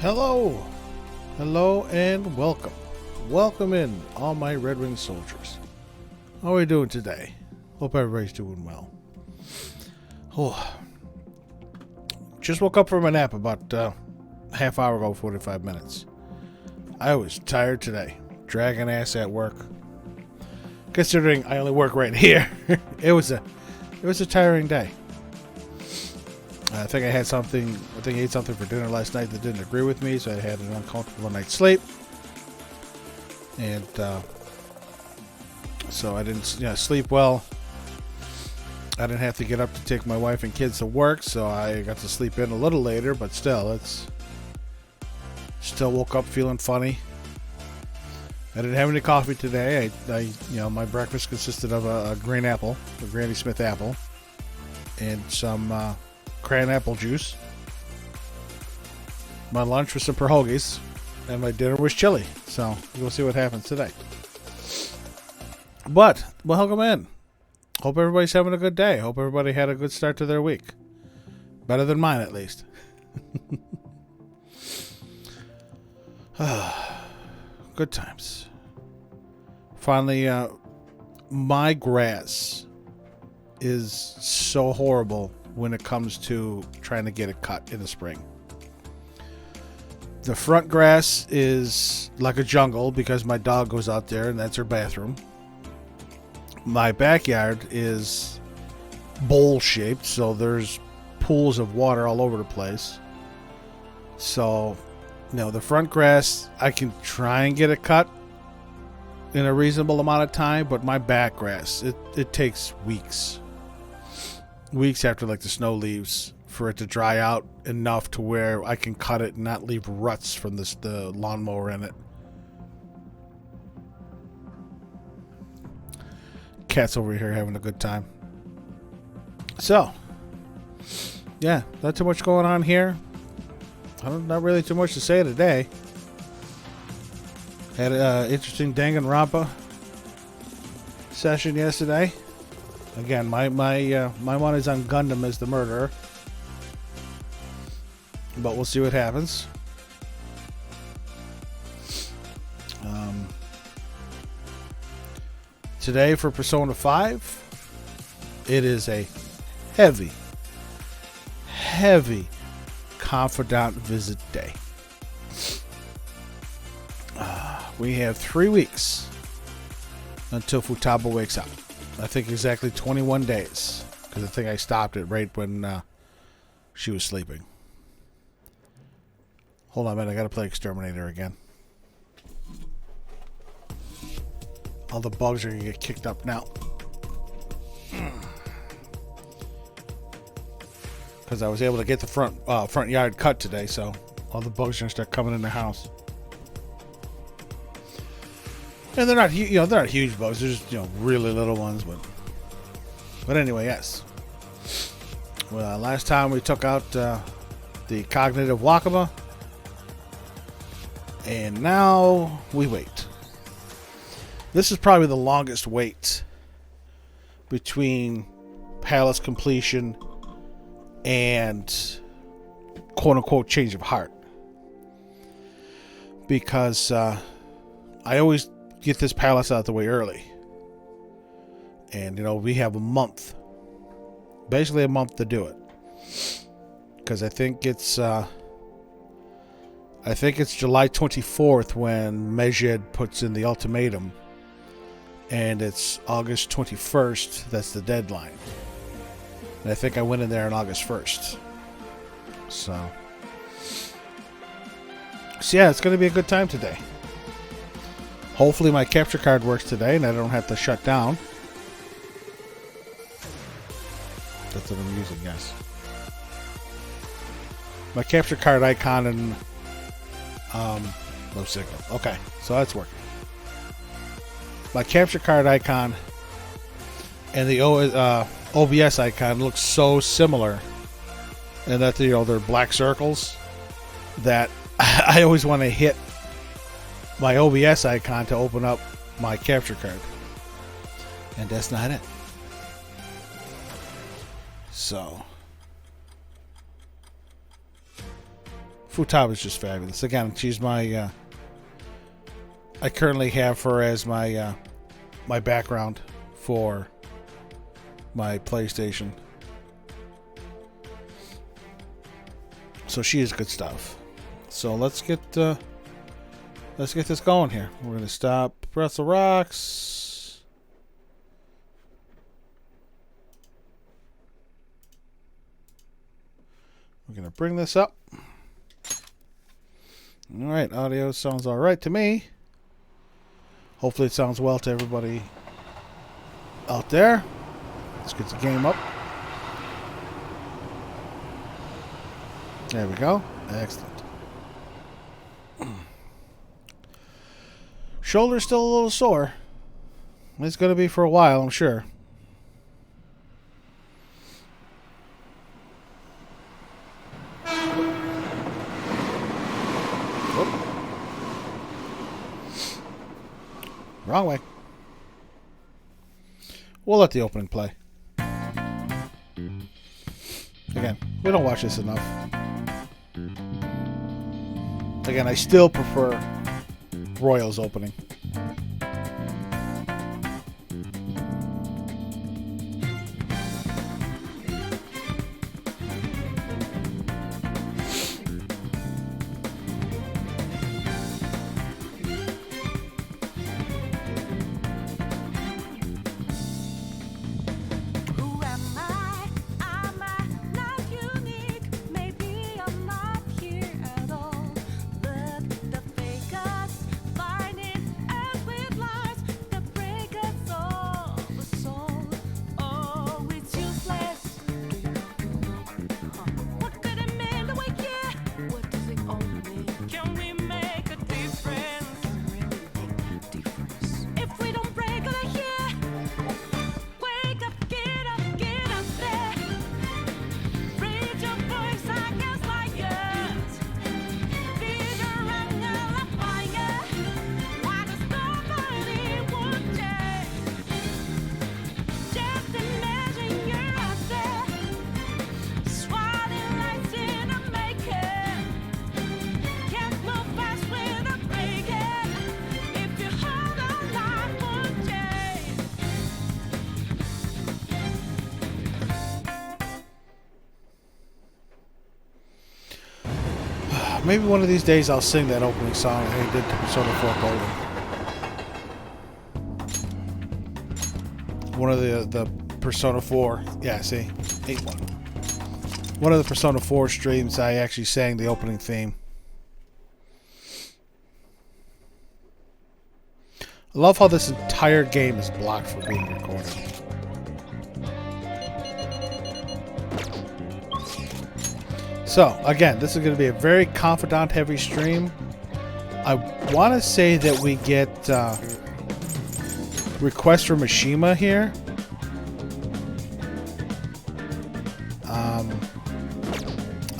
Hello, hello, and welcome. Welcome in, all my Red Wing soldiers. How are we doing today? Hope everybody's doing well. Oh, just woke up from a nap about half hour ago, 45 minutes. I was tired today, dragging ass at work. Considering I only work right here, it was a tiring day. I think I ate something for dinner last night that didn't agree with me, so I had an uncomfortable night's sleep. And so I didn't sleep well. I didn't have to get up to take my wife and kids to work, so I got to sleep in a little later, but still woke up feeling funny. I didn't have any coffee today. My breakfast consisted of a green apple, a Granny Smith apple, and some cran apple juice. My lunch was some pierogies, and my dinner was chili. So we'll see what happens today. But welcome in. Hope everybody's having a good day. Hope everybody had a good start to their week. Better than mine, at least. Good times. Finally, my grass is so horrible when it comes to trying to get it cut in the spring. The front grass is like a jungle because my dog goes out there and that's her bathroom. My backyard is bowl shaped, so there's pools of water all over the place. So, the front grass, I can try and get it cut in a reasonable amount of time, but my back grass, it takes weeks after the snow leaves for it to dry out enough to where I can cut it and not leave ruts from the lawnmower in it. Cat's over here having a good time. So, yeah, not too much going on here. Not really too much to say today. Had an interesting Danganronpa session yesterday. Again, my one is on Gundam as the murderer, but we'll see what happens. Today for Persona 5, it is a heavy confidant visit day. We have 3 weeks until Futaba wakes up. I think exactly 21 days, because I think I stopped it right when she was sleeping. Hold on a minute, I gotta play Exterminator again. All the bugs are gonna get kicked up now. Because I was able to get the front yard cut today, so all the bugs are gonna start coming in the house. And they're not huge bugs. They're just really little ones, but anyway, yes. Well, last time we took out the cognitive Wakaba, and now we wait. This is probably the longest wait between palace completion and quote-unquote change of heart. Because I always get this palace out the way early. And, we have a month. Basically a month to do it. Because I think it's July 24th when Mejed puts in the ultimatum. And it's August 21st. That's the deadline. And I think I went in there on August 1st. So yeah, it's going to be a good time today. Hopefully my capture card works today and I don't have to shut down. That's what I'm using, yes. My capture card icon and no signal. Okay, so that's working. My capture card icon and the OBS icon looks so similar, and that they're black circles that I always want to hit my OBS icon to open up my capture card, and that's not it. So Futaba is just fabulous. Again, she's my. I currently have her as my my background for my PlayStation. So she is good stuff. So let's get this going here. We're gonna stop Pretzel Rocks. We're gonna bring this up. All right, audio sounds all right to me. Hopefully it sounds well to everybody out there. Let's get the game up. There we go. Excellent. Shoulder's still a little sore. It's going to be for a while, I'm sure. Wrong way. We'll let the opening play. Again, we don't watch this enough. Again, I still prefer Royal's opening. Maybe one of these days I'll sing that opening song I did to Persona 4 Golden. One of the Persona 4, yeah, see, 8-1. One of the Persona 4 streams I actually sang the opening theme. I love how this entire game is blocked from being recorded. So, again, this is going to be a very confidant-heavy stream. I want to say that we get requests from Mishima here.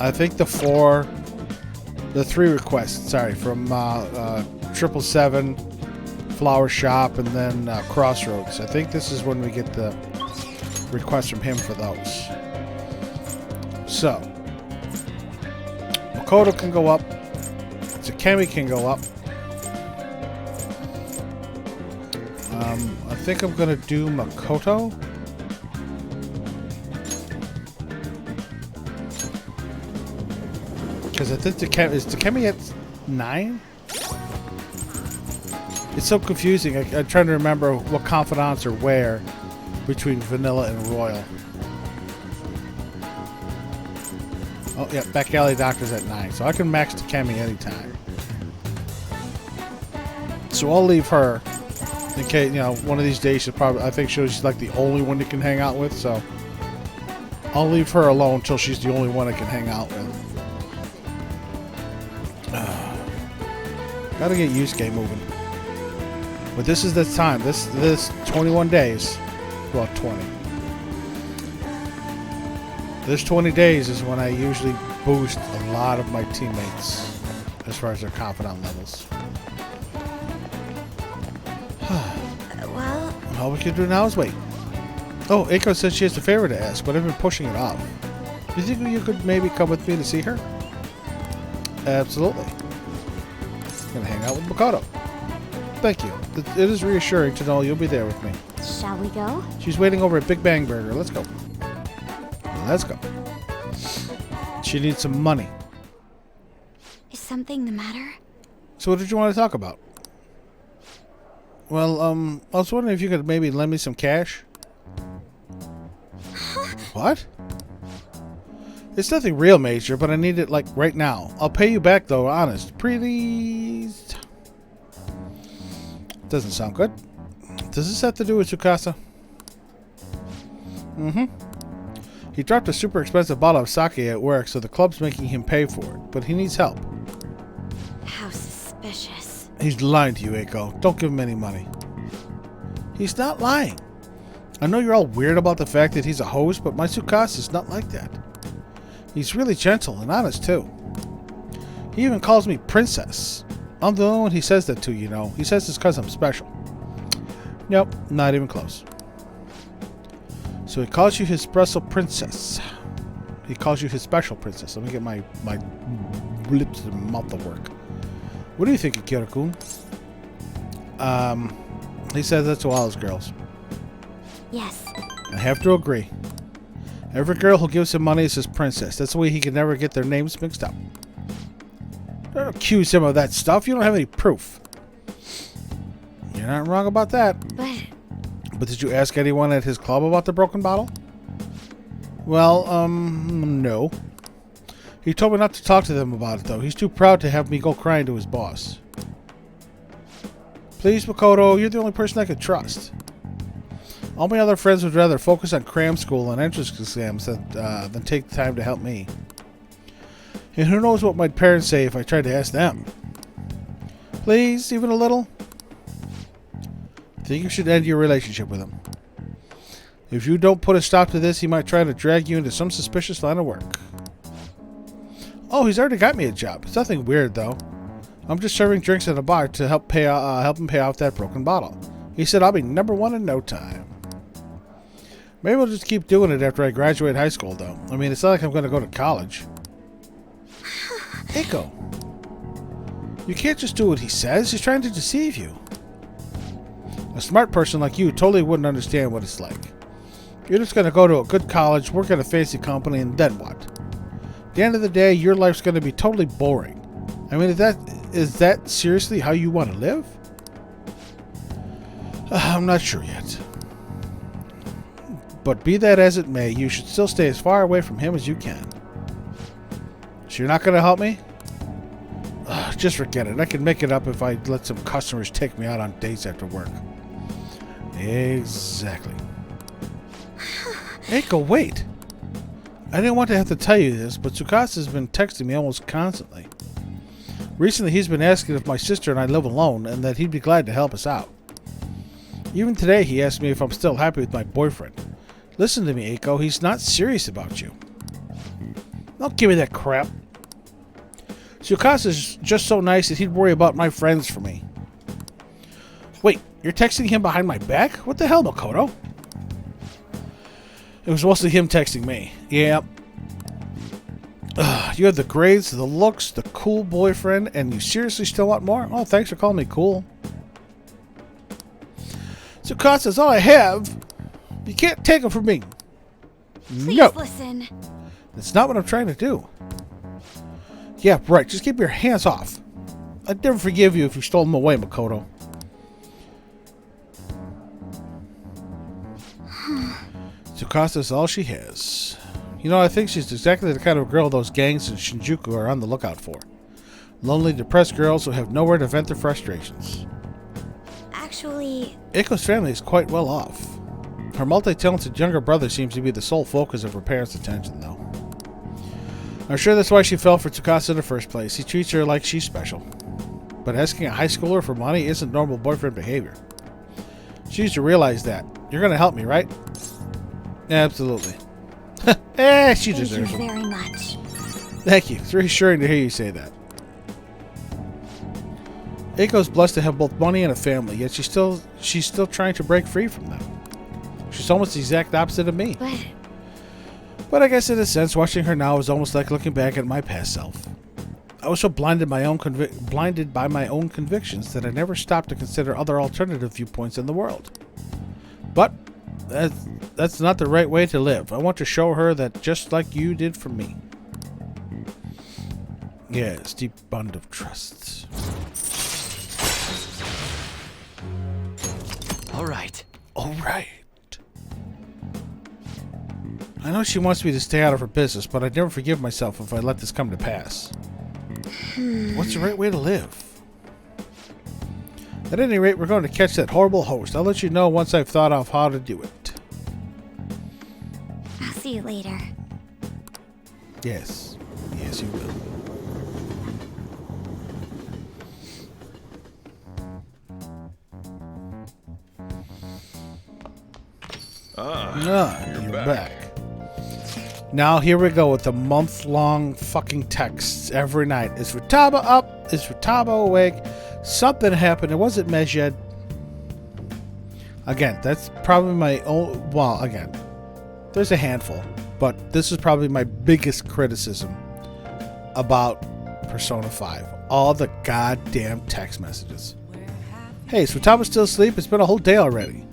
I think the 3 requests, sorry, from 777, Flower Shop, and then Crossroads. I think this is when we get the requests from him for those. So, Makoto can go up. Takemi can go up. I think I'm going to do Makoto. Because I think is Takemi at 9? It's so confusing. I'm trying to remember what confidants are where between Vanilla and Royal. Oh, yeah, Back Alley Doctor's at 9, so I can max Takemi anytime. So I'll leave her in case, you know, one of these days she'll probably, I think she's like the only one you can hang out with, so I'll leave her alone until she's the only one I can hang out with. Gotta get Yusuke moving. But this is the time. This 21 days. Well, 20. This 20 days is when I usually boost a lot of my teammates as far as their confidant levels. Well, all we can do now is wait. Oh, Eiko says she has a favor to ask, but I've been pushing it off. Do you think you could maybe come with me to see her? Absolutely. Gonna hang out with Makoto. Thank you. It is reassuring to know you'll be there with me. Shall we go? She's waiting over at Big Bang Burger. Let's go. Let's go. She needs some money. Is something the matter? So what did you want to talk about? Well, I was wondering if you could maybe lend me some cash. What? It's nothing real major, but I need it like right now. I'll pay you back though, honest. Please. Doesn't sound good. Does this have to do with Tsukasa? Mm-hmm. He dropped a super expensive bottle of sake at work, so the club's making him pay for it. But he needs help. How suspicious. He's lying to you, Eiko. Don't give him any money. He's not lying. I know you're all weird about the fact that he's a host, but my Tsukasa's not like that. He's really gentle and honest, too. He even calls me princess. I'm the only one he says that to, you know. He says it's because I'm special. Nope, not even close. So he calls you his special princess. He calls you his special princess. Let me get my lips and mouth to work. What do you think of Kyoto-kun? He says that to all his girls. Yes. I have to agree. Every girl who gives him money is his princess. That's the way he can never get their names mixed up. Don't accuse him of that stuff. You don't have any proof. You're not wrong about that. But did you ask anyone at his club about the broken bottle? Well, no. He told me not to talk to them about it, though. He's too proud to have me go crying to his boss. Please, Makoto, you're the only person I could trust. All my other friends would rather focus on cram school and entrance exams than take the time to help me. And who knows what my parents say if I tried to ask them. Please, even a little? I think you should end your relationship with him. If you don't put a stop to this, he might try to drag you into some suspicious line of work. Oh, he's already got me a job. It's nothing weird, though. I'm just serving drinks at a bar to help him pay off that broken bottle. He said I'll be #1 in no time. Maybe I'll just keep doing it after I graduate high school, though. I mean, it's not like I'm going to go to college. Eiko, you can't just do what he says. He's trying to deceive you. A smart person like you totally wouldn't understand what it's like. You're just going to go to a good college, work at a fancy company, and then what? At the end of the day, your life's going to be totally boring. I mean, is that seriously how you want to live? I'm not sure yet. But be that as it may, you should still stay as far away from him as you can. So you're not going to help me? Just forget it. I can make it up if I let some customers take me out on dates after work. Exactly. Eiko, wait. I didn't want to have to tell you this, but Tsukasa's been texting me almost constantly. Recently, he's been asking if my sister and I live alone and that he'd be glad to help us out. Even today, he asked me if I'm still happy with my boyfriend. Listen to me, Eiko. He's not serious about you. Don't give me that crap. Tsukasa's just so nice that he'd worry about my friends for me. Wait, you're texting him behind my back? What the hell, Makoto? It was mostly him texting me. Yeah. You have the grades, the looks, the cool boyfriend, and you seriously still want more? Oh, thanks for calling me cool. Tsukasa's all I have. You can't take him from me. Please No. listen. That's not what I'm trying to do. Yeah, right. Just keep your hands off. I'd never forgive you if you stole them away, Makoto. Tsukasa's all she has. You know, I think she's exactly the kind of girl those gangs in Shinjuku are on the lookout for. Lonely, depressed girls who have nowhere to vent their frustrations. Actually... Eiko's family is quite well off. Her multi-talented younger brother seems to be the sole focus of her parents' attention, though. I'm sure that's why she fell for Tsukasa in the first place. He treats her like she's special. But asking a high schooler for money isn't normal boyfriend behavior. She needs to realize that. You're going to help me, right? Absolutely. She deserves it. Thank you very much. Thank you. It's reassuring to hear you say that. Eiko's blessed to have both money and a family, yet she's still trying to break free from them. She's almost the exact opposite of me. But I guess in a sense, watching her now is almost like looking back at my past self. I was so blinded by my own convictions that I never stopped to consider other alternative viewpoints in the world. But that's not the right way to live. I want to show her that just like you did for me. Yes, deep bond of trust. All right. I know she wants me to stay out of her business, but I'd never forgive myself if I let this come to pass. What's the right way to live? At any rate, we're going to catch that horrible host. I'll let you know once I've thought of how to do it. I'll see you later. Yes. Yes, you will. You're back. Now here we go with the month-long fucking texts every night. Is Futaba up? Is Futaba awake? Something happened. It wasn't Medjed. Again, that's probably my own... Well, again, there's a handful. But this is probably my biggest criticism about Persona 5. All the goddamn text messages. Hey, is Futaba still asleep? It's been a whole day already.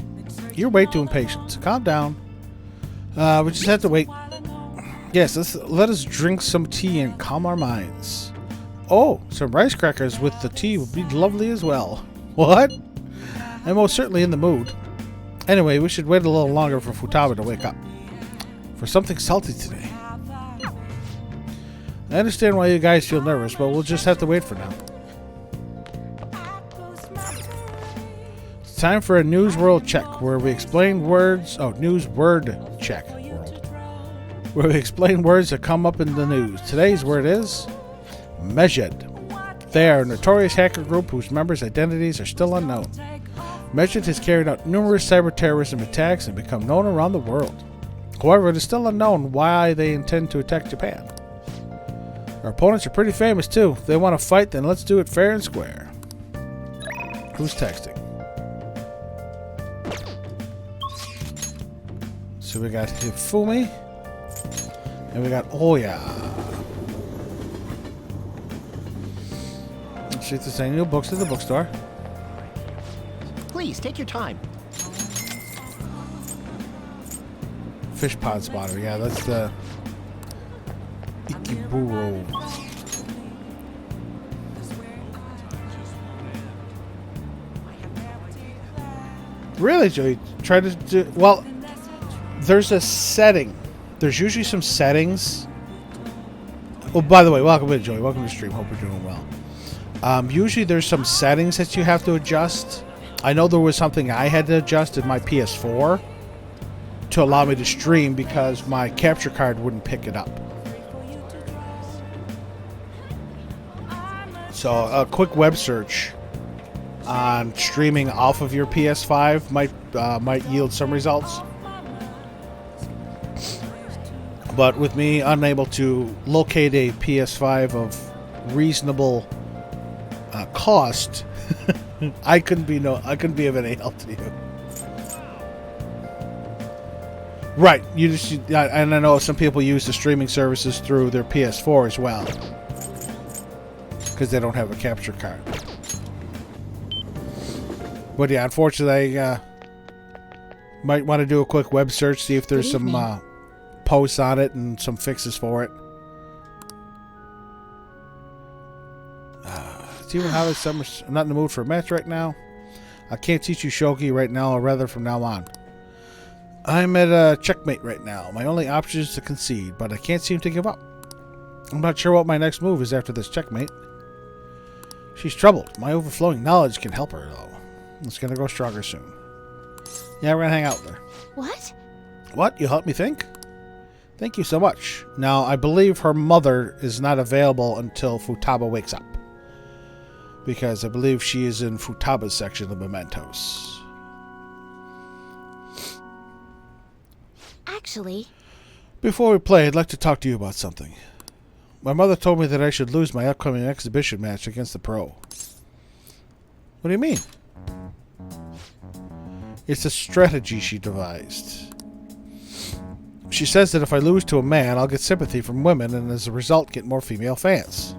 You're way too impatient. So calm down. We just have to wait. Yes, let us drink some tea and calm our minds. Oh, some rice crackers with the tea would be lovely as well. What? I'm most certainly in the mood. Anyway, we should wait a little longer for Futaba to wake up. For something salty today. I understand why you guys feel nervous, but we'll just have to wait for now. It's time for a news world check where we explain words. Oh, news word check. Where we explain words that come up in the news. Today's word is Medjed. They are a notorious hacker group whose members' identities are still unknown. Medjed has carried out numerous cyber terrorism attacks and become known around the world. However, it is still unknown why they intend to attack Japan. Our opponents are pretty famous too. If they want to fight, then let's do it fair and square. Who's texting? So we got Hifumi. And we got Oya. Let's see if there's any new books at the bookstore. Please, take your time. Fish Pod Spotter. Yeah, that's the Ikeburo. Really, Joey? Try to do... Well, there's a setting. There's usually some settings. Oh, by the way, welcome in, Joey. Welcome to the stream. Hope you're doing well. Usually there's some settings that you have to adjust. I know there was something I had to adjust in my PS4 to allow me to stream because my capture card wouldn't pick it up. So a quick web search on streaming off of your PS5 might yield some results. But with me unable to locate a PS5 of reasonable cost, I couldn't be of any help to you. Right, and I know some people use the streaming services through their PS4 as well, because they don't have a capture card. But yeah, unfortunately, I might want to do a quick web search, see if there's some posts on it and some fixes for it. Even how this summer's I'm not in the mood for a match right now. I can't teach you shogi right now, or rather from now on. I'm at a checkmate right now. My only option is to concede, but I can't seem to give up. I'm not sure what my next move is after this checkmate. She's troubled. My overflowing knowledge can help her, though. It's gonna go stronger soon. Yeah, we're gonna hang out there. What? What? You helped me think? Thank you so much. Now, I believe her mother is not available until Futaba wakes up, because I believe she is in Futaba's section of mementos. Actually... Before we play, I'd like to talk to you about something. My mother told me that I should lose my upcoming exhibition match against the pro. What do you mean? It's a strategy she devised. She says that if I lose to a man, I'll get sympathy from women and as a result get more female fans.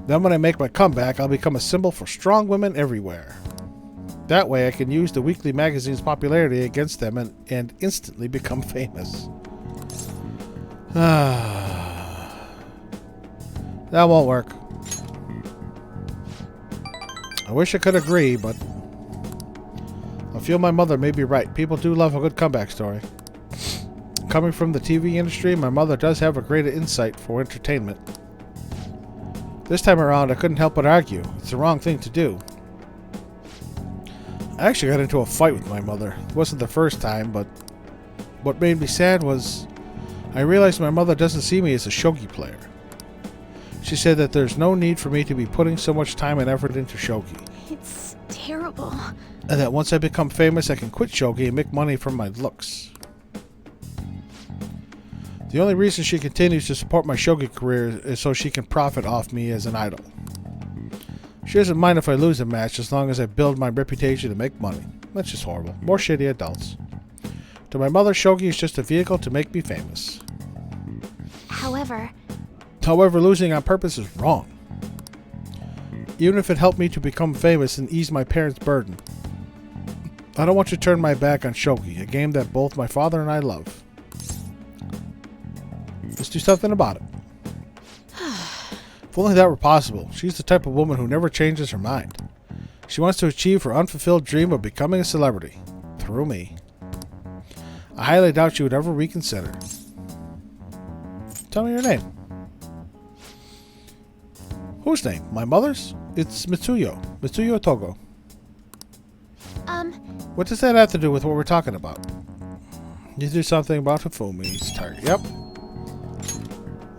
Then when I make my comeback, I'll become a symbol for strong women everywhere. That way I can use the weekly magazine's popularity against them and instantly become famous. That won't work. I wish I could agree, but I feel my mother may be right. People do love a good comeback story. Coming from the TV industry, my mother does have a great insight for entertainment. This time around, I couldn't help but argue. It's the wrong thing to do. I actually got into a fight with my mother. It wasn't the first time, but what made me sad was I realized my mother doesn't see me as a shogi player. She said that there's no need for me to be putting so much time and effort into shogi. It's terrible. And that once I become famous, I can quit shogi and make money from my looks. The only reason she continues to support my shogi career is so she can profit off me as an idol. She doesn't mind if I lose a match as long as I build my reputation to make money. That's just horrible. More shitty adults. To my mother, shogi is just a vehicle to make me famous. However, losing on purpose is wrong. Even if it helped me to become famous and ease my parents' burden. I don't want to turn my back on shogi, a game that both my father and I love. Let's do something about it. If only that were possible. She's the type of woman who never changes her mind. She wants to achieve her unfulfilled dream of becoming a celebrity. Through me. I highly doubt she would ever reconsider. Tell me your name. Whose name? My mother's? It's Mitsuyo. Mitsuyo Togo. What does that have to do with what we're talking about? You do something about Hifumi's target. Yep.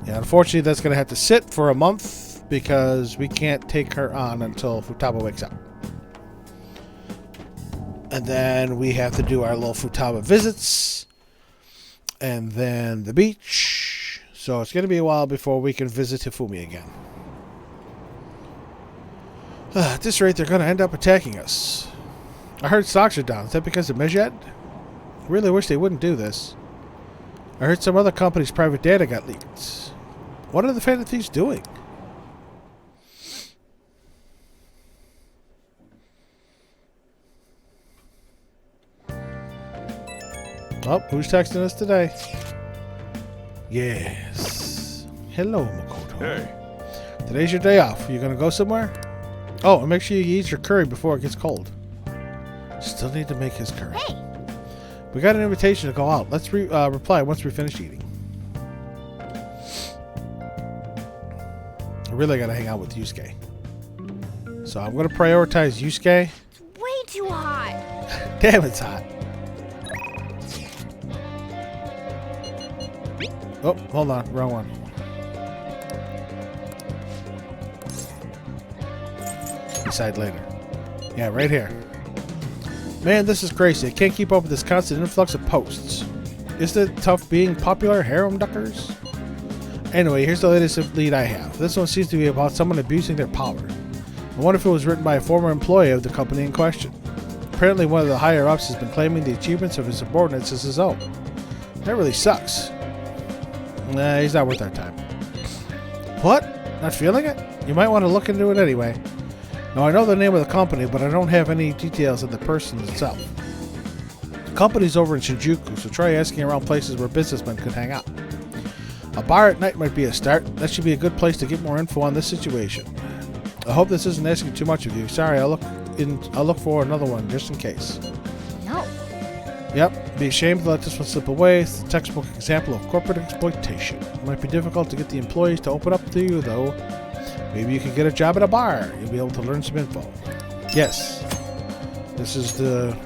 Yeah, unfortunately, that's going to have to sit for a month because we can't take her on until Futaba wakes up. And then we have to do our little Futaba visits. And then the beach. So it's going to be a while before we can visit Hifumi again. At this rate, they're going to end up attacking us. I heard stocks are down. Is that because of Medjed? I really wish they wouldn't do this. I heard some other company's private data got leaked. What are the Phantom Thieves doing? Oh, who's texting us today? Yes. Hello, Makoto. Hey. Today's your day off. You gonna go somewhere? Oh, and make sure you eat your curry before it gets cold. Still need to make his curry. hey, We got an invitation to go out. Let's reply once we finish eating. I really gotta hang out with Yusuke. So I'm gonna prioritize Yusuke. it's way too hot. Damn, it's hot. Oh, hold on. Wrong one. Decide later. Yeah, right here. Man, this is crazy. I can't keep up with this constant influx of posts. Isn't it tough being popular, harem duckers? Anyway, here's the latest lead I have. This one seems to be about someone abusing their power. I wonder if it was written by a former employee of the company in question. Apparently one of the higher-ups has been claiming the achievements of his subordinates as his own. That really sucks. Nah, he's not worth our time. What? Not feeling it? You might want to look into it anyway. Now, I know the name of the company, but I don't have any details of the person itself. The company's over in Shinjuku, so try asking around places where businessmen could hang out. A bar at night might be a start. That should be a good place to get more info on this situation. I hope this isn't asking too much of you. Sorry, I'll look for another one just in case. No. Yep, be ashamed to let this one slip away. It's a textbook example of corporate exploitation. It might be difficult to get the employees to open up to you, though. Maybe you can get a job at a bar. You'll be able to learn some info. Yes. This is the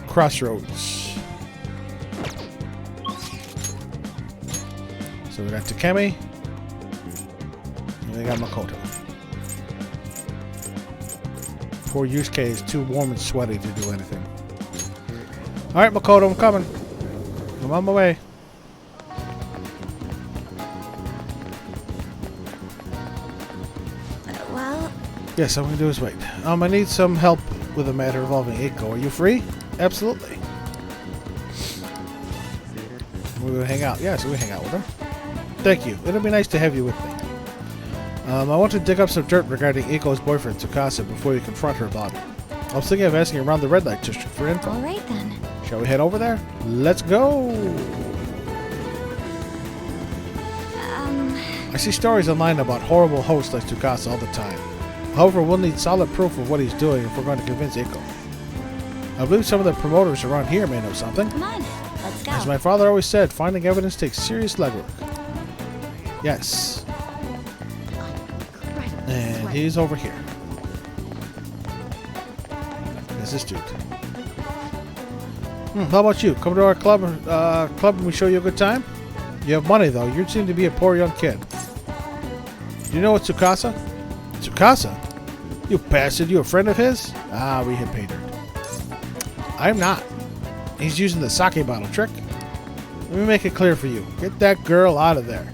crossroads. So we got Takemi. And we got Makoto. Poor Yusuke is too warm and sweaty to do anything. Alright, Makoto, I'm coming. I'm on my way. Well, Yes, all I'm going to do is wait. I need some help with a matter involving Eiko. Are you free? Absolutely. We would hang out. Yeah, so we hang out with her. Thank you. It'll be nice to have you with me. I want to dig up some dirt regarding Eiko's boyfriend, Tsukasa, before we confront her about it. I was thinking of asking around the red light district for info. Alright then. Shall we head over there? Let's go! I see stories online about horrible hosts like Tsukasa all the time. However, we'll need solid proof of what he's doing if we're going to convince Eiko. I believe some of the promoters around here may know something. Come on, let's go. As my father always said, finding evidence takes serious legwork. Yes. And he's over here. There's this dude. How about you? Come to our club and we show you a good time? You have money, though. You seem to be a poor young kid. Do you know what Tsukasa? Tsukasa? You bastard. You a friend of his? Ah, we had paid her. I'm not. He's using the sake bottle trick. Let me make it clear for you. Get that girl out of there.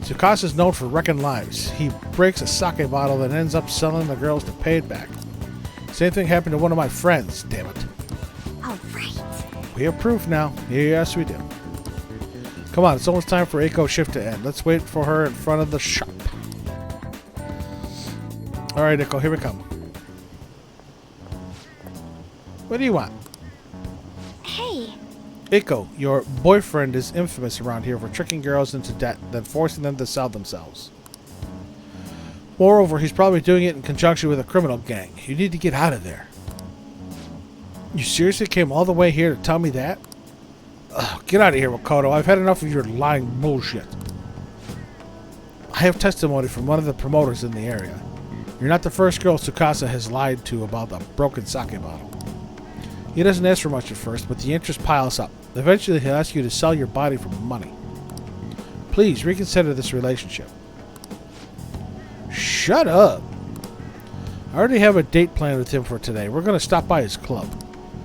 Tsukasa's known for wrecking lives. He breaks a sake bottle and ends up selling the girls to pay it back. Same thing happened to one of my friends, damn it. Alright. We have proof now. Yes, we do. Come on, it's almost time for Eiko's shift to end. Let's wait for her in front of the shop. Alright, Eiko, here we come. What do you want? Hey. Eiko, your boyfriend is infamous around here for tricking girls into debt, then forcing them to sell themselves. Moreover, he's probably doing it in conjunction with a criminal gang. You need to get out of there. You seriously came all the way here to tell me that? Ugh, get out of here, Makoto. I've had enough of your lying bullshit. I have testimony from one of the promoters in the area. You're not the first girl Tsukasa has lied to about the broken sake bottle. He doesn't ask for much at first, but the interest piles up. Eventually, he'll ask you to sell your body for money. Please, reconsider this relationship. Shut up! I already have a date planned with him for today. We're going to stop by his club.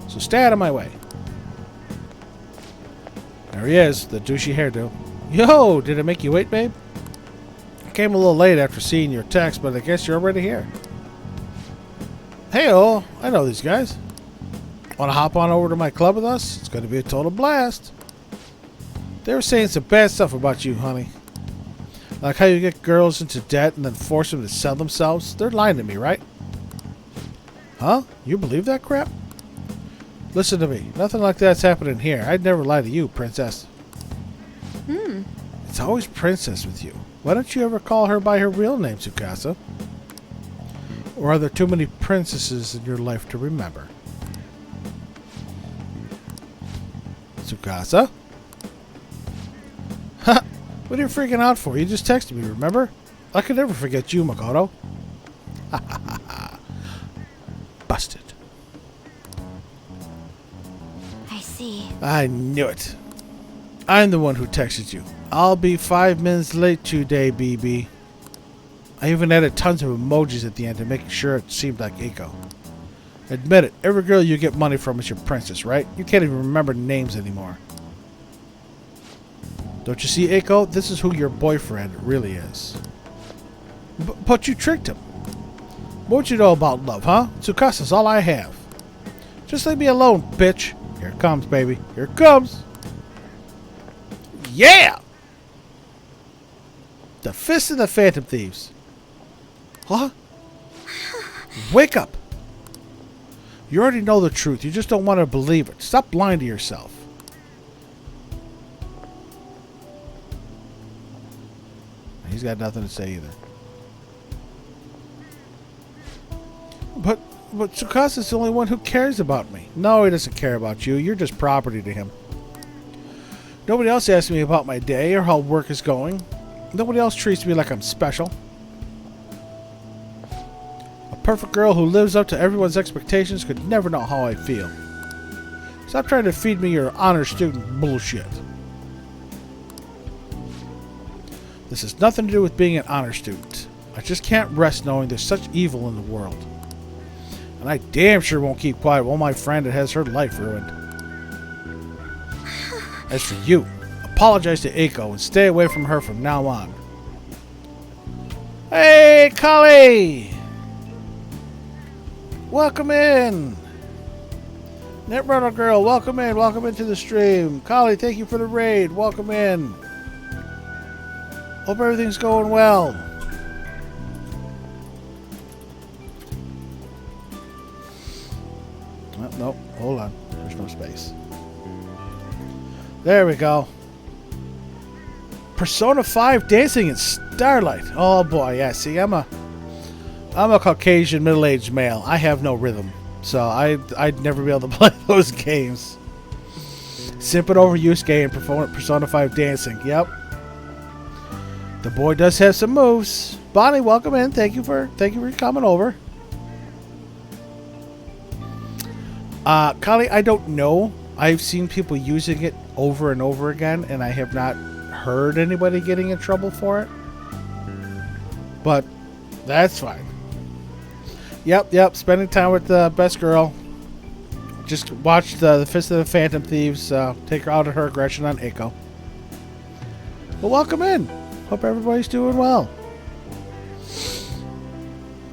So stay out of my way. There he is, the douchey hairdo. Yo, did it make you wait, babe? I came a little late after seeing your text, but I guess you're already here. Hey-oh, I know these guys. Want to hop on over to my club with us? It's going to be a total blast. They were saying some bad stuff about you, honey. Like how you get girls into debt and then force them to sell themselves. They're lying to me, right? Huh? You believe that crap? Listen to me. Nothing like that's happening here. I'd never lie to you, princess. It's always princess with you. Why don't you ever call her by her real name, Tsukasa? Or are there too many princesses in your life to remember? Tsukasa? Ha! What are you freaking out for? You just texted me, remember? I could never forget you, Makoto. Ha ha ha ha. Busted. I see. I knew it. I'm the one who texted you. I'll be 5 minutes late today, BB. I even added tons of emojis at the end to make sure it seemed like Eiko. Admit it, every girl you get money from is your princess, right? You can't even remember names anymore. Don't you see, Eiko? This is who your boyfriend really is. But you tricked him. What you know about love, huh? Tsukasa's all I have. Just leave me alone, bitch. Here it comes, baby. Here it comes. Yeah! The Fist of the Phantom Thieves. Huh? Wake up. You already know the truth. You just don't want to believe it. Stop lying to yourself. He's got nothing to say either. But Tsukasa's the only one who cares about me. No, he doesn't care about you. You're just property to him. Nobody else asks me about my day or how work is going. Nobody else treats me like I'm special. A perfect girl who lives up to everyone's expectations could never know how I feel. Stop trying to feed me your honor student bullshit. This has nothing to do with being an honor student. I just can't rest knowing there's such evil in the world. And I damn sure won't keep quiet while my friend has her life ruined. As for you, apologize to Eiko and stay away from her from now on. Hey, Kali! Welcome in! Netrunner Girl, welcome in. Welcome into the stream. Kali, thank you for the raid. Welcome in. Hope everything's going well. no. Hold on. There's no space. There we go. Persona 5 dancing in Starlight. Oh boy, yeah. See, I'm a Caucasian middle-aged male. I have no rhythm, so I'd never be able to play those games. Simping over Yusuke and Persona 5 dancing. Yep. The boy does have some moves. Bonnie, welcome in. Thank you for coming over. Kali, I don't know. I've seen people using it over and over again, and I have not heard anybody getting in trouble for it. But that's fine. Yep. Spending time with the best girl. Just watch the Fist of the Phantom Thieves take her out of her aggression on Eiko. Well, welcome in. Hope everybody's doing well.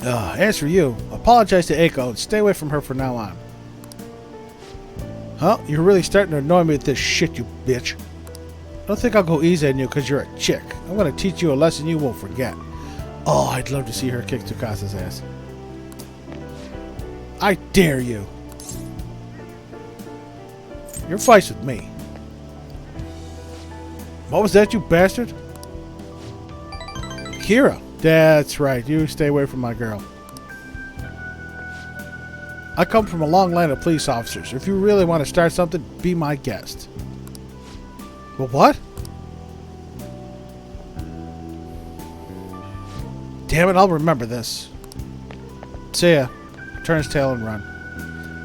As for you, apologize to Eiko and stay away from her from now on. Huh? You're really starting to annoy me with this shit, you bitch. I don't think I'll go easy on you because you're a chick. I'm going to teach you a lesson you won't forget. Oh, I'd love to see her kick Tsukasa's ass. I dare you. You're fights with me. What was that, you bastard? Kira. That's right. You stay away from my girl. I come from a long line of police officers. If you really want to start something, be my guest. Well, what? Damn it, I'll remember this. See ya. Turn his tail and run.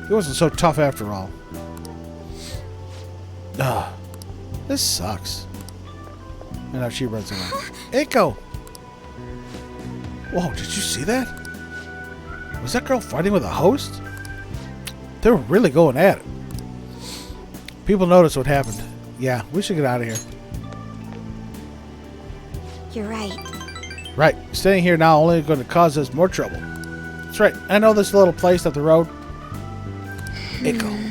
He wasn't so tough after all. This sucks. And now she runs away. Eiko! Whoa, did you see that? Was that girl fighting with a host? They were really going at it. People noticed what happened. Yeah, we should get out of here. You're right. Right. Staying here now only going to cause us more trouble. That's right. I know this little place up the road. Eiko.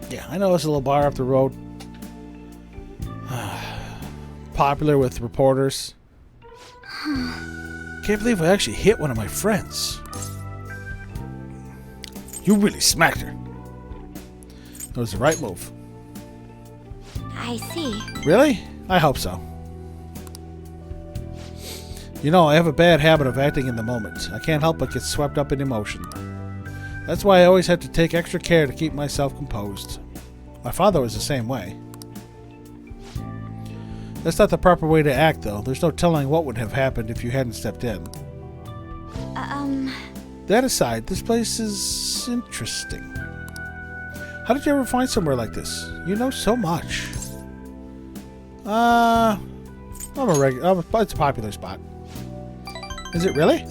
Yeah, I know this little bar up the road. Popular with reporters. Can't believe I actually hit one of my friends. You really smacked her. That was the right move. I see. Really? I hope so. You know, I have a bad habit of acting in the moment. I can't help but get swept up in emotion. That's why I always have to take extra care to keep myself composed. My father was the same way. That's not the proper way to act, though. There's no telling what would have happened if you hadn't stepped in. That aside, this place is interesting. How did you ever find somewhere like this? You know so much. It's a popular spot. Is it really?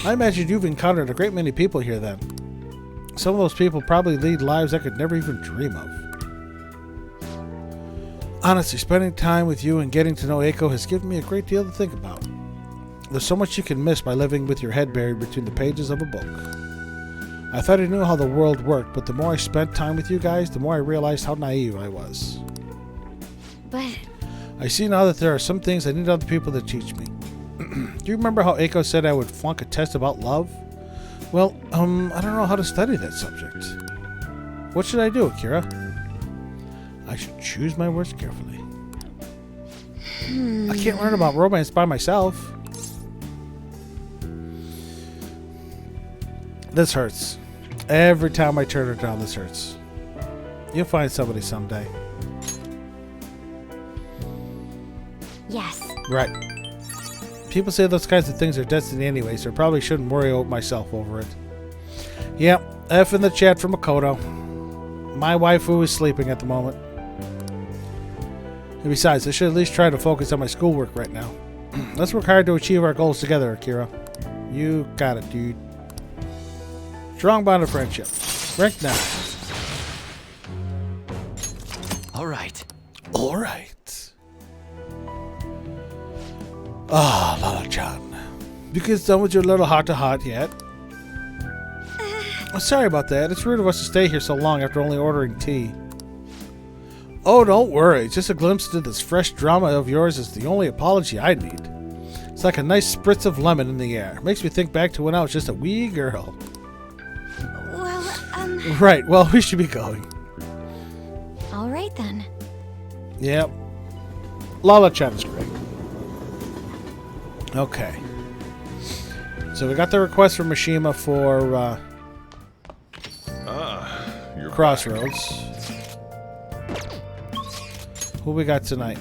I imagine you've encountered a great many people here then. Some of those people probably lead lives I could never even dream of. Honestly, spending time with you and getting to know Eiko has given me a great deal to think about. There's so much you can miss by living with your head buried between the pages of a book. I thought I knew how the world worked, but the more I spent time with you guys, the more I realized how naive I was. But I see now that there are some things I need other people to teach me. Do you remember how Eiko said I would flunk a test about love? Well, I don't know how to study that subject. What should I do, Akira? I should choose my words carefully. I can't learn about romance by myself. This hurts. Every time I turn it down, this hurts. You'll find somebody someday. yes. Right. People say those kinds of things are destiny anyway, so I probably shouldn't worry myself over it. Yep, F in the chat from Makoto. My waifu is sleeping at the moment. And besides, I should at least try to focus on my schoolwork right now. Let's work hard to achieve our goals together, Akira. You got it, dude. Strong bond of friendship. Rank now. Alright. Alright. Ah, Lala-chan. You kids done with your little heart-to-heart yet? I'm sorry about that. It's rude of us to stay here so long after only ordering tea. Oh, don't worry. Just a glimpse into this fresh drama of yours is the only apology I need. It's like a nice spritz of lemon in the air. Makes me think back to when I was just a wee girl. Right, well, we should be going. All right then. Yep. Lala chat is great. Okay. So we got the request from Mishima for You're Crossroads. Who we got tonight?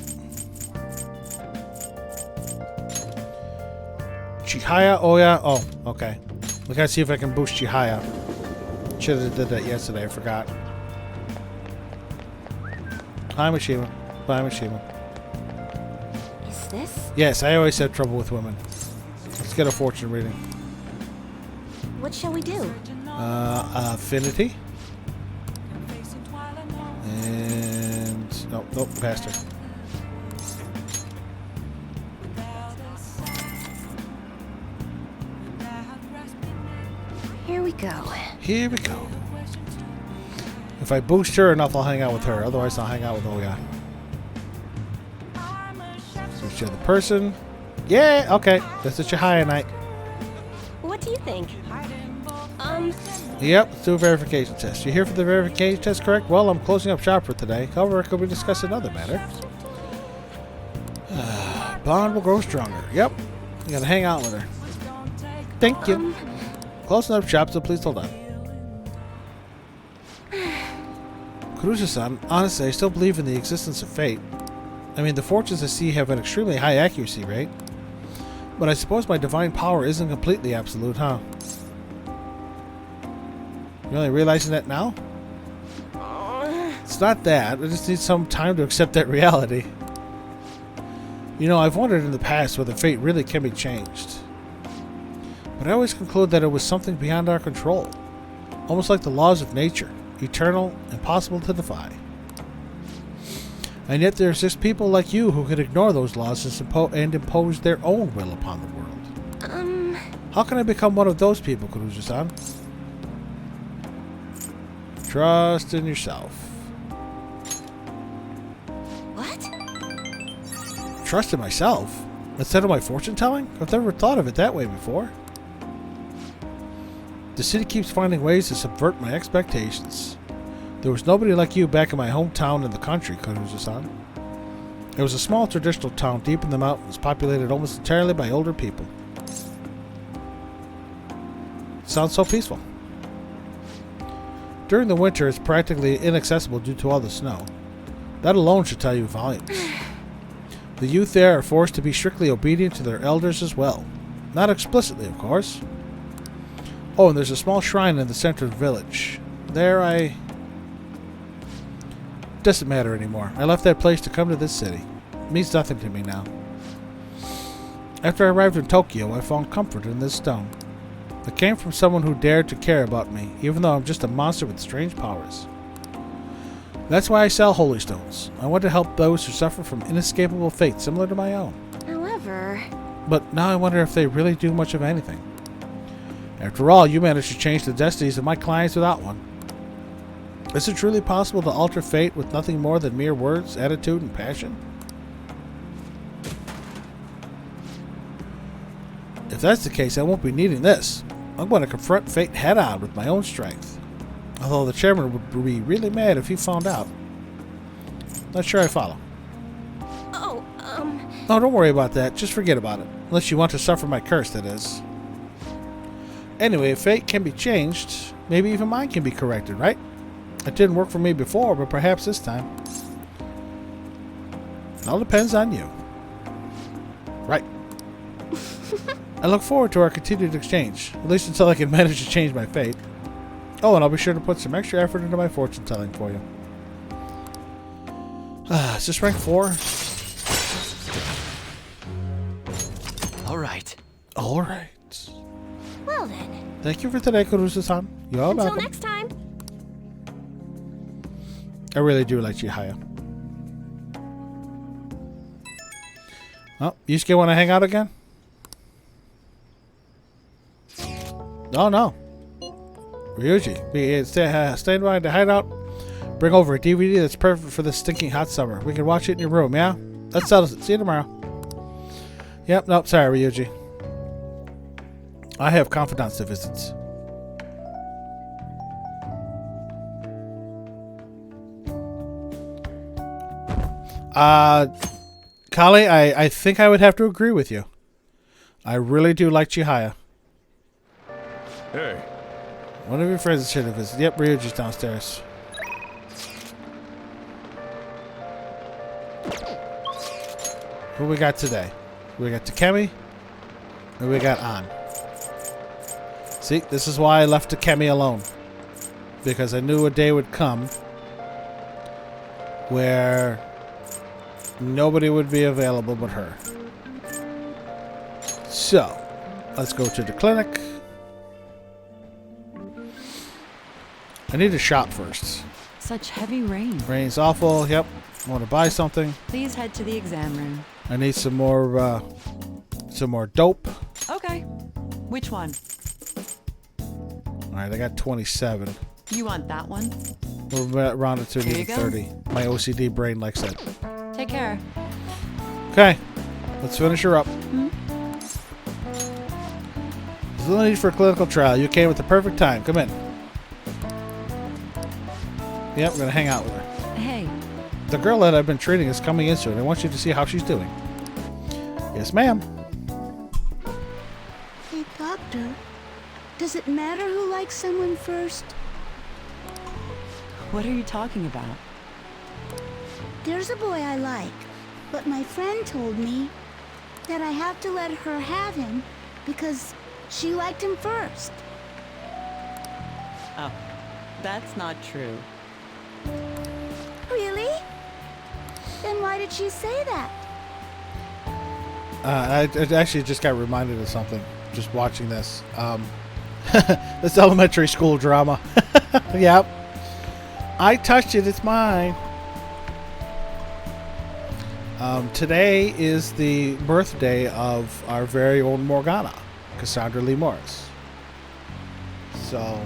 Chihaya Oya. Oh, okay. We gotta see if I can boost Chihaya. Should have did that yesterday. I forgot. Hi, Mishima. Bye, Mishima. Is this? Yes, I always had trouble with women. Let's get a fortune reading. What shall we do? Affinity. And nope, faster. Here we go. Here we go. If I boost her enough, I'll hang out with her. Otherwise, I'll hang out with Oya. So share the person. Yeah, okay. That's a Chihaya night. What do you think? Yep, let's do a verification test. You here for the verification test, correct? Well, I'm closing up shop for today. However, could we discuss another matter? Bond will grow stronger. Yep. You gotta hang out with her. Thank you. Closing up shop, so please hold on. Kurusa-san, honestly, I still believe in the existence of fate. I mean, the fortunes I see have an extremely high accuracy rate. But I suppose my divine power isn't completely absolute, huh? You're only realizing that now? It's not that. I just need some time to accept that reality. You know, I've wondered in the past whether fate really can be changed. But I always conclude that it was something beyond our control. Almost like the laws of nature. Eternal, impossible to defy. And yet there exist people like you who could ignore those laws and impose their own will upon the world. How can I become one of those people, Kurusa-san? Trust in yourself. What? Trust in myself? Instead of my fortune telling? I've never thought of it that way before. The city keeps finding ways to subvert my expectations. There was nobody like you back in my hometown in the country, Kurusa-san. It was a small traditional town deep in the mountains, populated almost entirely by older people. It sounds so peaceful. During the winter, it's practically inaccessible due to all the snow. That alone should tell you volumes. The youth there are forced to be strictly obedient to their elders as well. Not explicitly, of course. Oh, and there's a small shrine in the center of the village. There doesn't matter anymore. I left that place to come to this city. It means nothing to me now. After I arrived in Tokyo, I found comfort in this stone. It came from someone who dared to care about me, even though I'm just a monster with strange powers. That's why I sell holy stones. I want to help those who suffer from inescapable fate similar to my own. However... But now I wonder if they really do much of anything. After all, you managed to change the destinies of my clients without one. Is it truly possible to alter fate with nothing more than mere words, attitude, and passion? If that's the case, I won't be needing this. I'm going to confront fate head-on with my own strength. Although the chairman would be really mad if he found out. Not sure I follow. Oh, No, don't worry about that. Just forget about it. Unless you want to suffer my curse, that is. Anyway, if fate can be changed, maybe even mine can be corrected, right? It didn't work for me before, but perhaps this time. It all depends on you. Right. I look forward to our continued exchange, at least until I can manage to change my fate. Oh, and I'll be sure to put some extra effort into my fortune telling for you. Is this rank 4? All right. All right. well then. Thank you for today, Kurusa-san. You're Until welcome. next time. I really do like Chihaya. Oh, Yusuke want to hang out again? Oh, no. Ryuji, stand by to hideout. Bring over a DVD that's perfect for this stinking hot summer. We can watch it in your room, yeah? That settles it. See you tomorrow. Yep, nope, sorry, Ryuji. I have confidants to visit. Kali, I think I would have to agree with you. I really do like Chihaya. Hey, One of your friends should have visited. Yep, Ryuji's downstairs. Who we got today? We got Takemi, and we got An. See, this is why I left Takemi alone. Because I knew a day would come where nobody would be available but her. So, let's go to the clinic. I need to shop first. Such heavy rain. Rain's awful. Yep. I want to buy something. Please head to the exam room. I need some more dope. Okay. Which one? All right, I got 27. You want that one? We're rounded to Here you even go. 30. My OCD brain likes that. Take care. Okay, let's finish her up. There's no need for a clinical trial. You came at the perfect time. Come in. Yep, we're gonna hang out with her. Hey, The girl that I've been treating is coming in soon. I want you to see how she's doing. Yes, ma'am. Hey, Doctor. Does it matter who likes someone first? what are you talking about? There's a boy I like, but my friend told me that I have to let her have him because she liked him first. Oh, that's not true. Really? Then why did she say that? I actually just got reminded of something just watching this. This elementary school drama. Yep. I touched it. It's mine. Today is the birthday of our very own Morgana, Cassandra Lee Morris. So,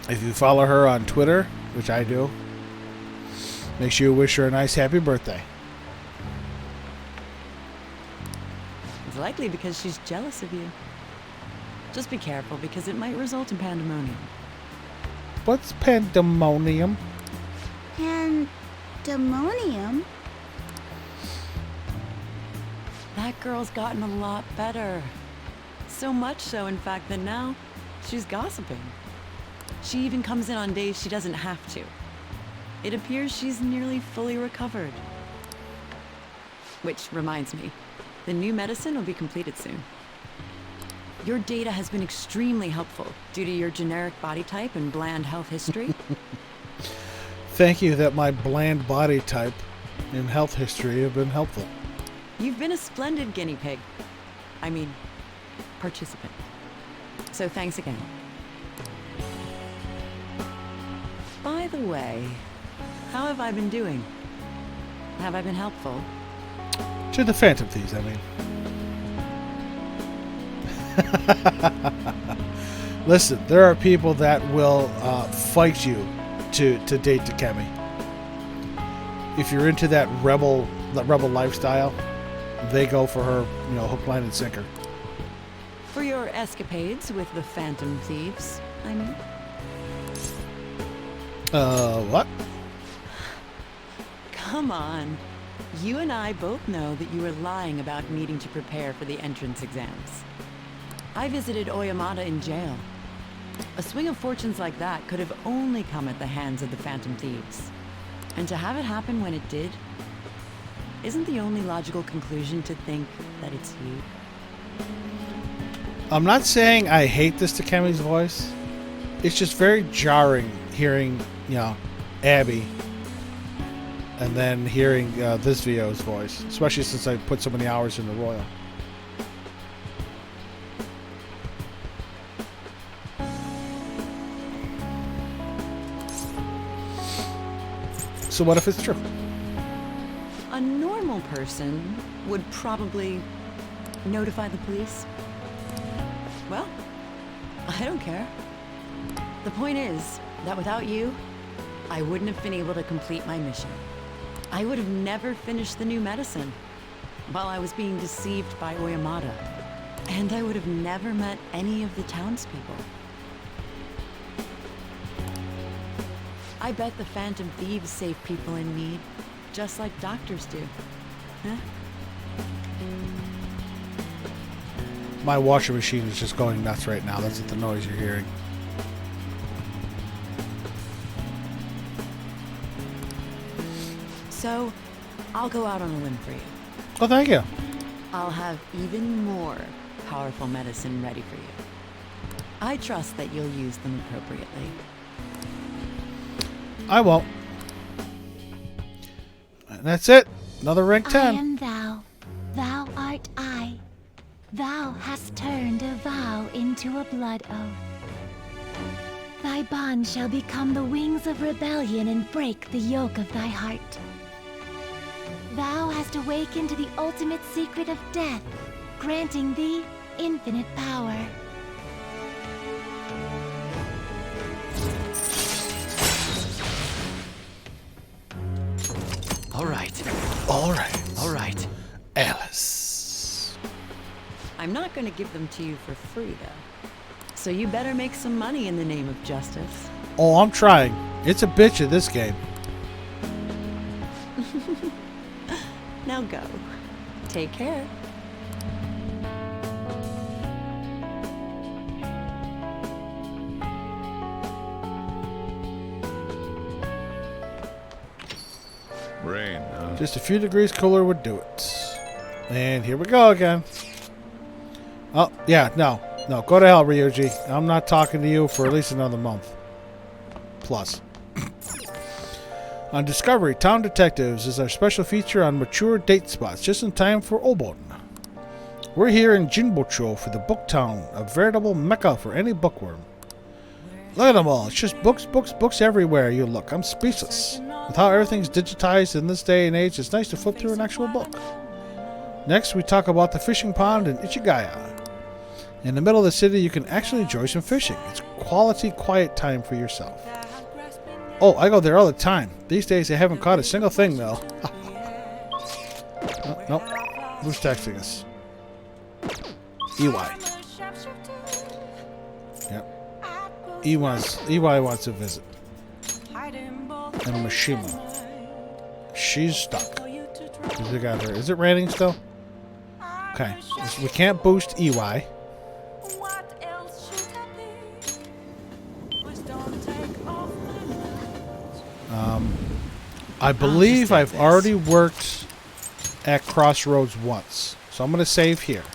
if you follow her on Twitter, which I do, make sure you wish her a nice happy birthday. It's likely because she's jealous of you. Just be careful because it might result in pandemonium. What's pandemonium? Pandemonium? That girl's gotten a lot better. So much so, in fact, that now she's gossiping. She even comes in on days she doesn't have to. It appears she's nearly fully recovered. Which reminds me, the new medicine will be completed soon. Your data has been extremely helpful due to your generic body type and bland health history. Thank you that my bland body type and health history have been helpful. You've been a splendid guinea pig. I mean, participant. So thanks again. By the way, how have I been doing? Have I been helpful? To the Phantom Thieves, I mean. Listen, there are people that will fight you to date Takemi. If you're into that rebel lifestyle, they go for her, hook, line, and sinker. For your escapades with the Phantom Thieves, I mean. What? Come on. You and I both know that you were lying about needing to prepare for the entrance exams. I visited Oyamata in jail. A swing of fortunes like that could have only come at the hands of the Phantom Thieves. And to have it happen when it did, isn't the only logical conclusion to think that it's you? I'm not saying I hate this Takemi's voice. It's just very jarring hearing, Abby, and then hearing this VO's voice, especially since I put so many hours in the Royal. So what if it's true? A normal person would probably notify the police. Well, I don't care. The point is that without you, I wouldn't have been able to complete my mission. I would have never finished the new medicine while I was being deceived by Oyamata. And I would have never met any of the townspeople. I bet the Phantom Thieves save people in need just like doctors do. Huh? My washing machine is just going nuts right now. That's the noise you're hearing. So, I'll go out on a limb for you. Oh, thank you. I'll have even more powerful medicine ready for you. I trust that you'll use them appropriately. I won't. And that's it. Another rank 10. I am thou. Thou art I. Thou hast turned a vow into a blood oath. Thy bond shall become the wings of rebellion and break the yoke of thy heart. Thou hast awakened to the ultimate secret of death, granting thee infinite power. All right. All right. All right. Alice. I'm not going to give them to you for free, though. So you better make some money in the name of justice. Oh, I'm trying. It's a bitch in this game. Now go. Take care. Rain, huh? Just a few degrees cooler would do it. And here we go again. Oh, yeah, no. No, go to hell, Ryuji. I'm not talking to you for at least another month. Plus. On Discovery, Town Detectives is our special feature on mature date spots, just in time for Obon. We're here in Jinbocho for the Book Town, a veritable mecca for any bookworm. Look at them all. It's just books, books, books everywhere you look. I'm speechless. With how everything's digitized in this day and age, it's nice to flip through an actual book. Next, we talk about the fishing pond in Ichigaya. In the middle of the city, you can actually enjoy some fishing. It's quality, quiet time for yourself. Oh, I go there all the time. These days, I haven't caught a single thing, though. Oh, nope. Who's texting us? EY. Yep. EY wants a visit. And Mishima. She's stuck. We got her. Is it raining still? Okay. We can't boost EY. I believe I've already worked at Crossroads once. So I'm going to save here.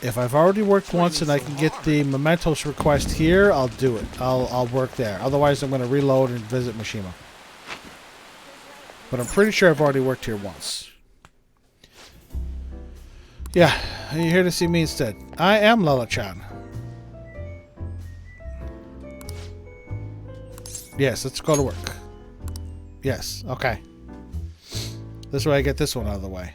If I've already worked once and I can get the Mementos request here, I'll do it. I'll work there. Otherwise, I'm going to reload and visit Mishima. But I'm pretty sure I've already worked here once. Yeah, you're here to see me instead. I am Lala-chan. Yes, let's go to work. Yes, okay. This way I get this one out of the way.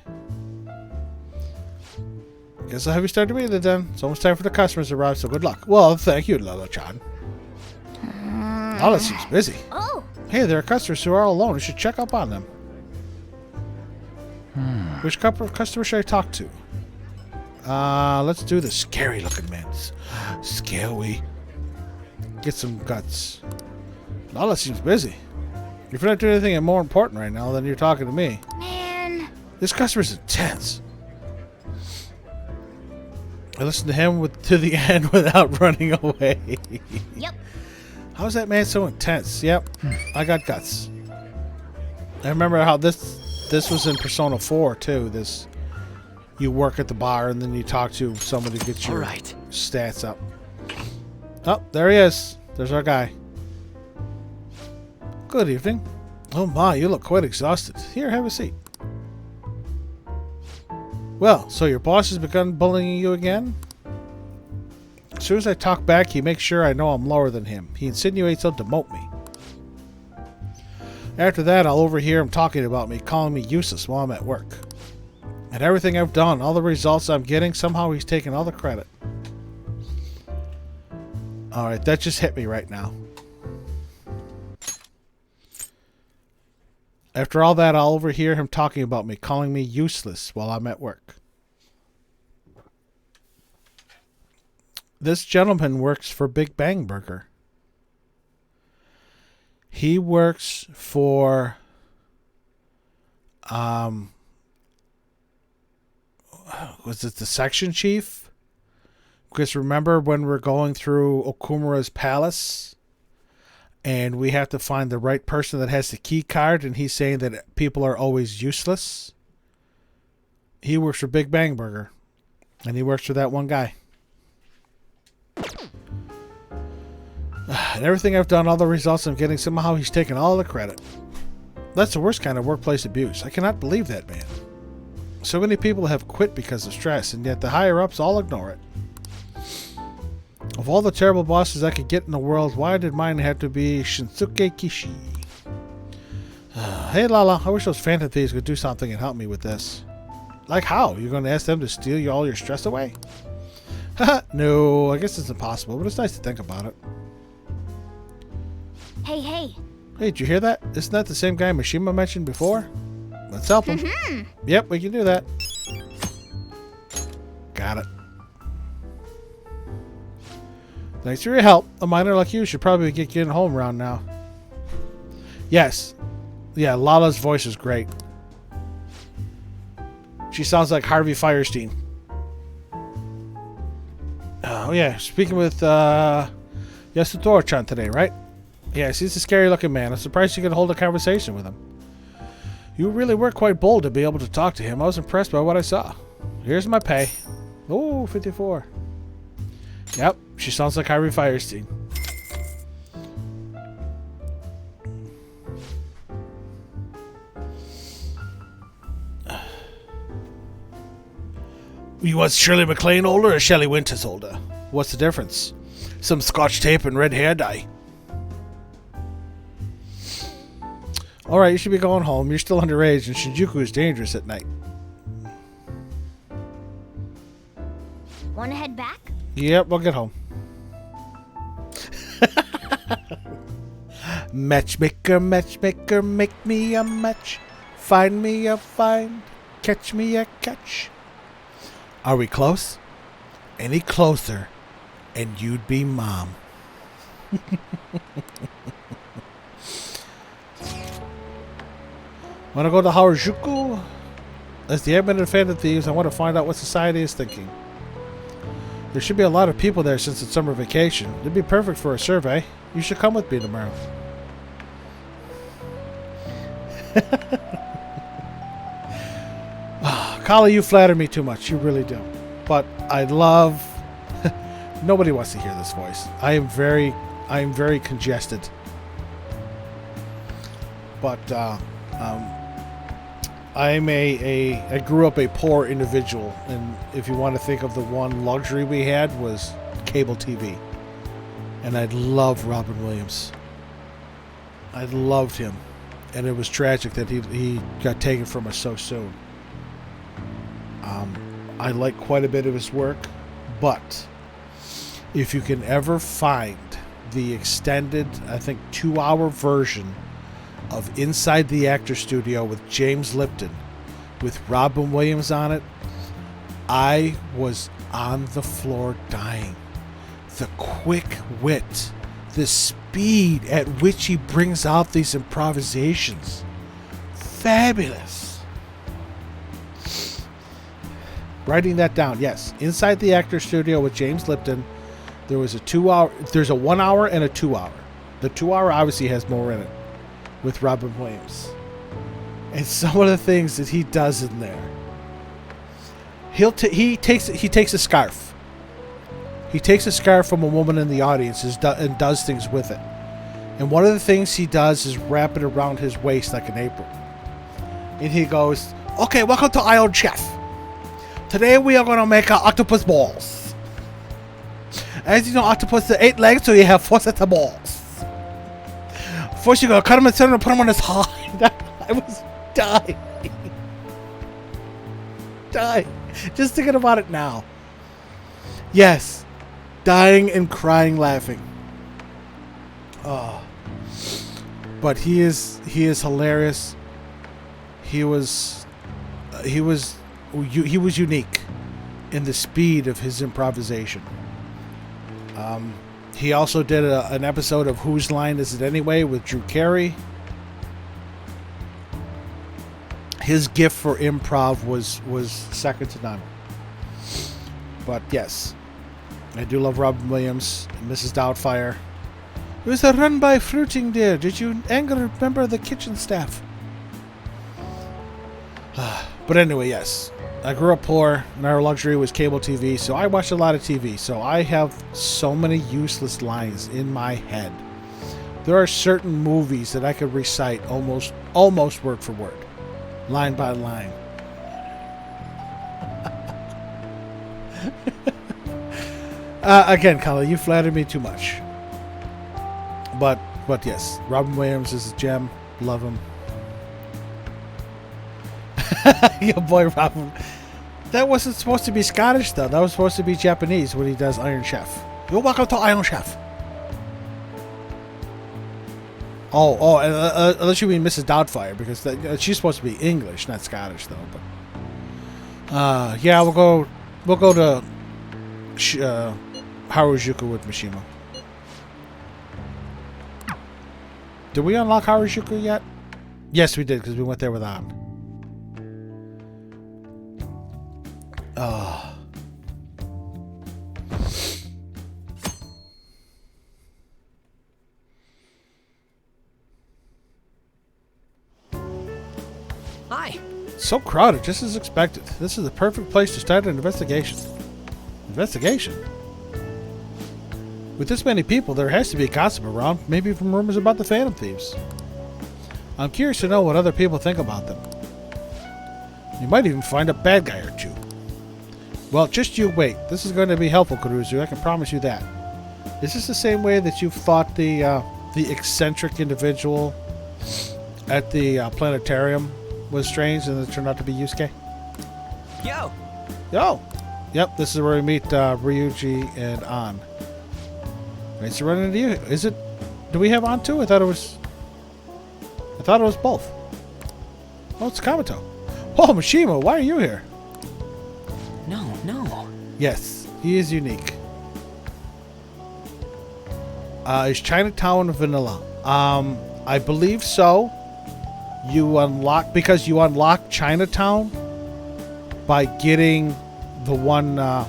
Guess I'll have you start the meeting then. It's almost time for the customers to arrive, so good luck. Well, thank you, Lala-chan. Lala seems busy. Oh, Hey, there are customers who are all alone. You should check up on them. Which customer should I talk to? Let's do the scary looking man. Scary. Get some guts. Lala seems busy. If you're not doing anything more important right now, then you're talking to me. man. This customer's intense. I listened to him to the end without running away. Yep. How is that man so intense? Yep, I got guts. I remember how this was in Persona 4 too. This, you work at the bar and then you talk to somebody to get your stats up. Oh, there he is. There's our guy. Good evening. Oh my, you look quite exhausted. Here, have a seat. Well, so your boss has begun bullying you again? As soon as I talk back, he makes sure I know I'm lower than him. He insinuates he'll demote me. After that, I'll overhear him talking about me, calling me useless while I'm at work. And everything I've done, all the results I'm getting, somehow he's taking all the credit. Alright, that just hit me right now. After all that, I'll overhear him talking about me, calling me useless while I'm at work. This gentleman works for Big Bang Burger. He works for was it the section chief? Because remember when we're going through Okumura's palace and we have to find the right person that has the key card, and he's saying that people are always useless? He works for Big Bang Burger, and he works for that one guy. And everything I've done, all the results I'm getting, somehow he's taking all the credit. That's the worst kind of workplace abuse. I cannot believe that, man. So many people have quit because of stress, and yet the higher-ups all ignore it. Of all the terrible bosses I could get in the world, why did mine have to be Shinsuke Kishi? Hey, Lala, I wish those Phantom Thieves could do something and help me with this. Like how? You're going to ask them to steal you all your stress away? Haha, no, I guess it's impossible, but it's nice to think about it. Hey. Hey, did you hear that? Isn't that the same guy Mishima mentioned before? Let's help him. Yep, we can do that. Got it. Thanks for your help. A miner like you should probably get getting home around now. Yes. Yeah, Lala's voice is great. She sounds like Harvey Firestein. Oh yeah, speaking with Yasutoro-chan today, right? Yes, he's a scary looking man. I'm surprised you could hold a conversation with him. You really were quite bold to be able to talk to him. I was impressed by what I saw. Here's my pay. Oh, 54. Yep, she sounds like Harvey Firestein. You want Shirley MacLaine older or Shelley Winters older? What's the difference? Some scotch tape and red hair dye. Alright, you should be going home. You're still underage and Shinjuku is dangerous at night. Wanna head back? Yep, we'll get home. Matchmaker, matchmaker, make me a match. Find me a find. Catch me a catch. Are we close? Any closer, and you'd be mom. Want to go to Harajuku? As the admin of Phantom Thieves, I want to find out what society is thinking. There should be a lot of people there since it's summer vacation. It'd be perfect for a survey. You should come with me tomorrow. Kali, you flatter me too much. You really do. But I love... Nobody wants to hear this voice. I am very congested. But I grew up a poor individual, and if you want to think of the one luxury we had was cable TV. And I love Robin Williams. I loved him. And it was tragic that he got taken from us so soon. I like quite a bit of his work, but if you can ever find the extended, I think 2-hour version of Inside the Actor Studio with James Lipton, with Robin Williams on it, I was on the floor dying. The quick wit, the speed at which he brings out these improvisations. Fabulous. Writing that down, yes. Inside the Actor Studio with James Lipton, there was a 2-hour, there's a 1-hour and a 2-hour. The 2-hour obviously has more in it with Robin Williams. And some of the things that he does in there. He takes a scarf. He takes a scarf from a woman in the audience and does things with it. And one of the things he does is wrap it around his waist like an apron. And he goes, "Okay, welcome to Iron Chef. Today we are going to make octopus balls. As you know, octopus has 8 legs, so you have 4 sets of balls. First you're going to cut them in center and put them on his hind." I was dying. Dying. Just thinking about it now. Yes. Dying and crying laughing. Oh. But he is hilarious. He was unique in the speed of his improvisation. He also did an episode of Whose Line Is It Anyway with Drew Carey. His gift for improv was second to none. But yes, I do love Robin Williams and Mrs. Doubtfire. It was a run by fruiting, dear. Did you anger a member of the kitchen staff? But anyway, yes. I grew up poor, and our luxury was cable TV, so I watched a lot of TV. So I have so many useless lines in my head. There are certain movies that I could recite almost word for word, line by line. Again, Colin, you flattered me too much. But yes, Robin Williams is a gem. Love him. Your boy Robin. That wasn't supposed to be Scottish, though. That was supposed to be Japanese when he does Iron Chef. You're welcome to Iron Chef. Unless you mean Mrs. Doubtfire, because she's supposed to be English, not Scottish, though. But yeah, we'll go to Harajuku with Mishima. Did we unlock Harajuku yet? Yes, we did, because we went there with An. Hi. So crowded, just as expected. This is the perfect place to start an investigation. Investigation? With this many people, there has to be gossip around, maybe from rumors about the Phantom Thieves. I'm curious to know what other people think about them. You might even find a bad guy or two. Well, just you wait. This is going to be helpful, Kuruzu. I can promise you that. Is this the same way that you fought the eccentric individual at the planetarium was strange and it turned out to be Yusuke? Yo! Yep, this is where we meet Ryuji and An. Nice to run into you. Is it... Do we have An too? I thought it was both. Oh, it's Kamoto. Oh, Mishima, why are you here? No. Yes, he is unique. Is Chinatown vanilla? I believe so. You unlock Chinatown by getting the one. I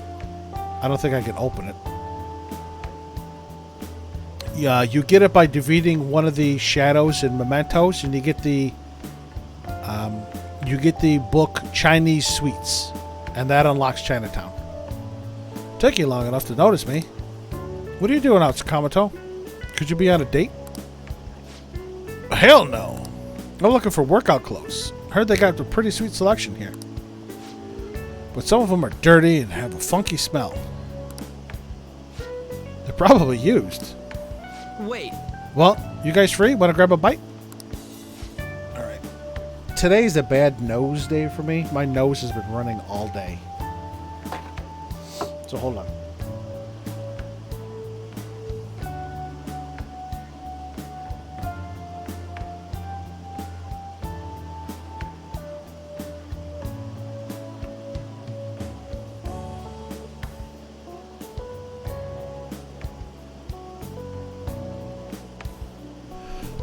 don't think I can open it. Yeah, you get it by defeating one of the shadows in Mementos, and you get the book Chinese Sweets, and that unlocks Chinatown. Took you long enough to notice me. What are you doing out, Sakamoto? Could you be on a date? Hell no. I'm looking for workout clothes. Heard they got a pretty sweet selection here. But some of them are dirty and have a funky smell. They're probably used. Wait. Well, you guys free? Want to grab a bite? Alright. Today's a bad nose day for me. My nose has been running all day. So hold on.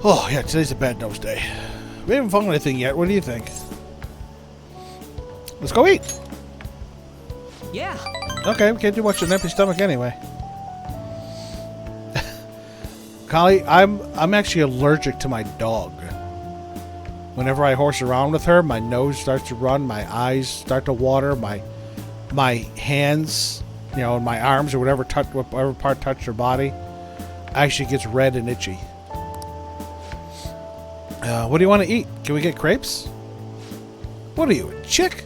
Oh, yeah, today's a bad nose day. We haven't found anything yet. What do you think? Let's go eat. Yeah. Okay, we can't do much on an empty stomach anyway. Kali, I'm actually allergic to my dog. Whenever I horse around with her, my nose starts to run, my eyes start to water, my hands, and my arms or whatever part touch her body actually gets red and itchy. What do you want to eat? Can we get crepes? What are you, a chick?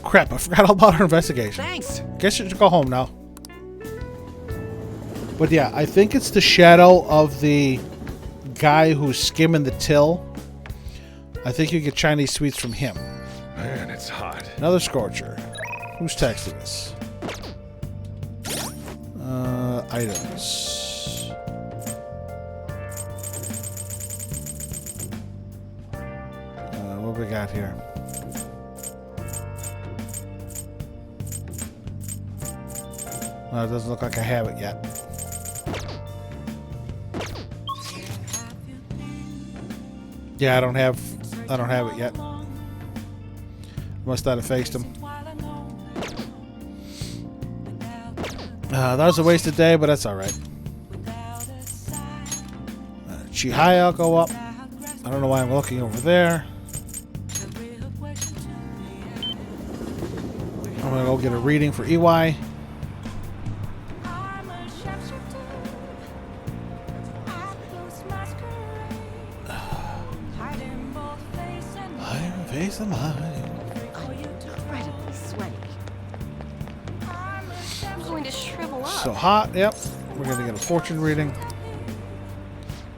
Crap, I forgot all about our investigation. Thanks. Guess you should go home now. But yeah, I think it's the shadow of the guy who's skimming the till. I think you get Chinese Sweets from him. Man, it's hot. Another scorcher. Who's texting us? Items. What we got here? Well, it doesn't look like I have it yet. Yeah, I don't have it yet. Must not have faced him. That was a wasted day, but that's alright. Chihaya, I'll go up. I don't know why I'm looking over there. I'm gonna go get a reading for EY. I'm facing mine. I'm incredibly sweaty. I'm going to shrivel up. So hot, yep. We're gonna get a fortune reading.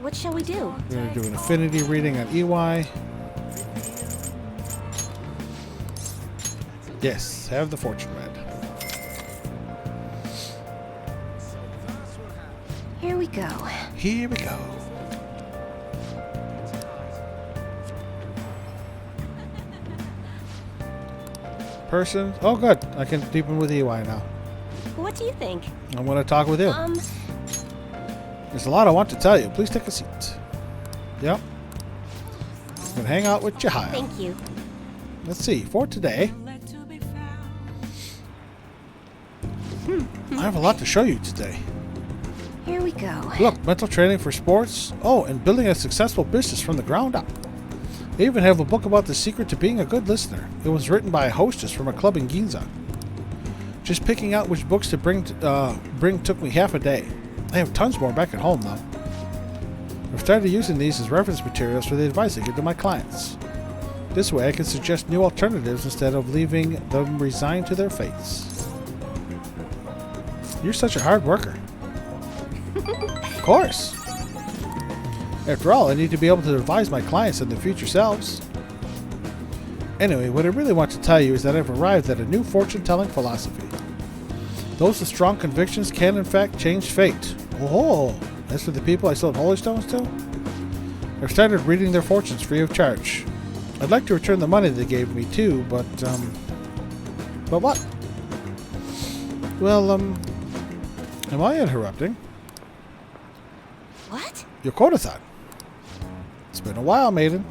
What shall we do? We're gonna do an affinity reading on EY. Yes, have the fortune read. Here we go. Here we go. Person. Oh, good. I can deepen with EY now. What do you think? I'm going to talk with you. There's a lot I want to tell you. Please take a seat. Yep. I'm going to hang out with Chihaya. Thank you. Let's see. For today, I have a lot to show you today. Here we go. Look, mental training for sports. Oh, and building a successful business from the ground up. I even have a book about the secret to being a good listener. It was written by a hostess from a club in Ginza. Just picking out which books to bring took me half a day. I have tons more back at home, though. I've started using these as reference materials for the advice I give to my clients. This way, I can suggest new alternatives instead of leaving them resigned to their fates. You're such a hard worker. Of course. After all, I need to be able to advise my clients on their future selves. Anyway, what I really want to tell you is that I've arrived at a new fortune-telling philosophy. Those with strong convictions can, in fact, change fate. Oh, as for the people I sold holy stones to, I've started reading their fortunes free of charge. I'd like to return the money they gave me, too, but what? Well, am I interrupting? What? Your quotathon. It's been a while, maiden.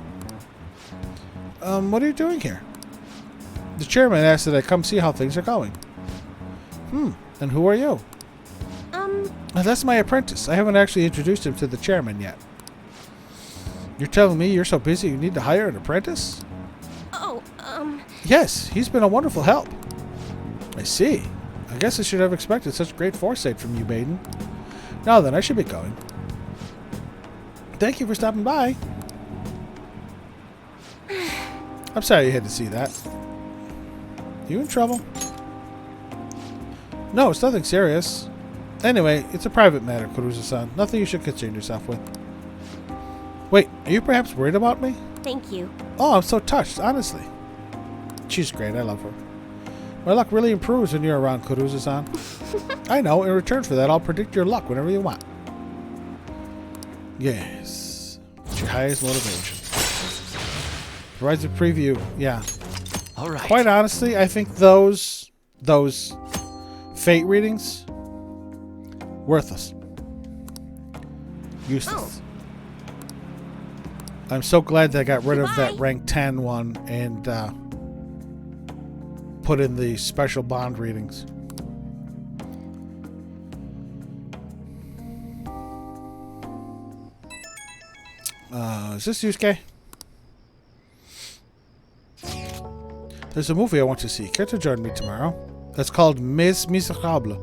What are you doing here? The chairman asked that I come see how things are going. And who are you? That's my apprentice. I haven't actually introduced him to the chairman yet. You're telling me you're so busy you need to hire an apprentice? Oh, Yes, he's been a wonderful help. I see. I guess I should have expected such great foresight from you, maiden. Now then, I should be going. Thank you for stopping by. I'm sorry you had to see that. You in trouble? No, it's nothing serious. Anyway, it's a private matter, Kuruza-san. Nothing you should concern yourself with. Wait, are you perhaps worried about me? thank you. Oh, I'm so touched, honestly. She's great, I love her. My luck really improves when you're around, Kuruza-san. I know, in return for that, I'll predict your luck whenever you want. Yes. It's your highest motivation. Provides a preview, yeah. All right. Quite honestly, I think those fate readings, worthless. Useless. I'm so glad that I got rid of that rank 10 one and put in the special bond readings. Is this Yusuke? There's a movie I want to see. Care to join me tomorrow? It's called Les Miserables,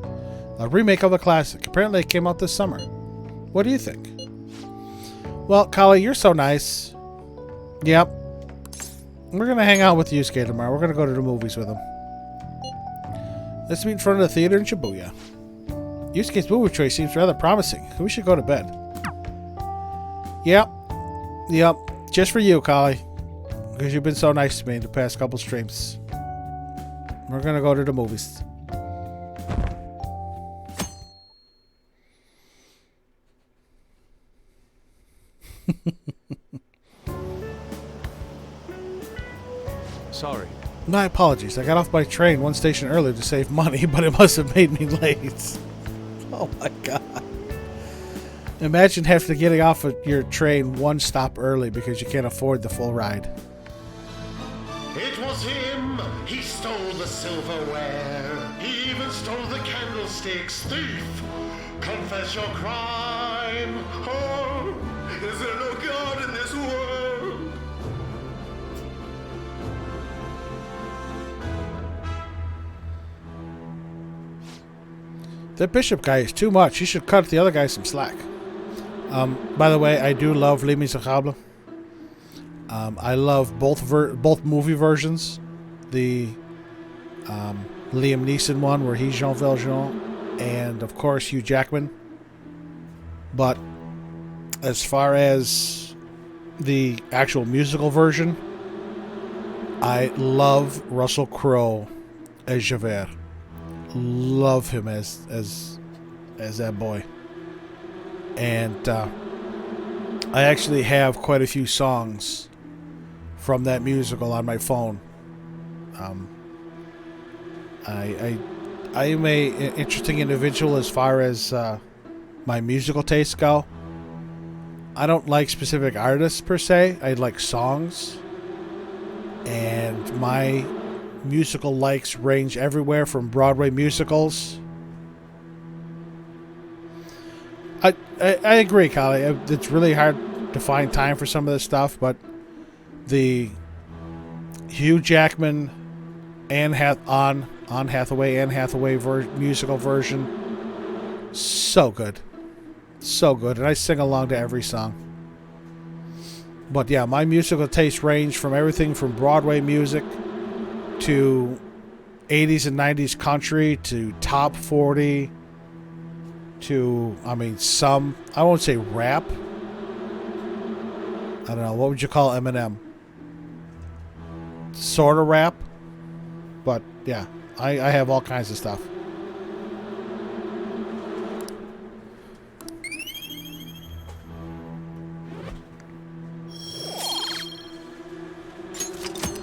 a remake of the classic. Apparently it came out this summer. What do you think? Well, Kali, you're so nice. Yep. We're going to hang out with Yusuke tomorrow. We're going to go to the movies with him. Let's meet in front of the theater in Shibuya. Yusuke's movie choice seems rather promising. We should go to bed. Yep. Yep. Just for you, Kali. Because you've been so nice to me in the past couple streams. We're going to go to the movies. Sorry. My apologies. I got off my train one station earlier to save money, but it must have made me late. Oh my god. Imagine having to getting off of your train one stop early because you can't afford the full ride. It was him. He stole the silverware. He even stole the candlesticks. Thief, confess your crime. Oh, is there no God in this world? That bishop guy is too much. He should cut the other guy some slack. By the way, I do love Les Miserables. I love both movie versions. The Liam Neeson one where he's Jean Valjean, and of course Hugh Jackman. But as far as the actual musical version, I love Russell Crowe as Javert. Love him as that boy. And I actually have quite a few songs from that musical on my phone. I am an interesting individual as far as my musical tastes go. I don't like specific artists per se. I like songs. And my musical likes range everywhere from Broadway musicals. I agree, Kali. It's really hard to find time for some of this stuff, but the Hugh Jackman Anne Hathaway musical version, so good, and I sing along to every song. But yeah, my musical tastes range from everything from Broadway music to 80s and 90s country to top 40 to, I won't say rap. I don't know, what would you call Eminem? Sort of rap. But yeah, I have all kinds of stuff.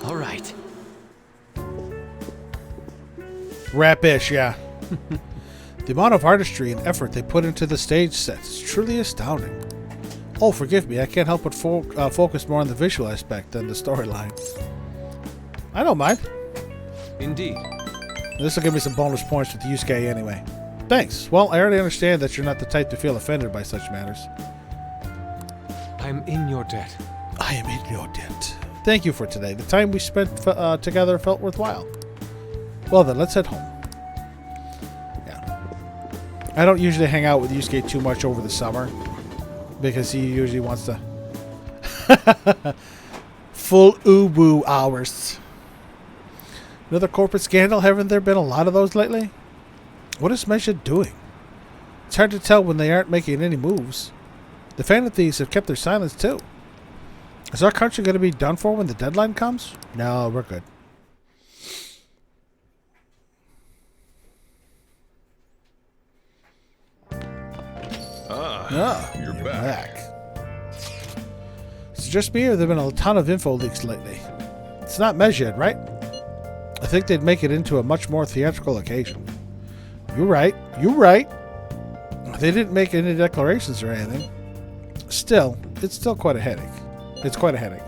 All right. Rap-ish, yeah. The amount of artistry and effort they put into the stage sets is truly astounding. Oh, forgive me, I can't help but focus more on the visual aspect than the storyline. I don't mind. Indeed. This will give me some bonus points with Yusuke anyway. Thanks. Well, I already understand that you're not the type to feel offended by such matters. I'm in your debt. I am in your debt. Thank you for today. The time we spent together felt worthwhile. Well then, let's head home. Yeah. I don't usually hang out with Yusuke too much over the summer, because he usually wants to full ubu hours. Another corporate scandal? Haven't there been a lot of those lately? What is Mesha doing? It's hard to tell when they aren't making any moves. The Phantom Thieves have kept their silence too. Is our country going to be done for when the deadline comes? No, we're good. You're back. Is it just me, or have there been a ton of info leaks lately? It's not measured, right? I think they'd make it into a much more theatrical occasion. You're right. They didn't make any declarations or anything. Still, it's still quite a headache. It's quite a headache.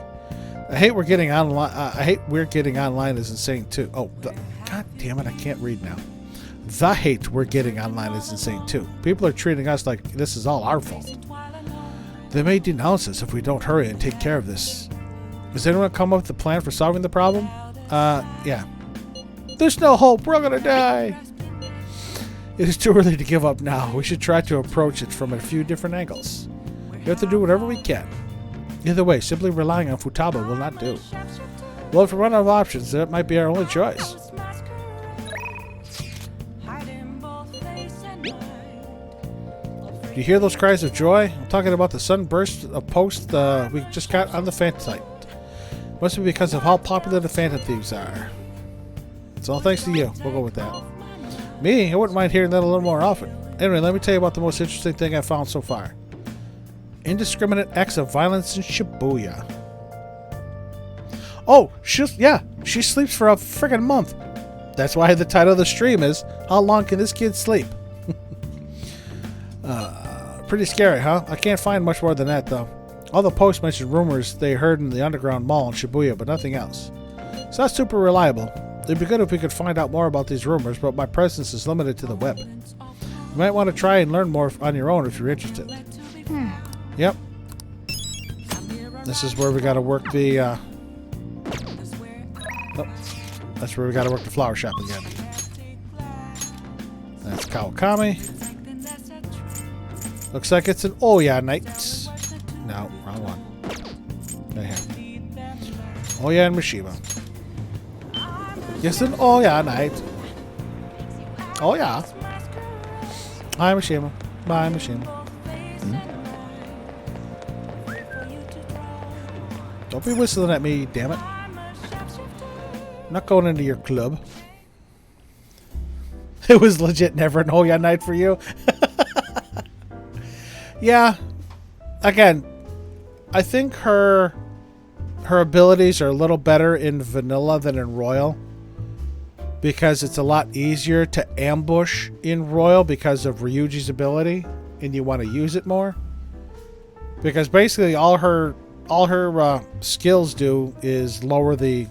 I hate we're getting online is insane too. Oh, god damn it! I can't read now. The hate we're getting online is insane too. People are treating us like this is all our fault. They may denounce us if we don't hurry and take care of this. Has anyone come up with a plan for solving the problem? Yeah. There's no hope. We're gonna die. It is too early to give up now. We should try to approach it from a few different angles. We have to do whatever we can. Either way, simply relying on Futaba will not do. Well, if we run out of options, that might be our only choice. Do you hear those cries of joy? I'm talking about the sunburst of post we just got on the Phantom site. Must be because of how popular the Phantom Thieves are. It's all thanks to you. We'll go with that. Me? I wouldn't mind hearing that a little more often. Anyway, let me tell you about the most interesting thing I've found so far. Indiscriminate acts of violence in Shibuya. Oh, she sleeps for a friggin' month. That's why the title of the stream is, How Long Can This Kid Sleep? Pretty scary, huh? I can't find much more than that, though. All the posts mentioned rumors they heard in the underground mall in Shibuya, but nothing else. It's not super reliable. It'd be good if we could find out more about these rumors, but my presence is limited to the web. You might want to try and learn more on your own if you're interested. Yep. This is where we gotta work the, oh, that's where we gotta work the flower shop again. That's Kawakami. Looks like it's an Oya night. No, wrong one. Right here. Oya and Mishima. Yes, an Oya night. Oh yeah. Hi, Mishima. Bye, Mishima. Don't be whistling at me, damn it. I'm not going into your club. It was legit never an Oya night for you. Yeah. Again, I think her abilities are a little better in vanilla than in royal, because it's a lot easier to ambush in royal because of Ryuji's ability, and you want to use it more. Because basically all her skills do is lower the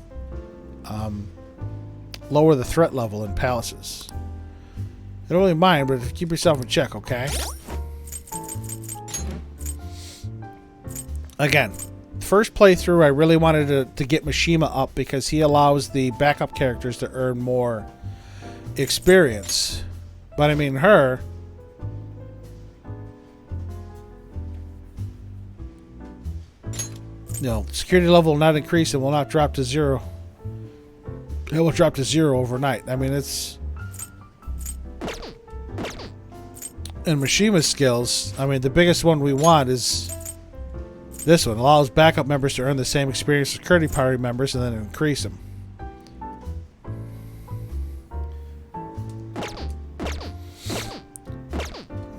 threat level in palaces. I don't really mind, but keep yourself in check, okay? Again, first playthrough I really wanted to get Mishima up because he allows the backup characters to earn more experience. But I mean her... security level will not increase and will not drop to 0. It will drop to 0 overnight. I mean, it's... And Mishima's skills, I mean, the biggest one we want is this one. Allows backup members to earn the same experience as security party members and then increase them.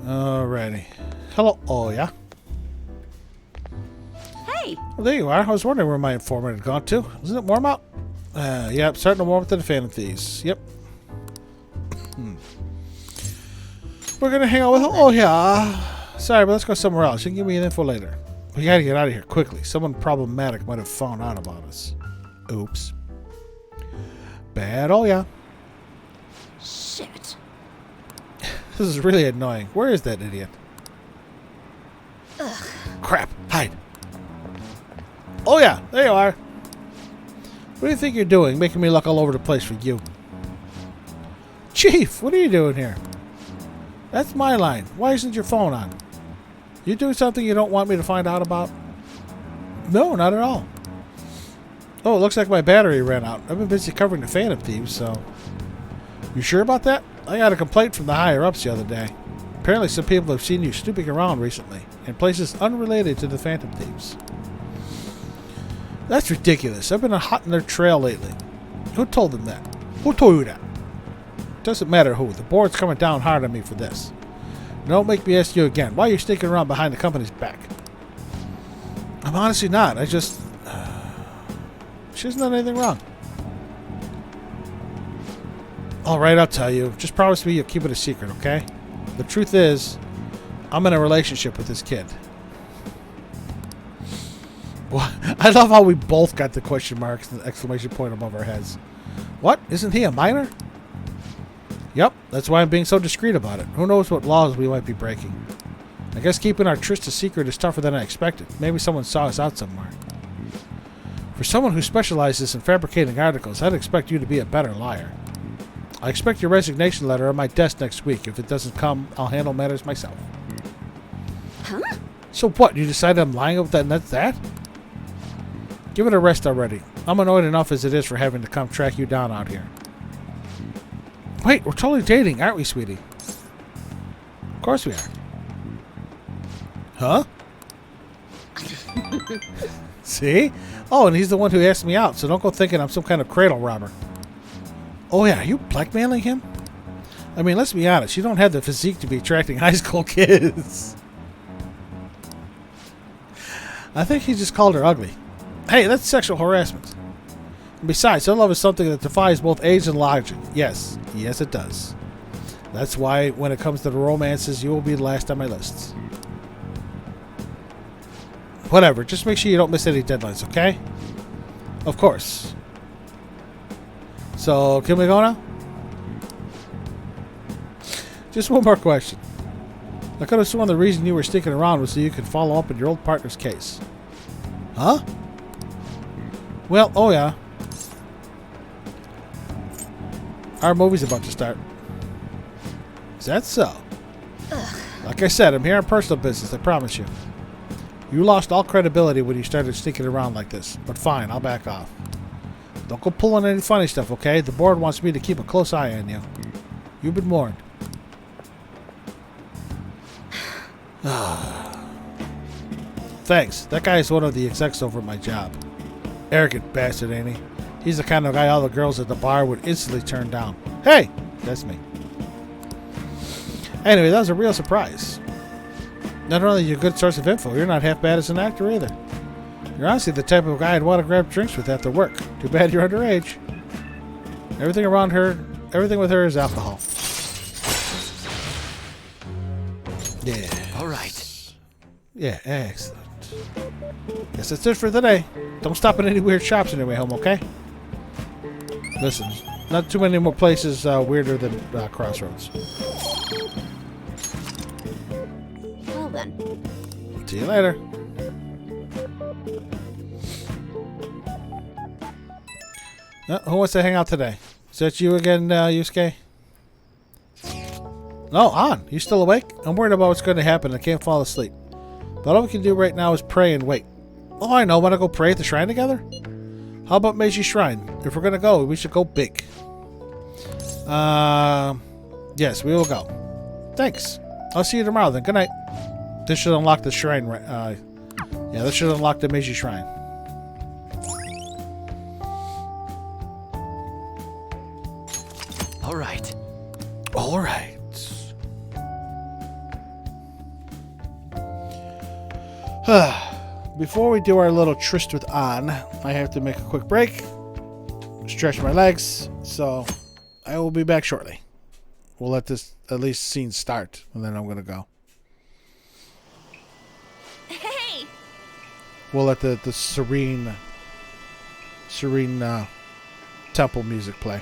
Alrighty. Hello, Oya. Hey! Well, there you are. I was wondering where my informant had gone to. Isn't it warm out? Yep, starting to warm up to the Phantom Thieves. Yep. We're gonna hang out with... Oh, yeah. Sorry, but let's go somewhere else. You can give me an info later. We gotta get out of here quickly. Someone problematic might have found out about us. Oops. Bad. Oh, yeah. Shit. This is really annoying. Where is that idiot? Ugh. Crap. Hide. Oh, yeah. There you are. What do you think you're doing? Making me look all over the place for you. Chief, what are you doing here? That's my line. Why isn't your phone on? You doing something you don't want me to find out about? No, not at all. Oh, it looks like my battery ran out. I've been busy covering the Phantom Thieves, so... You sure about that? I got a complaint from the higher-ups the other day. Apparently some people have seen you snooping around recently, in places unrelated to the Phantom Thieves. That's ridiculous. I've been hot in their trail lately. Who told them that? Who told you that? Doesn't matter who. The board's coming down hard on me for this. Don't make me ask you again. Why are you sticking around behind the company's back? I'm honestly not. I just... she hasn't done anything wrong. Alright, I'll tell you. Just promise me you'll keep it a secret, okay? The truth is, I'm in a relationship with this kid. Well, I love how we both got the question marks and the exclamation point above our heads. What? Isn't he a minor? Yep, that's why I'm being so discreet about it. Who knows what laws we might be breaking. I guess keeping our tryst a secret is tougher than I expected. Maybe someone saw us out somewhere. For someone who specializes in fabricating articles, I'd expect you to be a better liar. I expect your resignation letter on my desk next week. If it doesn't come, I'll handle matters myself. Huh? So what? You decided I'm lying about that and that's that? Give it a rest already. I'm annoyed enough as it is for having to come track you down out here. Wait, we're totally dating, aren't we, sweetie? Of course we are. Huh? See? Oh, and he's the one who asked me out, so don't go thinking I'm some kind of cradle robber. Oh yeah, are you blackmailing him? I mean, let's be honest, you don't have the physique to be attracting high school kids. I think he just called her ugly. Hey, that's sexual harassment. Besides, her love is something that defies both age and logic. Yes, yes it does. That's why when it comes to the romances, you will be last on my lists. Whatever, just make sure you don't miss any deadlines, okay? Of course. So, can we go now? Just one more question. I could have sworn the reason you were sticking around was so you could follow up on your old partner's case. Huh? Well, oh yeah. Our movie's about to start. Is that so? Like I said, I'm here on personal business, I promise you. You lost all credibility when you started sneaking around like this. But fine, I'll back off. Don't go pulling any funny stuff, okay? The board wants me to keep a close eye on you. You've been warned. Thanks. That guy is one of the execs over at my job. Arrogant bastard, ain't he? He's the kind of guy all the girls at the bar would instantly turn down. Hey! That's me. Anyway, that was a real surprise. Not only are you a good source of info, you're not half bad as an actor either. You're honestly the type of guy I'd want to grab drinks with after work. Too bad you're underage. Everything with her is alcohol. Yeah. All right. Yeah, excellent. Guess that's it for today. Don't stop at any weird shops on your way home, okay? Listen, not too many more places weirder than Crossroads. Well then. See you later. Who wants to hang out today? Is that you again, Yusuke? No, On. You still awake? I'm worried about what's going to happen. I can't fall asleep. But all we can do right now is pray and wait. Oh, I know. Want to go pray at the shrine together? How about Meiji Shrine? If we're going to go, we should go big. Yes, we will go. Thanks. I'll see you tomorrow then. Good night. This should unlock the shrine. Yeah, this should unlock the Meiji Shrine. All right. All right. Before we do our little tryst with An, I have to make a quick break, stretch my legs, so I will be back shortly. We'll let this at least scene start, and then I'm going to go. Hey! We'll let the serene temple music play.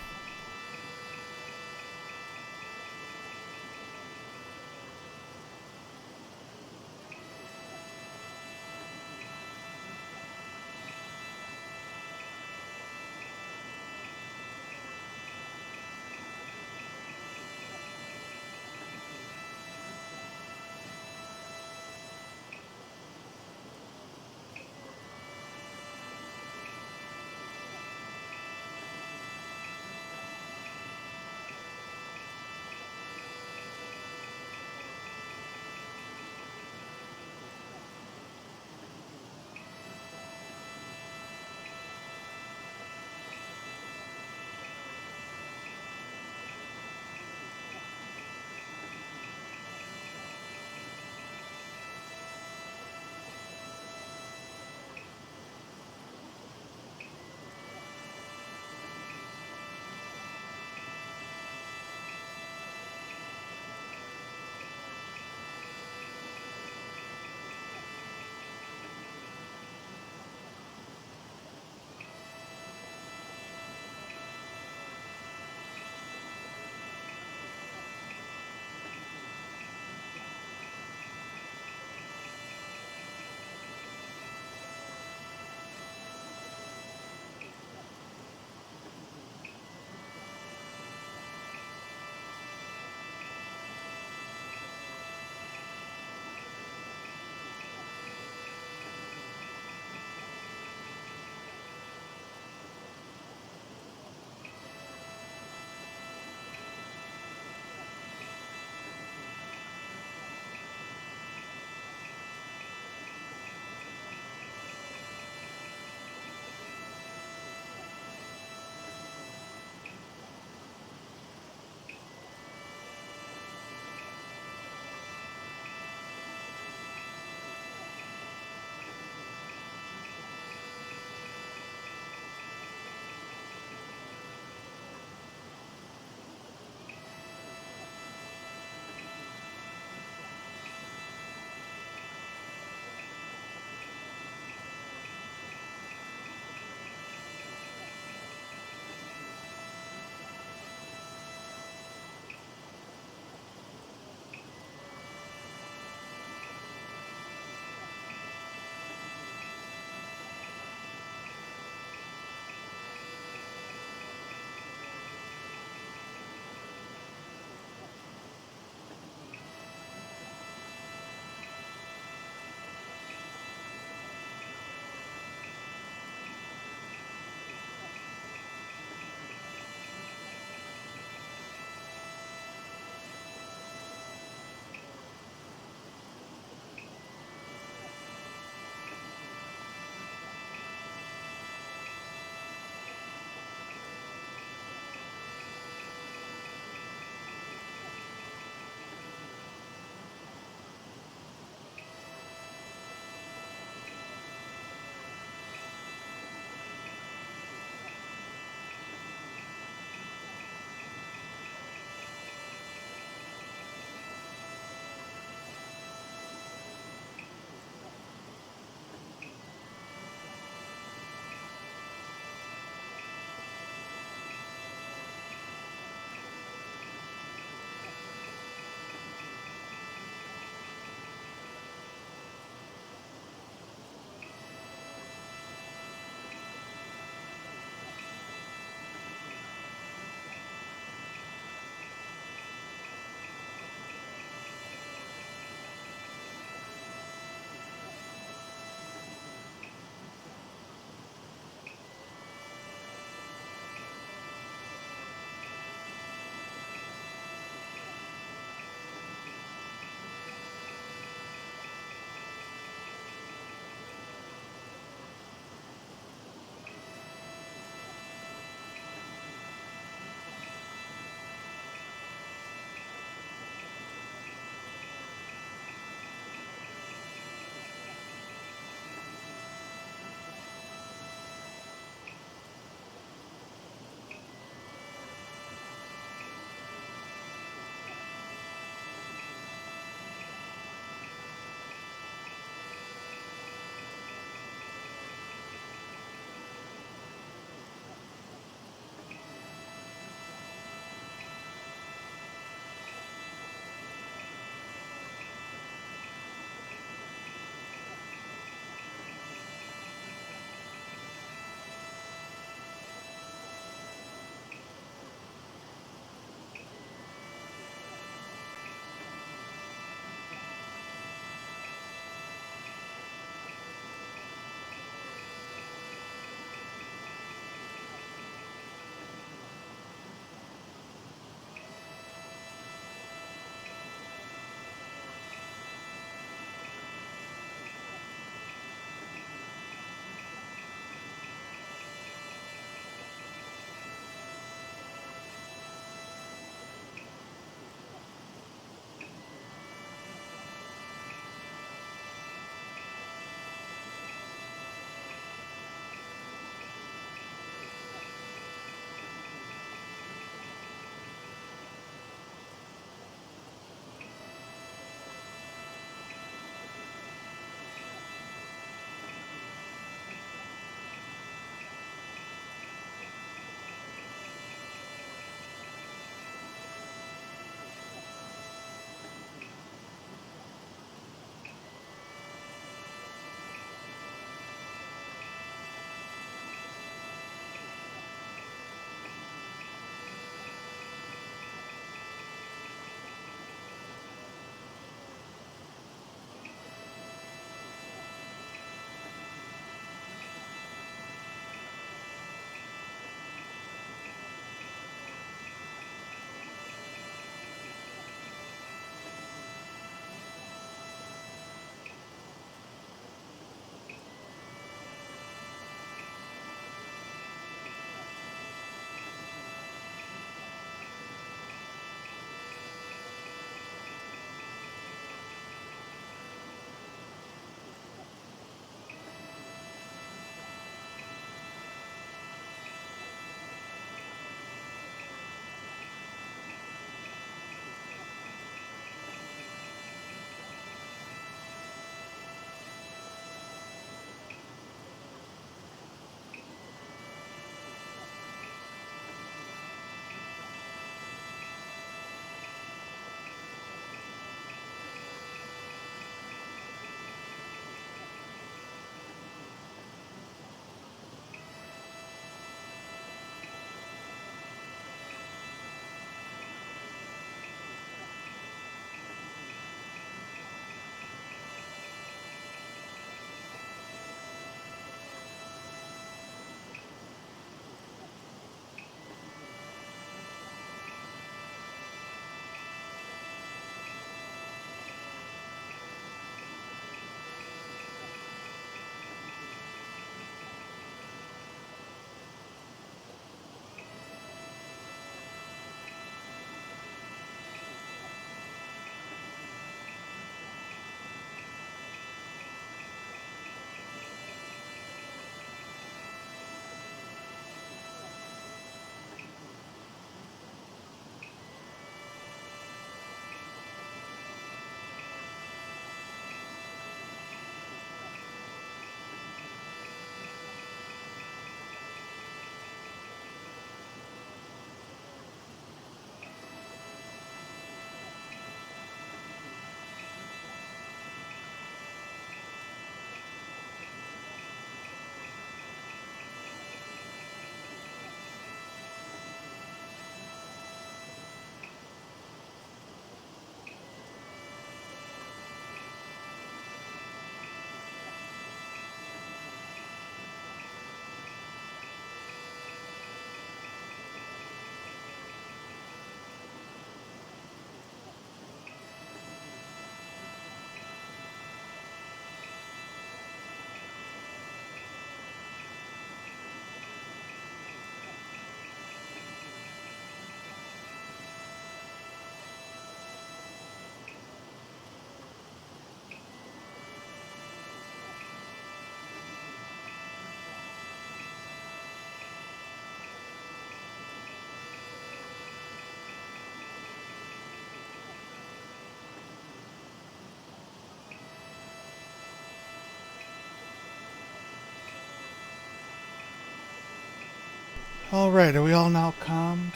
Alright, are we all now calmed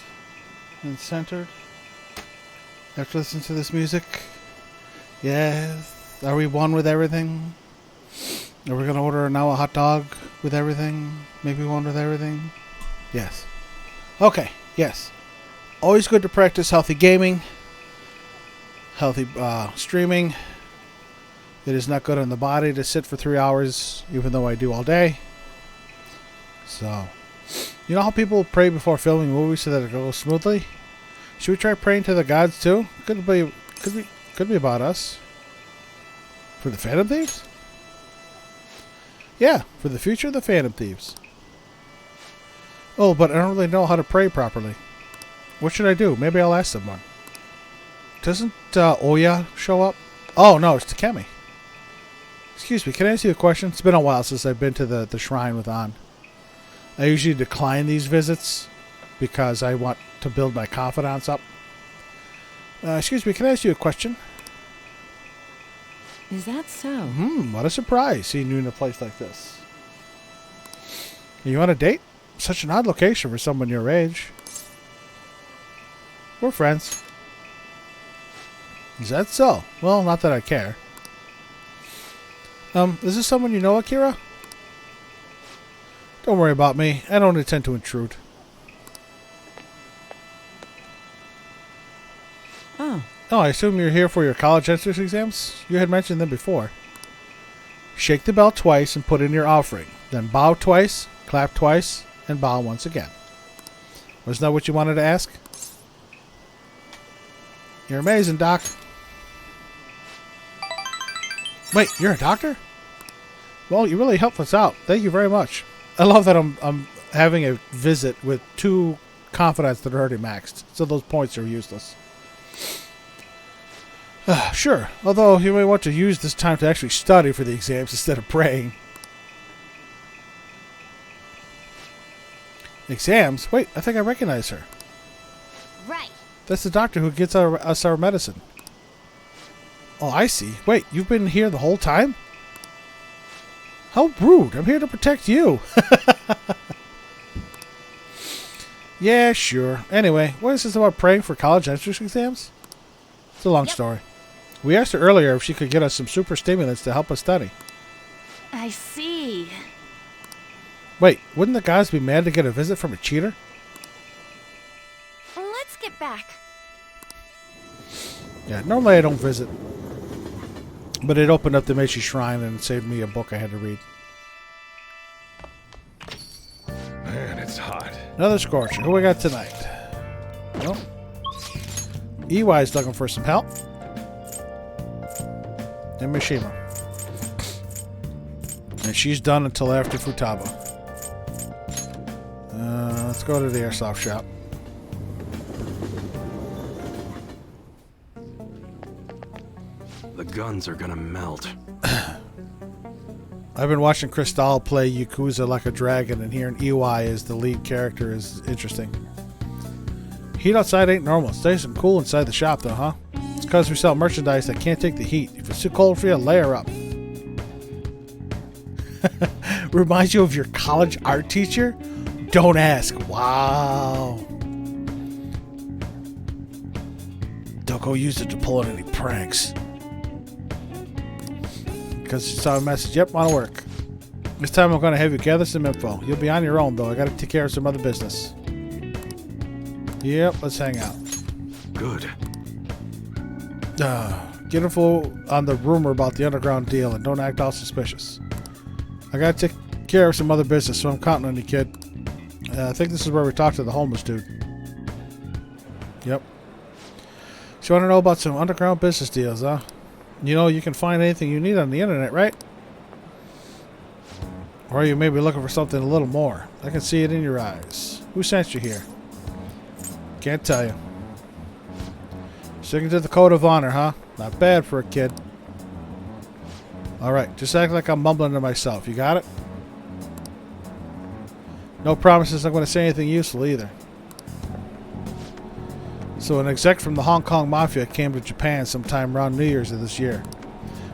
and centered? After listening to this music? Yes. Are we one with everything? Are we going to order now a hot dog with everything? Maybe one with everything? Yes. Okay, yes. Always good to practice healthy gaming, healthy streaming. It is not good on the body to sit for 3 hours, even though I do all day. So, you know how people pray before filming movies so that it goes smoothly? Should we try praying to the gods too? Could be about us. For the Phantom Thieves? Yeah, for the future of the Phantom Thieves. Oh, but I don't really know how to pray properly. What should I do? Maybe I'll ask someone. Doesn't Oya show up? Oh, no, it's Takemi. Excuse me, can I ask you a question? It's been a while since I've been to the shrine with An. I usually decline these visits because I want to build my confidence up. Excuse me, can I ask you a question? Is that so? What a surprise seeing you in a place like this. Are you on a date? Such an odd location for someone your age. We're friends. Is that so? Well, not that I care. Is this someone you know, Akira? Don't worry about me. I don't intend to intrude. Oh. Oh, I assume you're here for your college entrance exams? You had mentioned them before. Shake the bell twice and put in your offering. Then bow twice, clap twice, and bow once again. Wasn't that what you wanted to ask? You're amazing, Doc. Wait, you're a doctor? Well, you really helped us out. Thank you very much. I love that I'm having a visit with 2 confidants that are already maxed, so those points are useless. Sure, although you may want to use this time to actually study for the exams instead of praying. Exams? Wait, I think I recognize her. Right. That's the doctor who gets us our medicine. Oh, I see. Wait, you've been here the whole time? How rude. I'm here to protect you. Yeah, sure. Anyway, what is this about praying for college entrance exams? It's a long story. We asked her earlier if she could get us some super stimulants to help us study. I see. Wait, wouldn't the guys be mad to get a visit from a cheater? Let's get back. Yeah, normally I don't visit. But it opened up the Meiji Shrine and saved me a book I had to read. Man, it's hot. Another Scorcher. Who we got tonight? Well, EY's looking for some help. And Mishima. And she's done until after Futaba. Let's go to the airsoft shop. The guns are gonna melt. I've been watching Cristal play Yakuza Like a Dragon, and hearing EY as the lead character is interesting. Heat outside ain't normal. It's nice and cool inside the shop, though, huh? It's because we sell merchandise that can't take the heat. If it's too cold for you, layer up. Reminds you of your college art teacher? Don't ask. Wow. Don't go use it to pull out any pranks. Because she saw a message. Yep, want to work. This time I'm going to have you gather some info. You'll be on your own, though. I got to take care of some other business. Yep, let's hang out. Good. Get info on the rumor about the underground deal and don't act all suspicious. I got to take care of some other business, so I'm counting on you, kid. I think this is where we talked to the homeless dude. Yep. So you want to know about some underground business deals, huh? You know, you can find anything you need on the internet, right? Or you may be looking for something a little more. I can see it in your eyes. Who sent you here? Can't tell you. Sticking to the code of honor, huh? Not bad for a kid. Alright, just act like I'm mumbling to myself. You got it? No promises I'm going to say anything useful either. So an exec from the Hong Kong Mafia came to Japan sometime around New Year's of this year.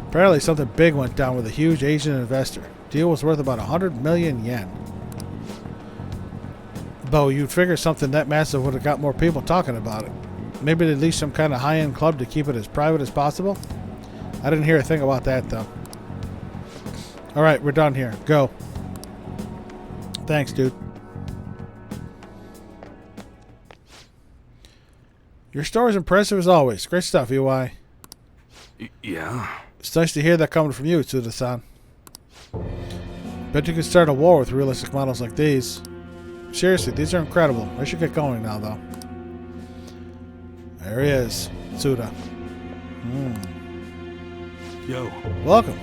Apparently something big went down with a huge Asian investor. Deal was worth about 100 million yen. Though you'd figure something that massive would have got more people talking about it. Maybe at least some kind of high-end club to keep it as private as possible. I didn't hear a thing about that, though. Alright, we're done here. Go. Thanks, dude. Your store is impressive as always. Great stuff, UI. Yeah? It's nice to hear that coming from you, Tsuda-san. Bet you could start a war with realistic models like these. Seriously, these are incredible. I should get going now, though. There he is, Tsuda. Yo. Welcome.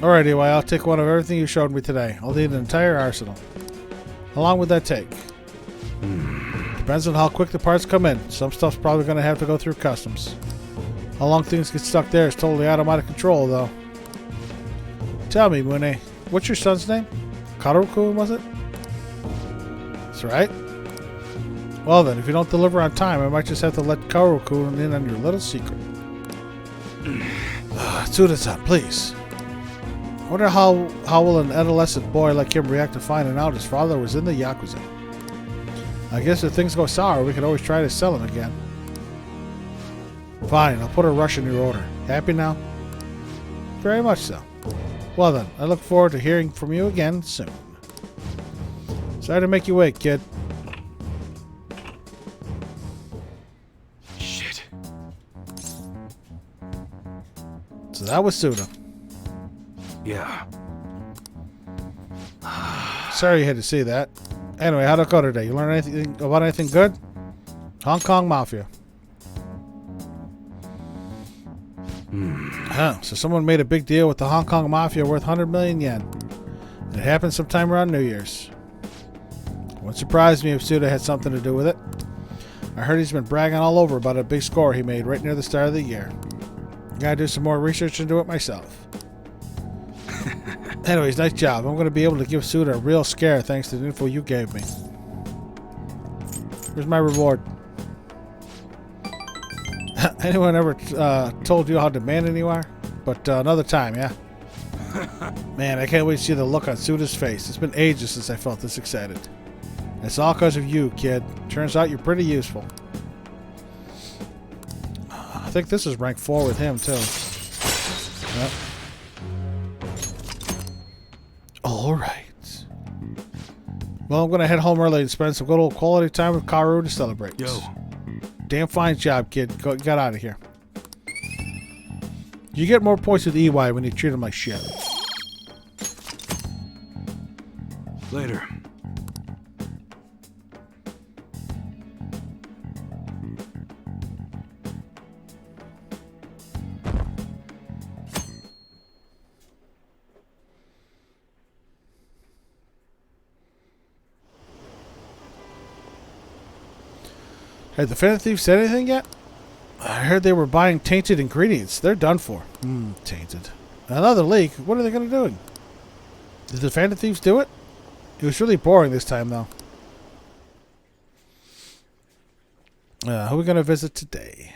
Alright, UI, I'll take one of everything you showed me today. I'll need an entire arsenal. How long would that take? Depends on how quick the parts come in. Some stuff's probably going to have to go through customs. How long things get stuck there is totally out of my control, though. Tell me, Mune, what's your son's name? Karuku, was it? That's right. Well then, if you don't deliver on time, I might just have to let Karuku in on your little secret. Tsuda-san, please. I wonder how will an adolescent boy like him react to finding out his father was in the Yakuza. I guess if things go sour, we can always try to sell him again. Fine, I'll put a rush in your order. Happy now? Very much so. Well then, I look forward to hearing from you again soon. Sorry to make you wait, kid. Shit. So that was Tsuda. Yeah. Sorry you had to see that. Anyway, how'd it go today? You learn anything about anything good? Hong Kong Mafia. So someone made a big deal with the Hong Kong Mafia worth 100 million yen. And it happened sometime around New Year's. Wouldn't surprise me if Tsuda had something to do with it. I heard he's been bragging all over about a big score he made right near the start of the year. Gotta do some more research into it myself. Anyways, nice job. I'm going to be able to give Tsuda a real scare thanks to the info you gave me. Here's my reward. Anyone ever told you how demanding you are? But another time, yeah? Man, I can't wait to see the look on Tsuda's face. It's been ages since I felt this excited. It's all because of you, kid. Turns out you're pretty useful. I think this is rank 4 with him, too. Yep. Alright. Well, I'm going to head home early and spend some good old quality time with Karu to celebrate. Yo. Damn fine job, kid. Got out of here. You get more points with EY when you treat him like shit. Later. Had the Phantom Thieves said anything yet? I heard they were buying tainted ingredients. They're done for. Tainted. Another leak? What are they going to do? Did the Phantom Thieves do it? It was really boring this time, though. Who are we going to visit today?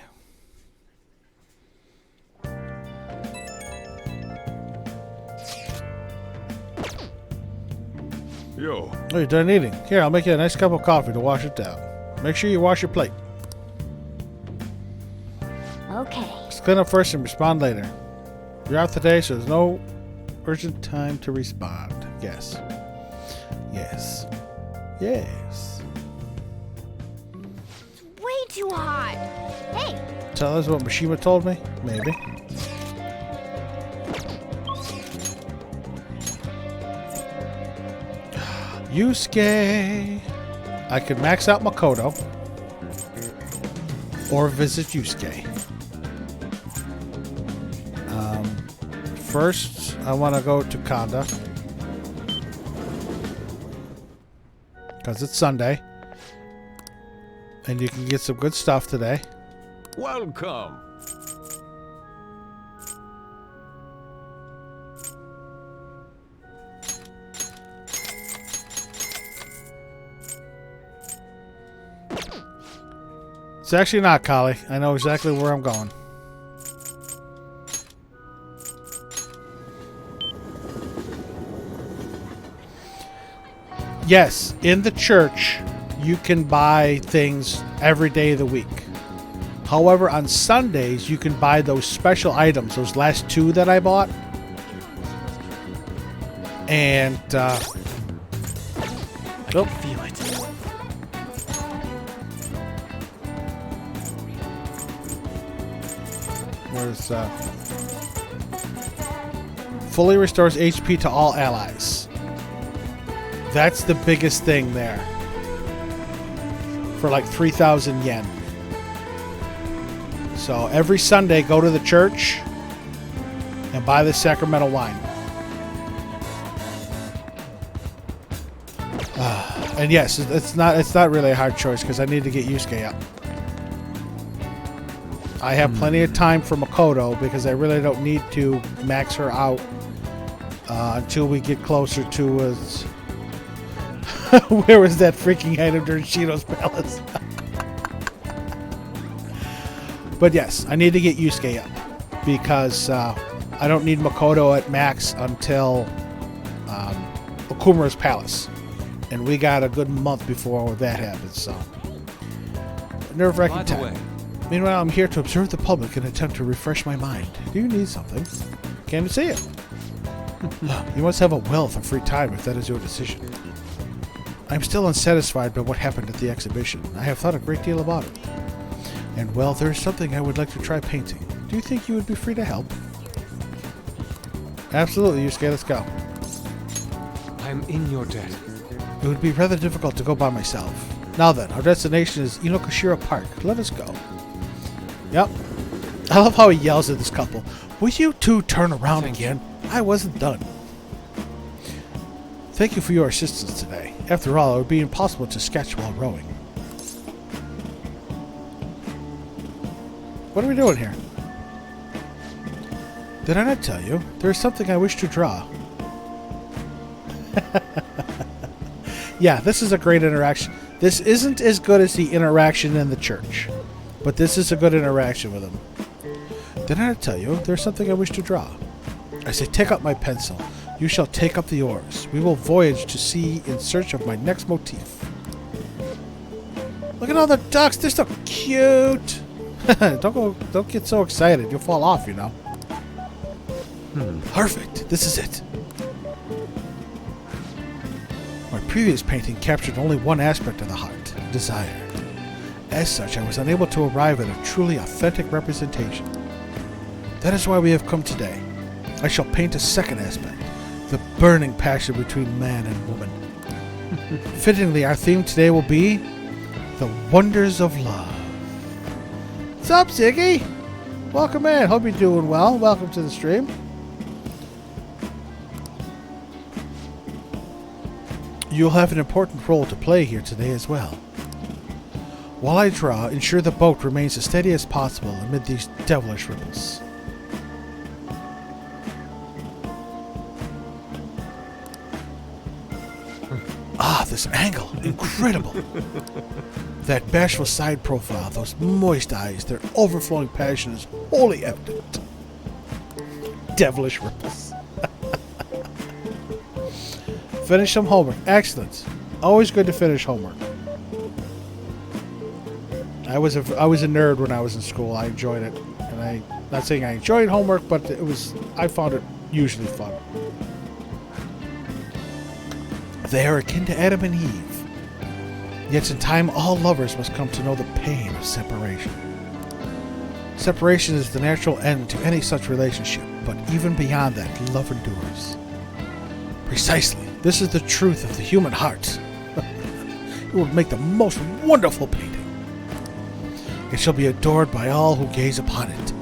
Yo. Oh, you're done eating. Here, I'll make you a nice cup of coffee to wash it down. Make sure you wash your plate. Okay. Let's clean up first and respond later. You're out today, so there's no urgent time to respond. Yes. Yes. Yes. Way too hot. Hey, Tell us what Mishima told me? Maybe. Yusuke! I could max out Makoto. Or visit Yusuke. First, I want to go to Kanda. Because it's Sunday. And you can get some good stuff today. Welcome. It's actually not Kali. I know exactly where I'm going. Yes, in the church, you can buy things every day of the week. However, on Sundays, you can buy those special items, those last 2 that I bought. And, I can feel it. there's, fully restores HP to all allies. That's the biggest thing there. For like 3,000 yen. So every Sunday, go to the church and buy the sacramental wine. And yes, it's not really a hard choice because I need to get Yusuke up. I have plenty of time for Makoto because I really don't need to max her out until we get closer to us. Where was that freaking item during Shido's Palace? But yes, I need to get Yusuke up because I don't need Makoto at max until Okumura's Palace. And we got a good month before that happens, so. Nerve-wracking time. Meanwhile, I'm here to observe the public and attempt to refresh my mind. Do you need something? Came to see it. You must have a wealth of free time if that is your decision. I'm still unsatisfied by what happened at the exhibition. I have thought a great deal about it. And well, there's something I would like to try painting. Do you think you would be free to help? Absolutely, Yusuke, let's go. I'm in your debt. It would be rather difficult to go by myself. Now then, our destination is Inokashira Park. Let us go. Yep. I love how he yells at this couple. Will you two turn around again? I wasn't done. Thank you for your assistance today. After all, it would be impossible to sketch while rowing. What are we doing here? Did I not tell you? There is something I wish to draw. Yeah, this is a great interaction. This isn't as good as the interaction in the church, but this is a good interaction with him. Did I not tell you? There's something I wish to draw. I say, take up my pencil. You shall take up the oars. We will voyage to sea in search of my next motif. Look at all the ducks. They're so cute. Don't get so excited. You'll fall off, you know. Perfect. This is it. My previous painting captured only one aspect of the heart, desire. As such, I was unable to arrive at a truly authentic representation. That is why we have come today. I shall paint a second aspect, the burning passion between man and woman. Fittingly, our theme today will be the wonders of love. What's up, Ziggy? Welcome in. Hope you're doing well. Welcome to the stream. You'll have an important role to play here today as well. While I draw, ensure the boat remains as steady as possible amid these devilish ripples. Ah, this angle. Incredible. That bashful side profile, those moist eyes, their overflowing passion is wholly evident. Devilish ripples. Finish some homework. Excellent. Always good to finish homework. I was a nerd when I was in school. I enjoyed it. And I'm not saying I enjoyed homework, but I found it usually fun. They are akin to Adam and Eve. Yet in time, all lovers must come to know the pain of separation. Separation is the natural end to any such relationship, but even beyond that, love endures. Precisely. This is the truth of the human heart. It will make the most wonderful painting. It shall be adored by all who gaze upon it.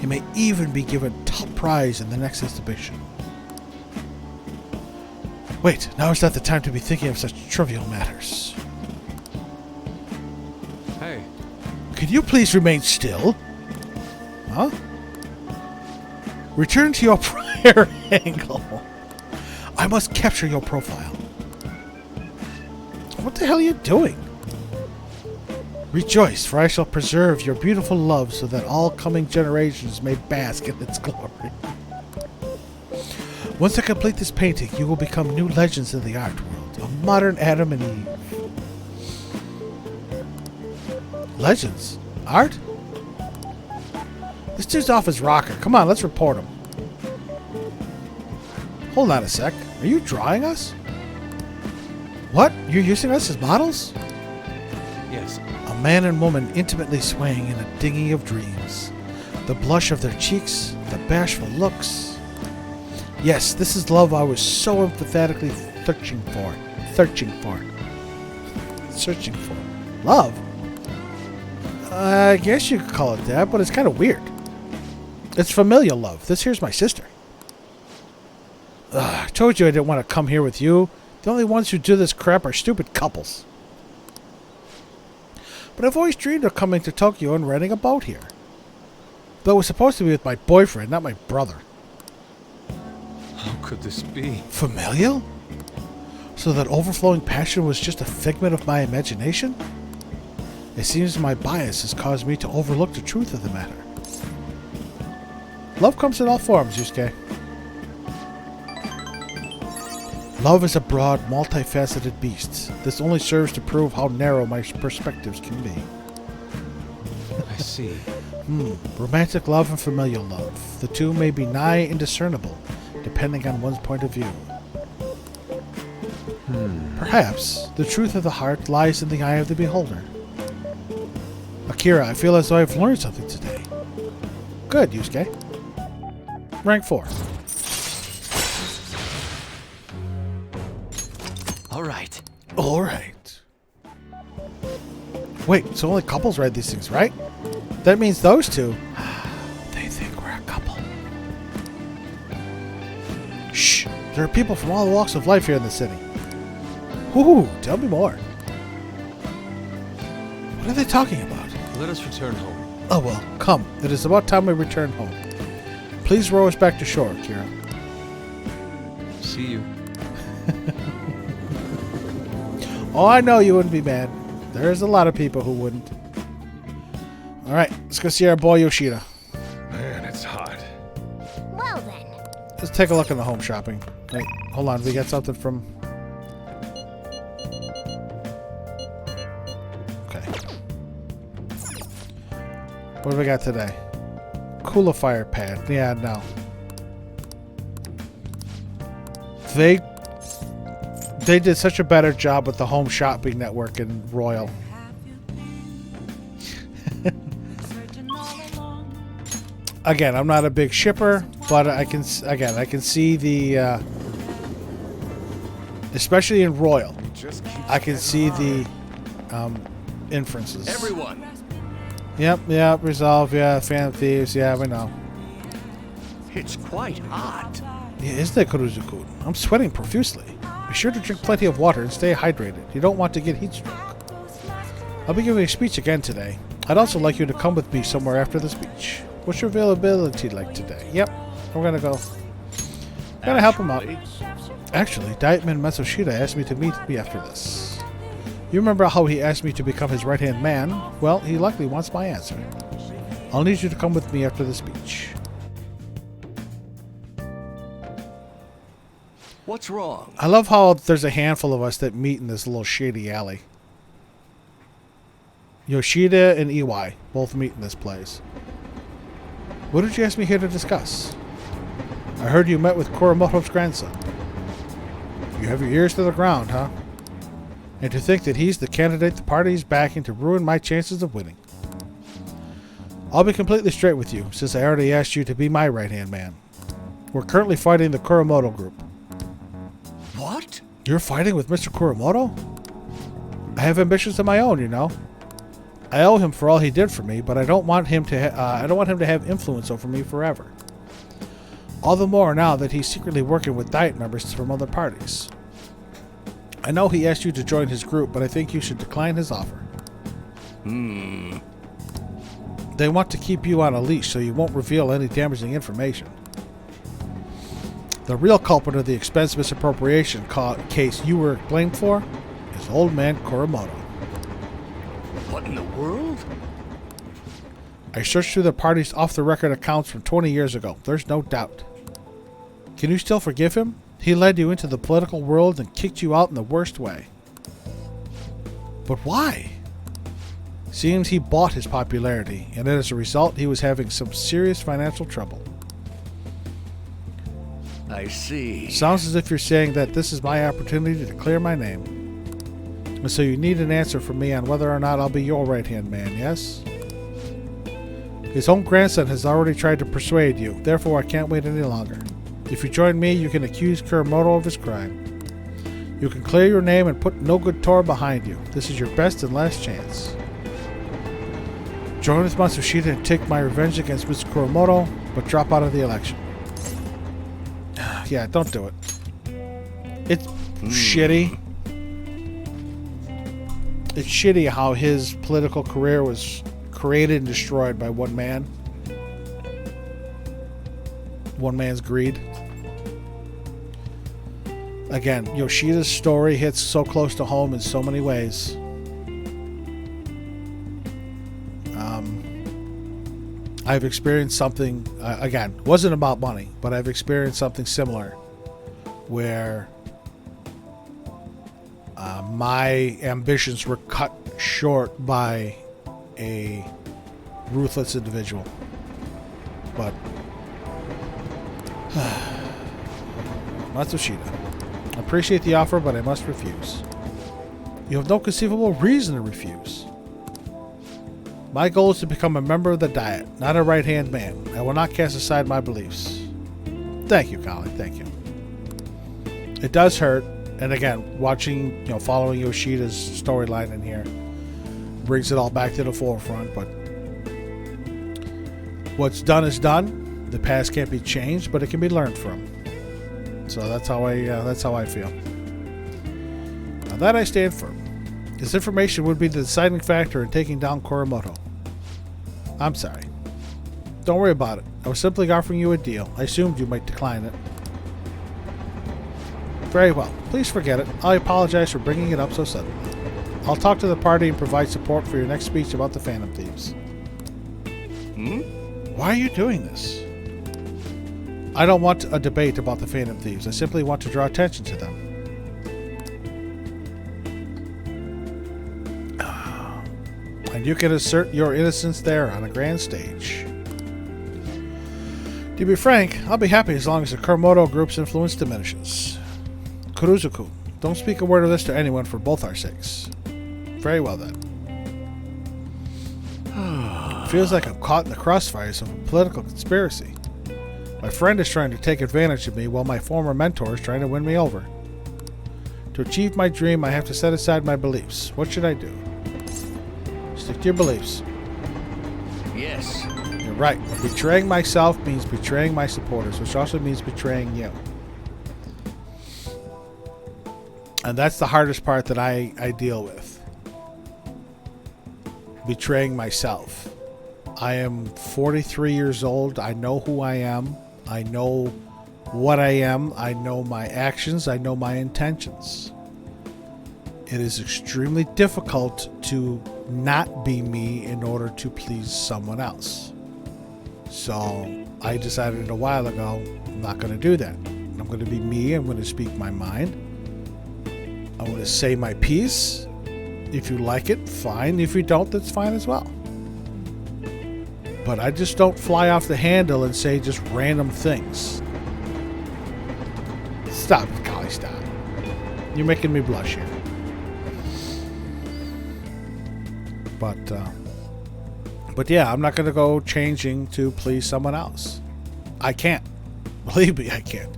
It may even be given top prize in the next exhibition. Wait, now is not the time to be thinking of such trivial matters. Hey. Could you please remain still? Huh? Return to your prior angle. I must capture your profile. What the hell are you doing? Rejoice, for I shall preserve your beautiful love so that all coming generations may bask in its glory. Once I complete this painting, you will become new legends in the art world, a modern Adam and Eve. Legends. Art? This dude's off his rocker. Come on, let's report him. Hold on a sec. Are you drawing us? What? You're using us as models? Yes. A man and woman intimately swaying in a dinghy of dreams. The blush of their cheeks, the bashful looks. Yes, this is love I was so emphatically searching for. Love? I guess you could call it that, but it's kind of weird. It's familial love. This here's my sister. I told you I didn't want to come here with you. The only ones who do this crap are stupid couples. But I've always dreamed of coming to Tokyo and renting a boat here. Though it was supposed to be with my boyfriend, not my brother. How could this be? Familial? So that overflowing passion was just a figment of my imagination? It seems my bias has caused me to overlook the truth of the matter. Love comes in all forms, Yusuke. Love is a broad, multifaceted beast. This only serves to prove how narrow my perspectives can be. I see. Romantic love and familial love. The two may be nigh indiscernible, depending on one's point of view. Perhaps the truth of the heart lies in the eye of the beholder. Akira, I feel as though I've learned something today. Good, Yusuke. Rank 4. Alright. Alright. Wait, so only couples read these things, right? That means those two. They think we're a couple. Shh. There are people from all walks of life here in the city. Ooh, tell me more. What are they talking about? Let us return home. Oh well, come. It is about time we return home. Please row us back to shore, Kira. See you. Oh, I know you wouldn't be mad. There's a lot of people who wouldn't. Alright, let's go see our boy Yoshida. Man, it's hot. Well then. Let's take a look in the home shopping. Wait, hold on. We got something from... Okay. What do we got today? Cooler fire pad. Yeah, no. They did such a better job with the home shopping network in Royal. Again, I'm not a big shipper, but I can see the especially in Royal, I can see the inferences. Everyone. Yep, Resolve, yeah, Fan of Thieves, yeah, we know. It's quite hot. Yeah, isn't it, Kuruzu-kun? I'm sweating profusely. Be sure to drink plenty of water and stay hydrated. You don't want to get heat stroke. I'll be giving a speech again today. I'd also like you to come with me somewhere after the speech. What's your availability like today? Yep, we're gonna go. Gonna help him out. Actually, Dietman Matsushita asked me to meet me after this. You remember how he asked me to become his right-hand man? Well, he likely wants my answer. I'll need you to come with me after the speech. What's wrong? I love how there's a handful of us that meet in this little shady alley. Yoshida and Iwai both meet in this place. What did you ask me here to discuss? I heard you met with Kuramoto's grandson. You have your ears to the ground, huh? And to think that he's the candidate the party is backing to ruin my chances of winning. I'll be completely straight with you, since I already asked you to be my right-hand man. We're currently fighting the Kuramoto group. What? You're fighting with Mr. Kuramoto? I have ambitions of my own, you know. I owe him for all he did for me, but I don't want him to have influence over me forever. All the more now that he's secretly working with Diet members from other parties. I know he asked you to join his group, but I think you should decline his offer. They want to keep you on a leash so you won't reveal any damaging information. The real culprit of the expense misappropriation case you were blamed for is old man Kuramoto. What in the world? I searched through the party's off-the-record accounts from 20 years ago. There's no doubt. Can you still forgive him? He led you into the political world and kicked you out in the worst way. But why? Seems he bought his popularity, and as a result, he was having some serious financial trouble. I see. Sounds as if you're saying that this is my opportunity to clear my name. And so you need an answer from me on whether or not I'll be your right-hand man, yes? His own grandson has already tried to persuade you, therefore I can't wait any longer. If you join me, you can accuse Kuramoto of his crime. You can clear your name and put No Good Tora behind you. This is your best and last chance. Join with Matsushita and take my revenge against Mr. Kuramoto, but drop out of the election. Yeah, don't do it. It's shitty. It's shitty how his political career was created and destroyed by one man. One man's greed. Again, Yoshida's story hits so close to home in so many ways. I've experienced something, again, wasn't about money, but I've experienced something similar where my ambitions were cut short by a ruthless individual. But Matsushita, I appreciate the offer, but I must refuse. You have no conceivable reason to refuse. My goal is to become a member of the Diet, not a right-hand man. I will not cast aside my beliefs. Thank you, Colin. Thank you. It does hurt, and again, watching, following Yoshida's storyline in here brings it all back to the forefront. But what's done is done. The past can't be changed, but it can be learned from. So that's how I feel. Now that I stand firm. This information would be the deciding factor in taking down Kuramoto. I'm sorry. Don't worry about it. I was simply offering you a deal. I assumed you might decline it. Very well. Please forget it. I apologize for bringing it up so suddenly. I'll talk to the party and provide support for your next speech about the Phantom Thieves. Why are you doing this? I don't want a debate about the Phantom Thieves. I simply want to draw attention to them. And you can assert your innocence there on a grand stage. To be frank, I'll be happy as long as the Kuramoto group's influence diminishes. Kuruzuku, don't speak a word of this to anyone for both our sakes. Very well then. Feels like I'm caught in the crossfires of a political conspiracy. My friend is trying to take advantage of me while my former mentor is trying to win me over. To achieve my dream, I have to set aside my beliefs. What should I do? Stick to your beliefs. Yes. You're right. Betraying myself means betraying my supporters, which also means betraying you. And that's the hardest part that I deal with. Betraying myself. I am 43 years old. I know who I am. I know what I am. I know my actions. I know my intentions. It is extremely difficult to not be me in order to please someone else. So I decided a while ago, I'm not going to do that. I'm going to be me. I'm going to speak my mind. I'm going to say my piece. If you like it, fine. If you don't, that's fine as well. But I just don't fly off the handle and say just random things. Stop it, Golly, stop. You're making me blush here. But yeah, I'm not going to go changing to please someone else. I can't. Believe me, I can't.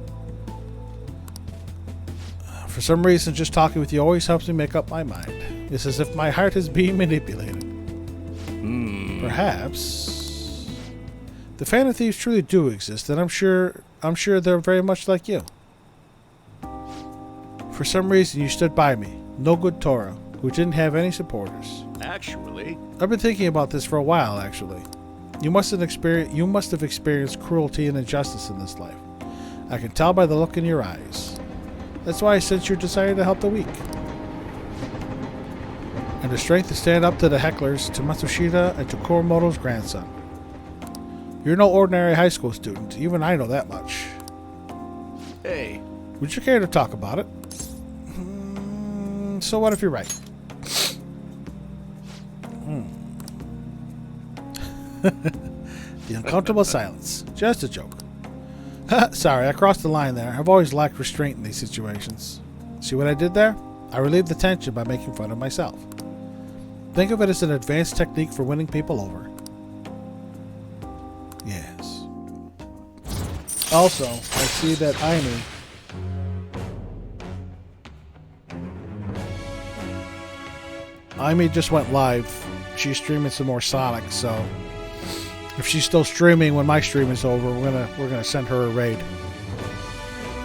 For some reason, just talking with you always helps me make up my mind. It's as if my heart is being manipulated. Perhaps the Phantom Thieves truly do exist, and I'm sure they're very much like you. For some reason, you stood by me, No Good Tora, who didn't have any supporters. Actually, I've been thinking about this for a while, actually. You must have experienced cruelty and injustice in this life. I can tell by the look in your eyes. That's why I sense your desire to help the weak. And the strength to stand up to the hecklers, to Matsushita, and to Kuramoto's grandson. You're no ordinary high school student. Even I know that much. hey, Would you care to talk about it? So what if you're right? The uncomfortable silence. Just a joke. Sorry, I crossed the line there. I've always lacked restraint in these situations. See what I did there? I relieved the tension by making fun of myself. Think of it as an advanced technique for winning people over. Yes. Also, I see that Aimee just went live. She's streaming some more Sonic, so if she's still streaming when my stream is over, we're gonna send her a raid.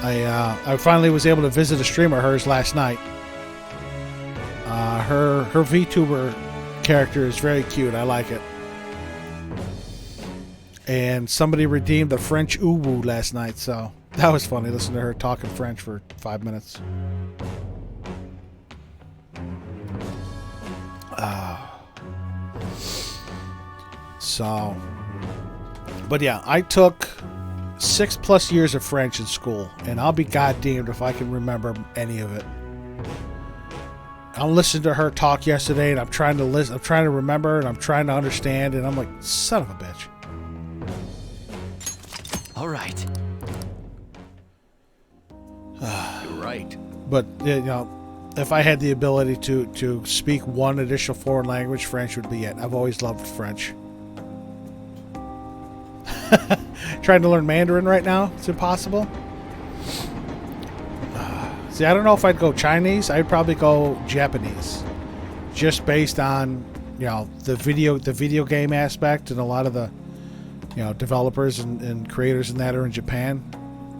I finally was able to visit a stream of hers last night. Her VTuber character is very cute. I like it. And somebody redeemed a French uwu last night, so that was funny. Listen to her talking French for 5 minutes. But yeah, I took 6+ years of French in school, and I'll be goddamned if I can remember any of it. I listened to her talk yesterday, and I'm trying to listen. I'm trying to remember, and I'm trying to understand, and I'm like, son of a bitch. All right. You're right. But you know, if I had the ability to speak one additional foreign language, French would be it. I've always loved French. Trying to learn Mandarin right now? It's impossible. See, I don't know if I'd go Chinese. I'd probably go Japanese, just based on, you know, the video game aspect, and a lot of the, you know, developers and creators in that are in Japan.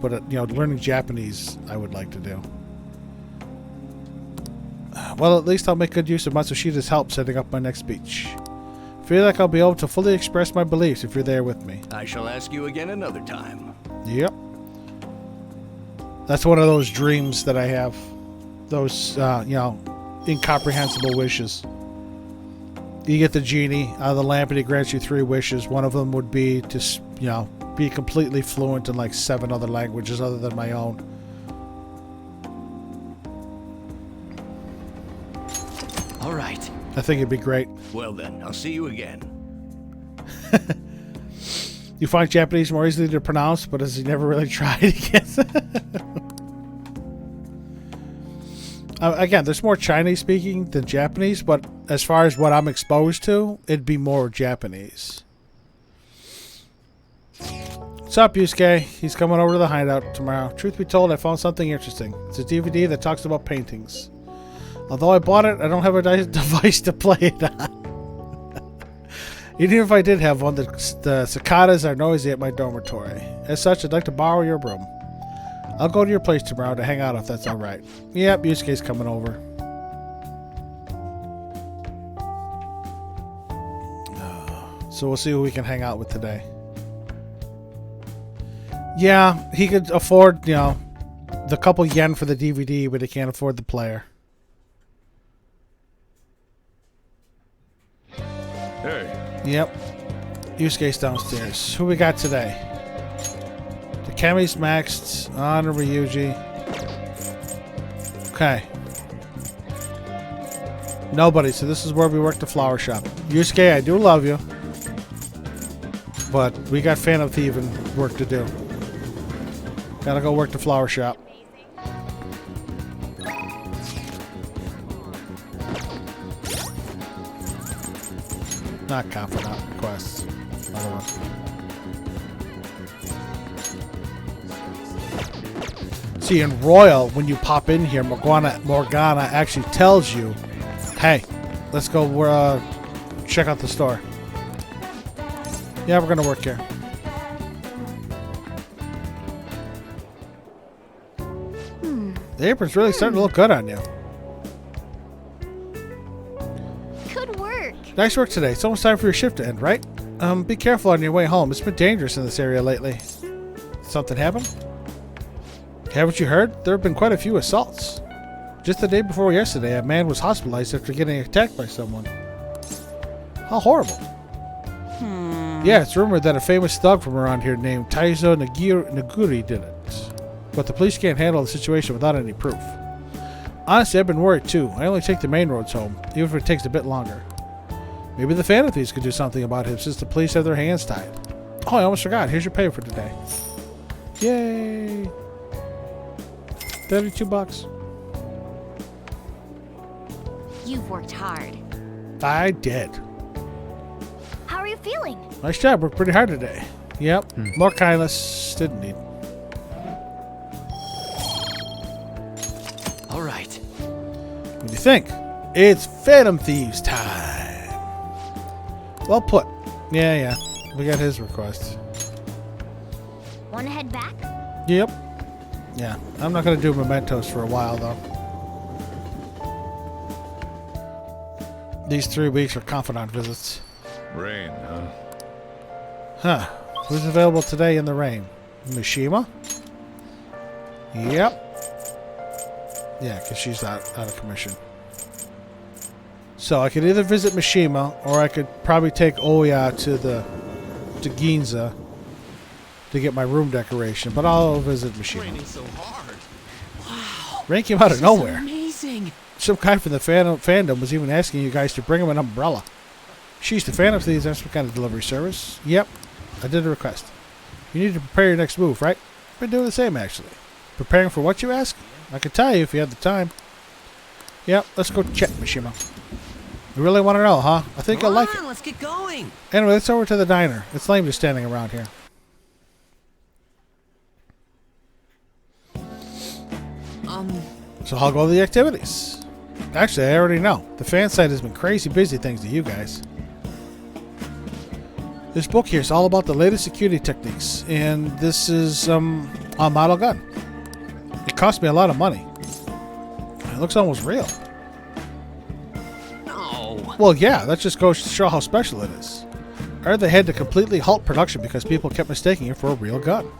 But you know, learning Japanese, I would like to do. Well, at least I'll make good use of Matsushida's help setting up my next speech. Feel like I'll be able to fully express my beliefs if you're there with me. I shall ask you again another time. Yep. That's one of those dreams that I have. Those, you know, incomprehensible wishes. You get the genie out of the lamp and he grants you 3 wishes. One of them would be to, you know, be completely fluent in like 7 other languages other than my own. All right. I think it'd be great. Well then, I'll see you again. You find Japanese more easily to pronounce, but has he never really tried, I guess? Again, there's more Chinese speaking than Japanese, but as far as what I'm exposed to, it'd be more Japanese. What's up, Yusuke? He's coming over to the hideout tomorrow. Truth be told, I found something interesting. It's a DVD that talks about paintings. Although I bought it, I don't have a device to play it on. Even if I did have one, the cicadas are noisy at my dormitory. As such, I'd like to borrow your room. I'll go to your place tomorrow to hang out if that's alright. Yep, Yusuke's coming over. So we'll see who we can hang out with today. Yeah, he could afford, you know, the couple yen for the DVD, but he can't afford the player. Hey. Yep. Yusuke's downstairs. Who we got today? Takemi's maxed on Ryuji. Okay. Nobody, so this is where we work the flower shop. Yusuke, I do love you. But we got Phantom Thieving work to do. Gotta go work the flower shop. Not confidant requests. Other one. See, in Royal, when you pop in here, Morgana actually tells you, hey, let's go check out the store. Yeah, we're going to work here. The apron's really starting to look good on you. Good work. Nice work today. It's almost time for your shift to end, right? Be careful on your way home. It's been dangerous in this area lately. Something happened? Haven't you heard? There have been quite a few assaults. Just the day before yesterday, a man was hospitalized after getting attacked by someone. How horrible. Yeah, it's rumored that a famous thug from around here named Taizo Naguri did it. but the police can't handle the situation without any proof. Honestly, I've been worried too. I only take the main roads home, even if it takes a bit longer. Maybe the Phantom Thieves could do something about him since the police have their hands tied. Oh, I almost forgot. Here's your pay for today. Yay! $32. You've worked hard. I did. How are you feeling? Nice job. Worked pretty hard today. Yep. More kindness. Didn't need. All right. What do you think? It's Phantom Thieves time. Well put. Yeah. We got his request. Wanna head back? Yep. Yeah. I'm not going to do mementos for a while, though. These 3 weeks are confidant visits. Rain, huh? Huh. Who's available today in the rain? Mishima? Yep. Yeah, because she's out of commission. So I could either visit Mishima, or I could probably take Oya to Ginza to get my room decoration. But I'll visit Mishima. Raining so hard. Wow. Rain came out of nowhere. Amazing. Some guy from the fandom was even asking you guys to bring him an umbrella. She's the Phantom Thieves. That's some kind of delivery service. Yep. I did a request. You need to prepare your next move, right? Been doing the same, actually. Preparing for what, you ask? I can tell you if you have the time. Yep, let's go check, Mishima. You really want to know, huh? I think I like it. Let's get going. Anyway, let's over to the diner. It's lame just standing around here. So I'll go to the activities. Actually, I already know. The fan site has been crazy busy thanks to you guys. This book here is all about the latest security techniques, and this is a model gun. It cost me a lot of money. It looks almost real. No. Well, yeah, that just goes to show how special it is. I heard they had to completely halt production because people kept mistaking it for a real gun.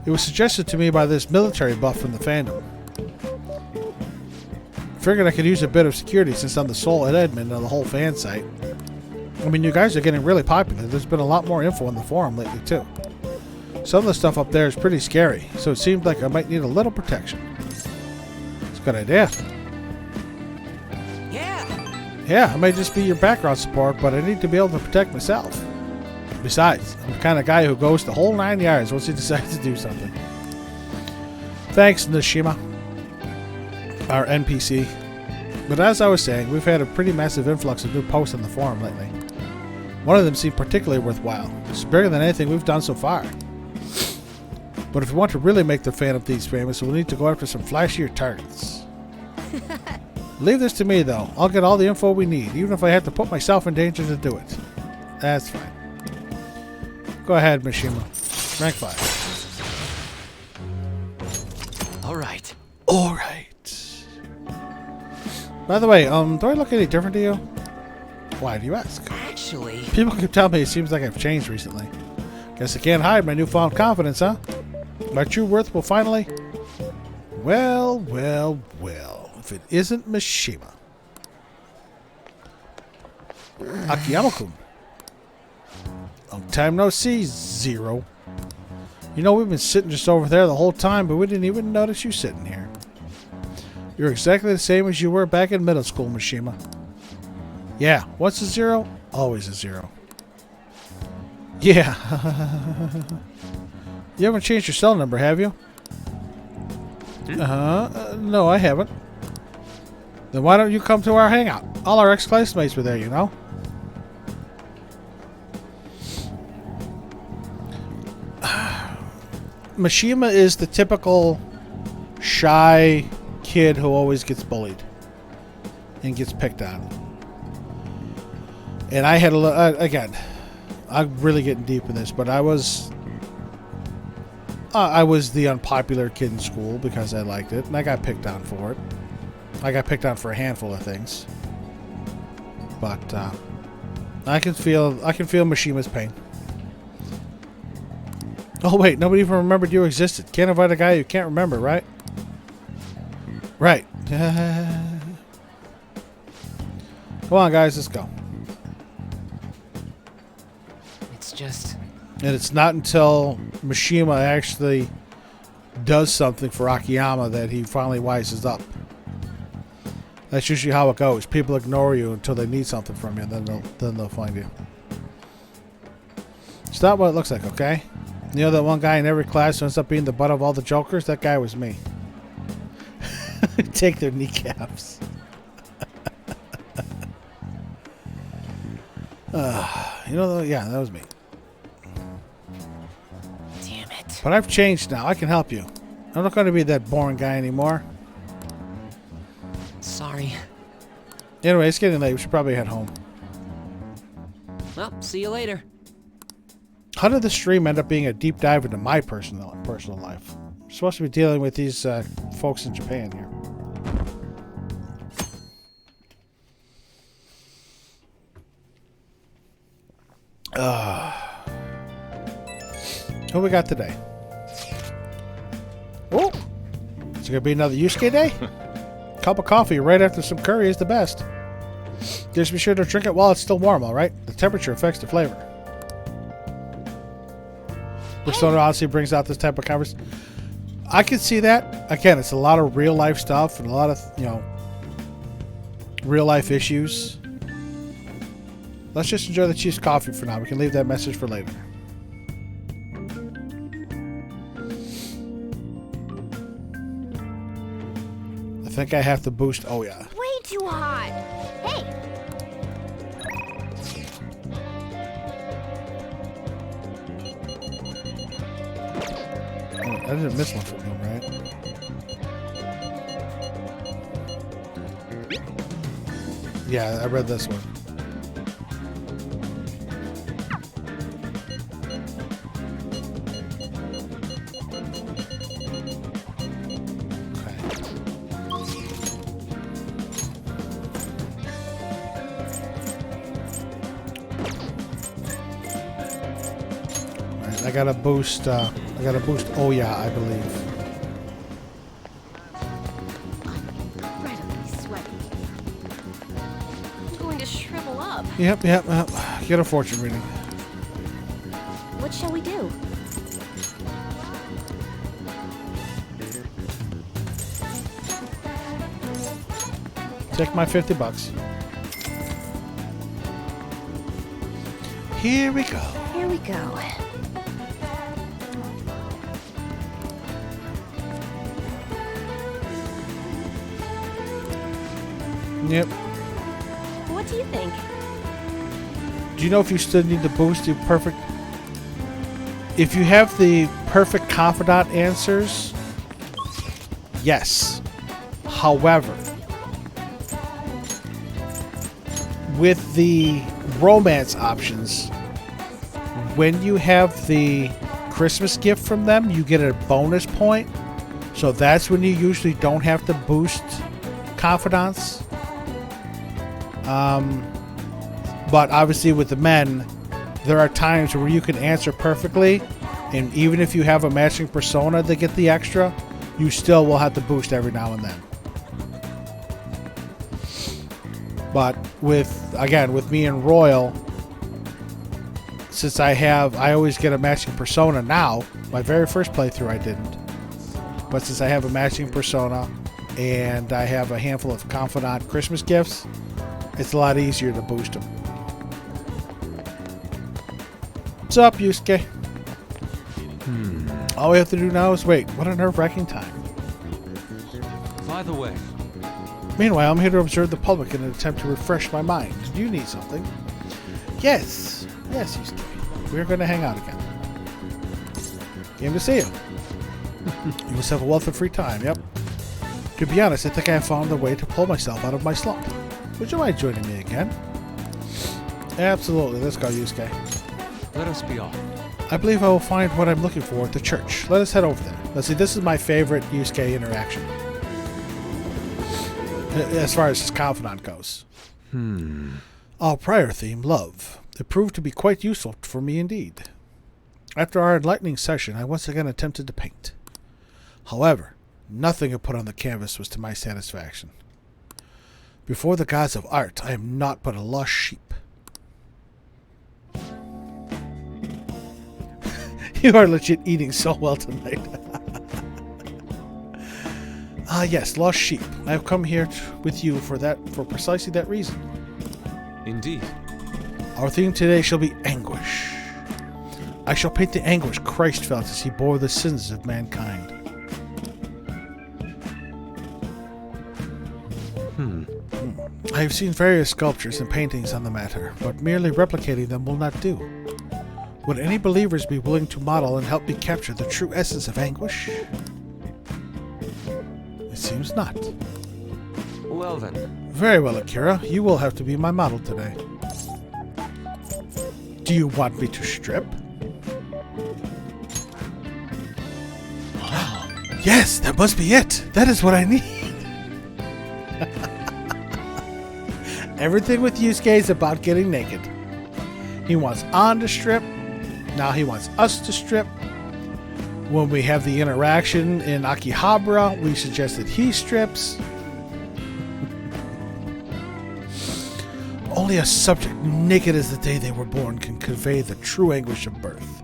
It was suggested to me by this military buff from the fandom. Figured I could use a bit of security since I'm the sole admin of the whole fan site. I mean, you guys are getting really popular. There's been a lot more info on the forum lately, too. Some of the stuff up there is pretty scary, so it seemed like I might need a little protection. It's a good idea. Yeah, I may just be your background support, but I need to be able to protect myself. Besides, I'm the kind of guy who goes the whole 9 yards once he decides to do something. Thanks, Nishima, our NPC. But as I was saying, we've had a pretty massive influx of new posts on the forum lately. One of them seemed particularly worthwhile. It's bigger than anything we've done so far. But if we want to really make the Phantom Thieves famous, we'll need to go after some flashier targets. Leave this to me, though. I'll get all the info we need, even if I have to put myself in danger to do it. That's fine. Go ahead, Mishima. Rank 5. All right. All right. By the way, do I look any different to you? Why do you ask? Actually, People keep telling me it seems like I've changed recently. Guess I can't hide my newfound confidence, huh? My true worth will finally... Well. If it isn't Mishima. Akiyama-kun. Long time no see, Zero. You know, we've been sitting just over there the whole time, but we didn't even notice you sitting here. You're exactly the same as you were back in middle school, Mishima. Yeah, what's a zero? Always a zero. Yeah. You haven't changed your cell number, have you? No, I haven't. Then why don't you come to our hangout? All our ex-classmates were there, you know. Mishima is the typical shy kid who always gets bullied and gets picked on. And I had again, I'm really getting deep in this, but I was the unpopular kid in school because I liked it, and I got picked on for it. I got picked on for a handful of things, but I can feel Mishima's pain. Oh wait, nobody even remembered you existed. Can't invite a guy you can't remember, right? Right. Come on, guys, let's go. it's just... And it's not until Mishima actually does something for Akiyama that he finally wises up. That's usually how it goes. People ignore you until they need something from you, and then they'll find you. It's not what it looks like, okay? You know that one guy in every class who ends up being the butt of all the jokers? That guy was me. Take their kneecaps. You know, yeah, that was me. Damn it. But I've changed now. I can help you. I'm not going to be that boring guy anymore. Sorry. Anyway, it's getting late. We should probably head home. Well, see you later. How did the stream end up being a deep dive into my personal life? I'm supposed to be dealing with these folks in Japan here. Who we got today? Oh! Is it going to be another Yusuke day? Cup of coffee right after some curry is the best. Just be sure to drink it while it's still warm, alright? The temperature affects the flavor. Persona honestly brings out this type of conversation. I can see that. Again, it's a lot of real life stuff and a lot of, you know, real life issues. Let's just enjoy the Chief's coffee for now. We can leave that message for later. I think I have to boost. Oh, yeah. Way too hot. Hey, Oh, I didn't miss one from him, right? Yeah, I read this one. I gotta boost Oya, I believe. incredibly sweaty. I'm going to shrivel up. Yep. Get a fortune reading. What shall we do? Take my $50. Here we go. Here we go. Yep. What do you think? Do you know if you still need to boost the perfect... If you have the perfect confidant answers, yes. However, with the romance options, when you have the Christmas gift from them, you get a bonus point. So that's when you usually don't have to boost confidants. But obviously with the men, there are times where you can answer perfectly, and even if you have a matching persona that get the extra, you still will have to boost every now and then. But with me and Royal, since I always get a matching persona now. My very first playthrough I didn't. But since I have a matching persona and I have a handful of confidant Christmas gifts, it's a lot easier to boost them. What's up, Yusuke? All we have to do now is wait. What a nerve-wracking time. By the way, Meanwhile, I'm here to observe the public in an attempt to refresh my mind. Do you need something? Yes, Yusuke. We're going to hang out again. Game to see you. You must have a wealth of free time, yep. To be honest, I think I have found a way to pull myself out of my slump. Would you mind joining me again? Absolutely. Let's go, Yusuke. let us be off. I believe I will find what I'm looking for at the church. Let us head over there. Let's see, this is my favorite Yusuke interaction. As far as his confidant goes. Our prior theme, love. It proved to be quite useful for me indeed. After our enlightening session, I once again attempted to paint. However, nothing I put on the canvas was to my satisfaction. Before the gods of art, I am naught but a lost sheep. You are legit eating so well tonight. Yes, lost sheep. I have come here with you for precisely that reason. Indeed. Our theme today shall be anguish. I shall paint the anguish Christ felt as he bore the sins of mankind. I have seen various sculptures and paintings on the matter, but merely replicating them will not do. Would any believers be willing to model and help me capture the true essence of anguish? It seems not. Well then. Very well, Akira. You will have to be my model today. Do you want me to strip? Yes, that must be it. That is what I need. Everything with Yusuke is about getting naked. He wants On to strip. Now he wants us to strip. When we have the interaction in Akihabara, we suggest that he strips. Only a subject naked as the day they were born can convey the true anguish of birth.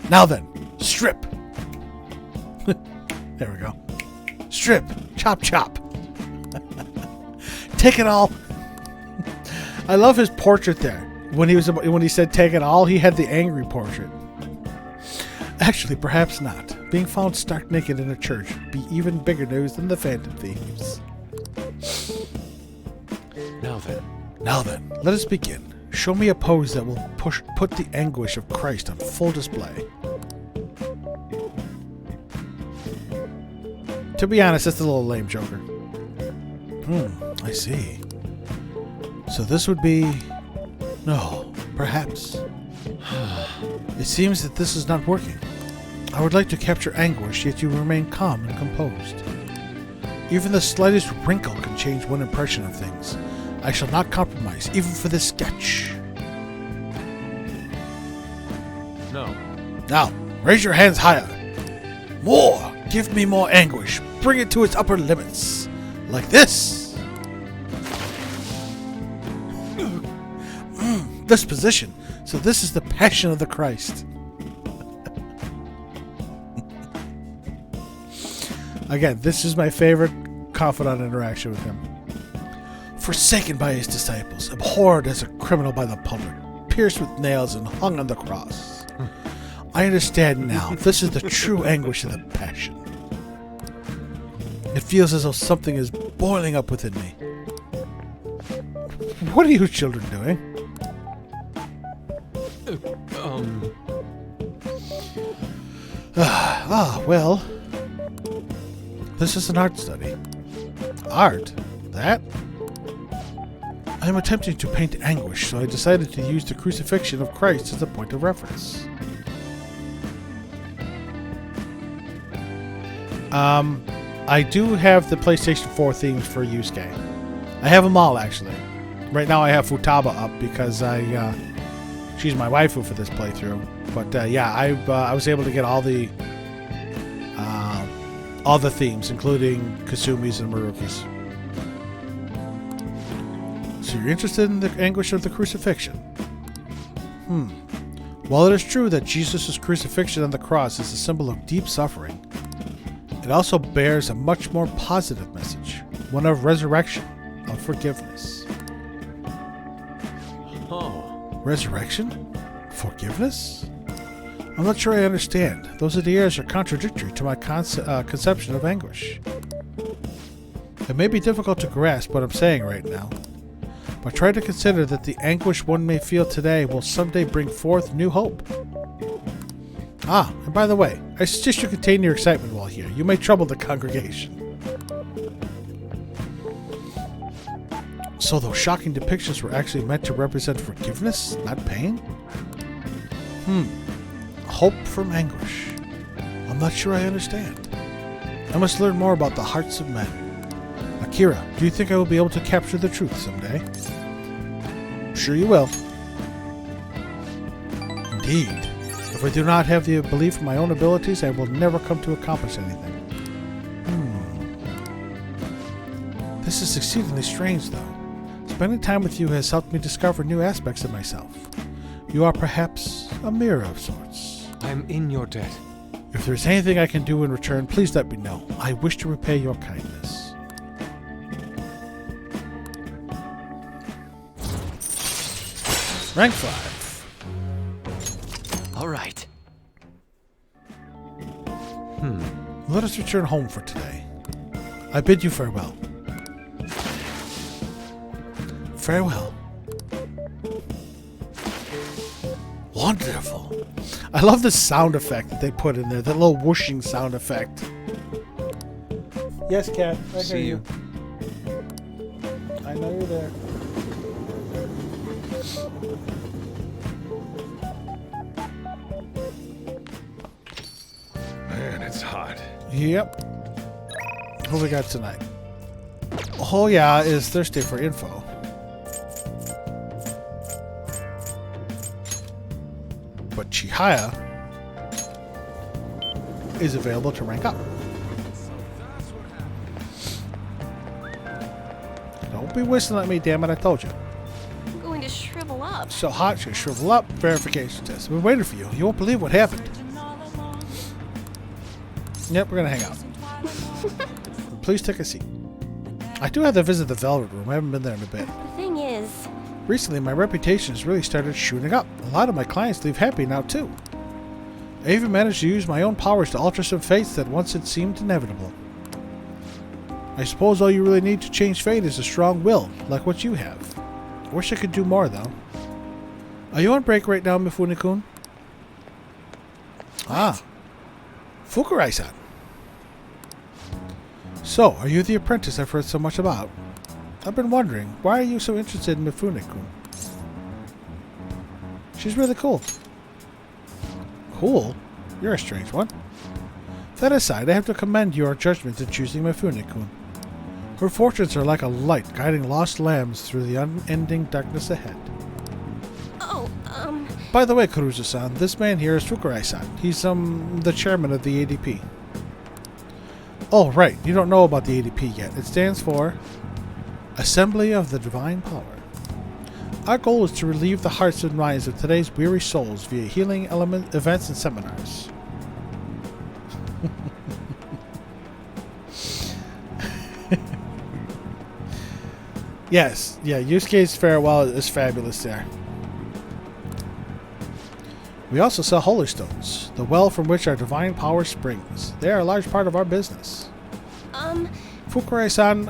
Now then, strip. There we go. Strip. Chop, chop. Take it all. I love his portrait there. When he said take it all, he had the angry portrait. Actually, perhaps not. Being found stark naked in a church would be even bigger news than the Phantom Thieves. Now then, let us begin. Show me a pose that will put the anguish of Christ on full display. To be honest, that's a little lame, Joker. I see. So this would be... No, perhaps. It seems that this is not working. I would like to capture anguish, yet you remain calm and composed. Even the slightest wrinkle can change one impression of things. I shall not compromise, even for this sketch. No. Now, raise your hands higher. More! Give me more anguish. Bring it to its upper limits. Like this. This position. So this is the Passion of the Christ. Again, this is my favorite confidant interaction with him. Forsaken by his disciples, abhorred as a criminal by the public, pierced with nails and hung on the cross. I understand now. This is the true anguish of the Passion. It feels as though something is boiling up within me. What are you children doing? Well, this is an art study. Art? That? I am attempting to paint anguish, so I decided to use the crucifixion of Christ as a point of reference. I do have the PlayStation 4 themes for Yusuke. I have them all, actually. Right now I have Futaba up because she's my waifu for this playthrough. But yeah, I was able to get all the themes, including Kasumi's and Maruki's. So you're interested in the anguish of the crucifixion? While it is true that Jesus' crucifixion on the cross is a symbol of deep suffering, it also bears a much more positive message, one of resurrection, of forgiveness. Oh. Resurrection? Forgiveness? I'm not sure I understand. Those ideas are contradictory to my conception of anguish. It may be difficult to grasp what I'm saying right now, but try to consider that the anguish one may feel today will someday bring forth new hope. And by the way, I suggest you contain your excitement while here. You may trouble the congregation. So those shocking depictions were actually meant to represent forgiveness, not pain? Hope from anguish. I'm not sure I understand. I must learn more about the hearts of men. Akira, do you think I will be able to capture the truth someday? Sure you will. Indeed. If I do not have the belief in my own abilities, I will never come to accomplish anything. This is exceedingly strange, though. Spending time with you has helped me discover new aspects of myself. You are perhaps a mirror of sorts. I'm in your debt. If there's anything I can do in return, please let me know. I wish to repay your kindness. Rank 5. All right. Let us return home for today. I bid you farewell. Farewell. Wonderful. I love the sound effect that they put in there. That little whooshing sound effect. Yes, Cat. I hear See you. I know you're there. Man, it's hot. Yep. What we got tonight? Oh yeah, is thirsty for info. But Chihaya is available to rank up. Don't be whistling at me, damn it, I told you. I'm going to shrivel up. So hot, you shrivel up. Verification test. We're waiting for you. You won't believe what happened. Yep, we're gonna hang out. Please take a seat. I do have to visit the Velvet Room. I haven't been there in a bit. The thing is, Recently, my reputation has really started shooting up. A lot of my clients leave happy now, too. I even managed to use my own powers to alter some fates that once had seemed inevitable. I suppose all you really need to change fate is a strong will, like what you have. I wish I could do more, though. Are you on break right now, Mifune-kun? Ah. Fukurai-san. So, are you the apprentice I've heard so much about? I've been wondering, why are you so interested in Mifune-kun? She's really cool. Cool? You're a strange one. That aside, I have to commend your judgment in choosing Mifune-kun. Her fortunes are like a light guiding lost lambs through the unending darkness ahead. By the way, Karuza-san, this man here is Fukurai-san. He's, the chairman of the ADP. Oh, right. You don't know about the ADP yet. It stands for Assembly of the Divine Power. Our goal is to relieve the hearts and minds of today's weary souls via healing events and seminars. Yes, yeah, Yusuke's farewell is fabulous there. We also sell holy stones, the well from which our divine power springs. They are a large part of our business. Fukurai-san,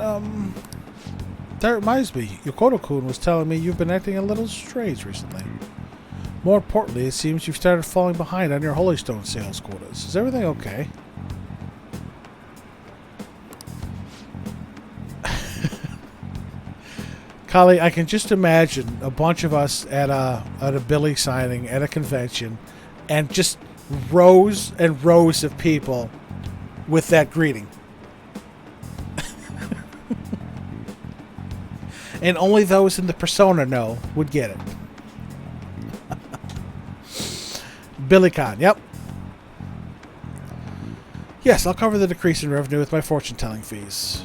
that reminds me, Yokoro-kun was telling me you've been acting a little strange recently. More importantly, it seems you've started falling behind on your holy stone sales quotas. Is everything okay? Kali, I can just imagine a bunch of us at a Billy signing at a convention and just rows and rows of people with that greeting. And only those in the persona know would get it. Billy Con, yep. Yes, I'll cover the decrease in revenue with my fortune-telling fees.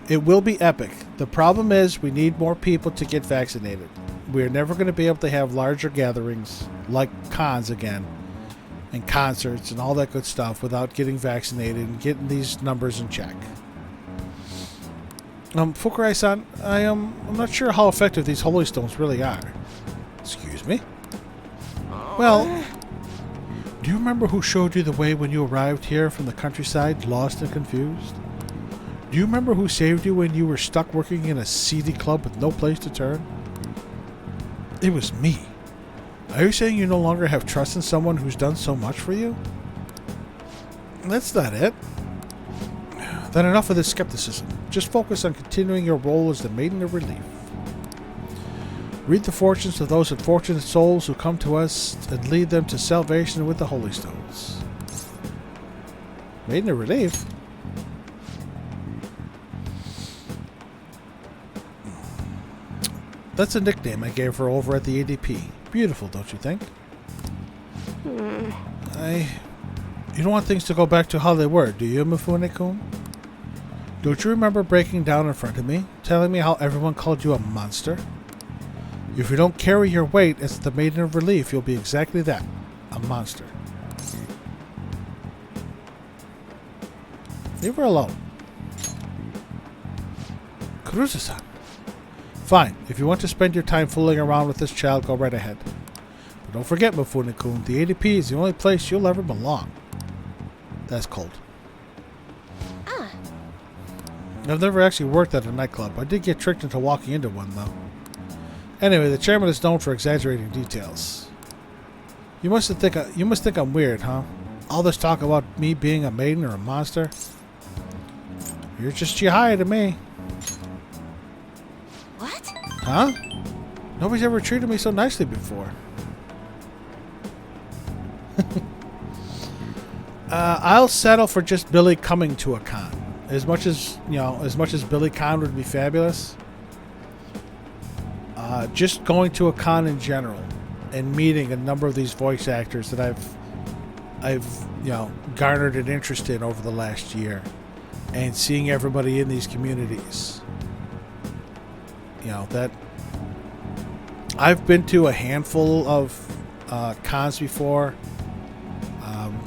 It will be epic. The problem is we need more people to get vaccinated. We're never going to be able to have larger gatherings like cons again and concerts and all that good stuff without getting vaccinated and getting these numbers in check. Fukurai-san, I'm not sure how effective these holy stones really are. Excuse me? Well, do you remember who showed you the way when you arrived here from the countryside, lost and confused? Do you remember who saved you when you were stuck working in a seedy club with no place to turn? It was me. Are you saying you no longer have trust in someone who's done so much for you? That's not it. Then enough of this skepticism. Just focus on continuing your role as the Maiden of Relief. Read the fortunes of those unfortunate souls who come to us and lead them to salvation with the Holy Stones. Maiden of Relief? That's a nickname I gave her over at the ADP. Beautiful, don't you think? You don't want things to go back to how they were, do you, Mifune-kun? Don't you remember breaking down in front of me, telling me how everyone called you a monster? If you don't carry your weight as the Maiden of Relief, you'll be exactly that, a monster. Leave her alone. Kurusa-san. Fine. If you want to spend your time fooling around with this child, go right ahead. But don't forget, Mifune-kun, the ADP is the only place you'll ever belong. That's cold. I've never actually worked at a nightclub. I did get tricked into walking into one, though. Anyway, the chairman is known for exaggerating details. You must think I'm weird, huh? All this talk about me being a maiden or a monster? You're just Chihaya to me. What? Huh? Nobody's ever treated me so nicely before. I'll settle for just Billy coming to a con. As much as Billy Con would be fabulous, just going to a con in general and meeting a number of these voice actors that I've garnered an interest in over the last year, and seeing everybody in these communities. That I've been to a handful of cons before.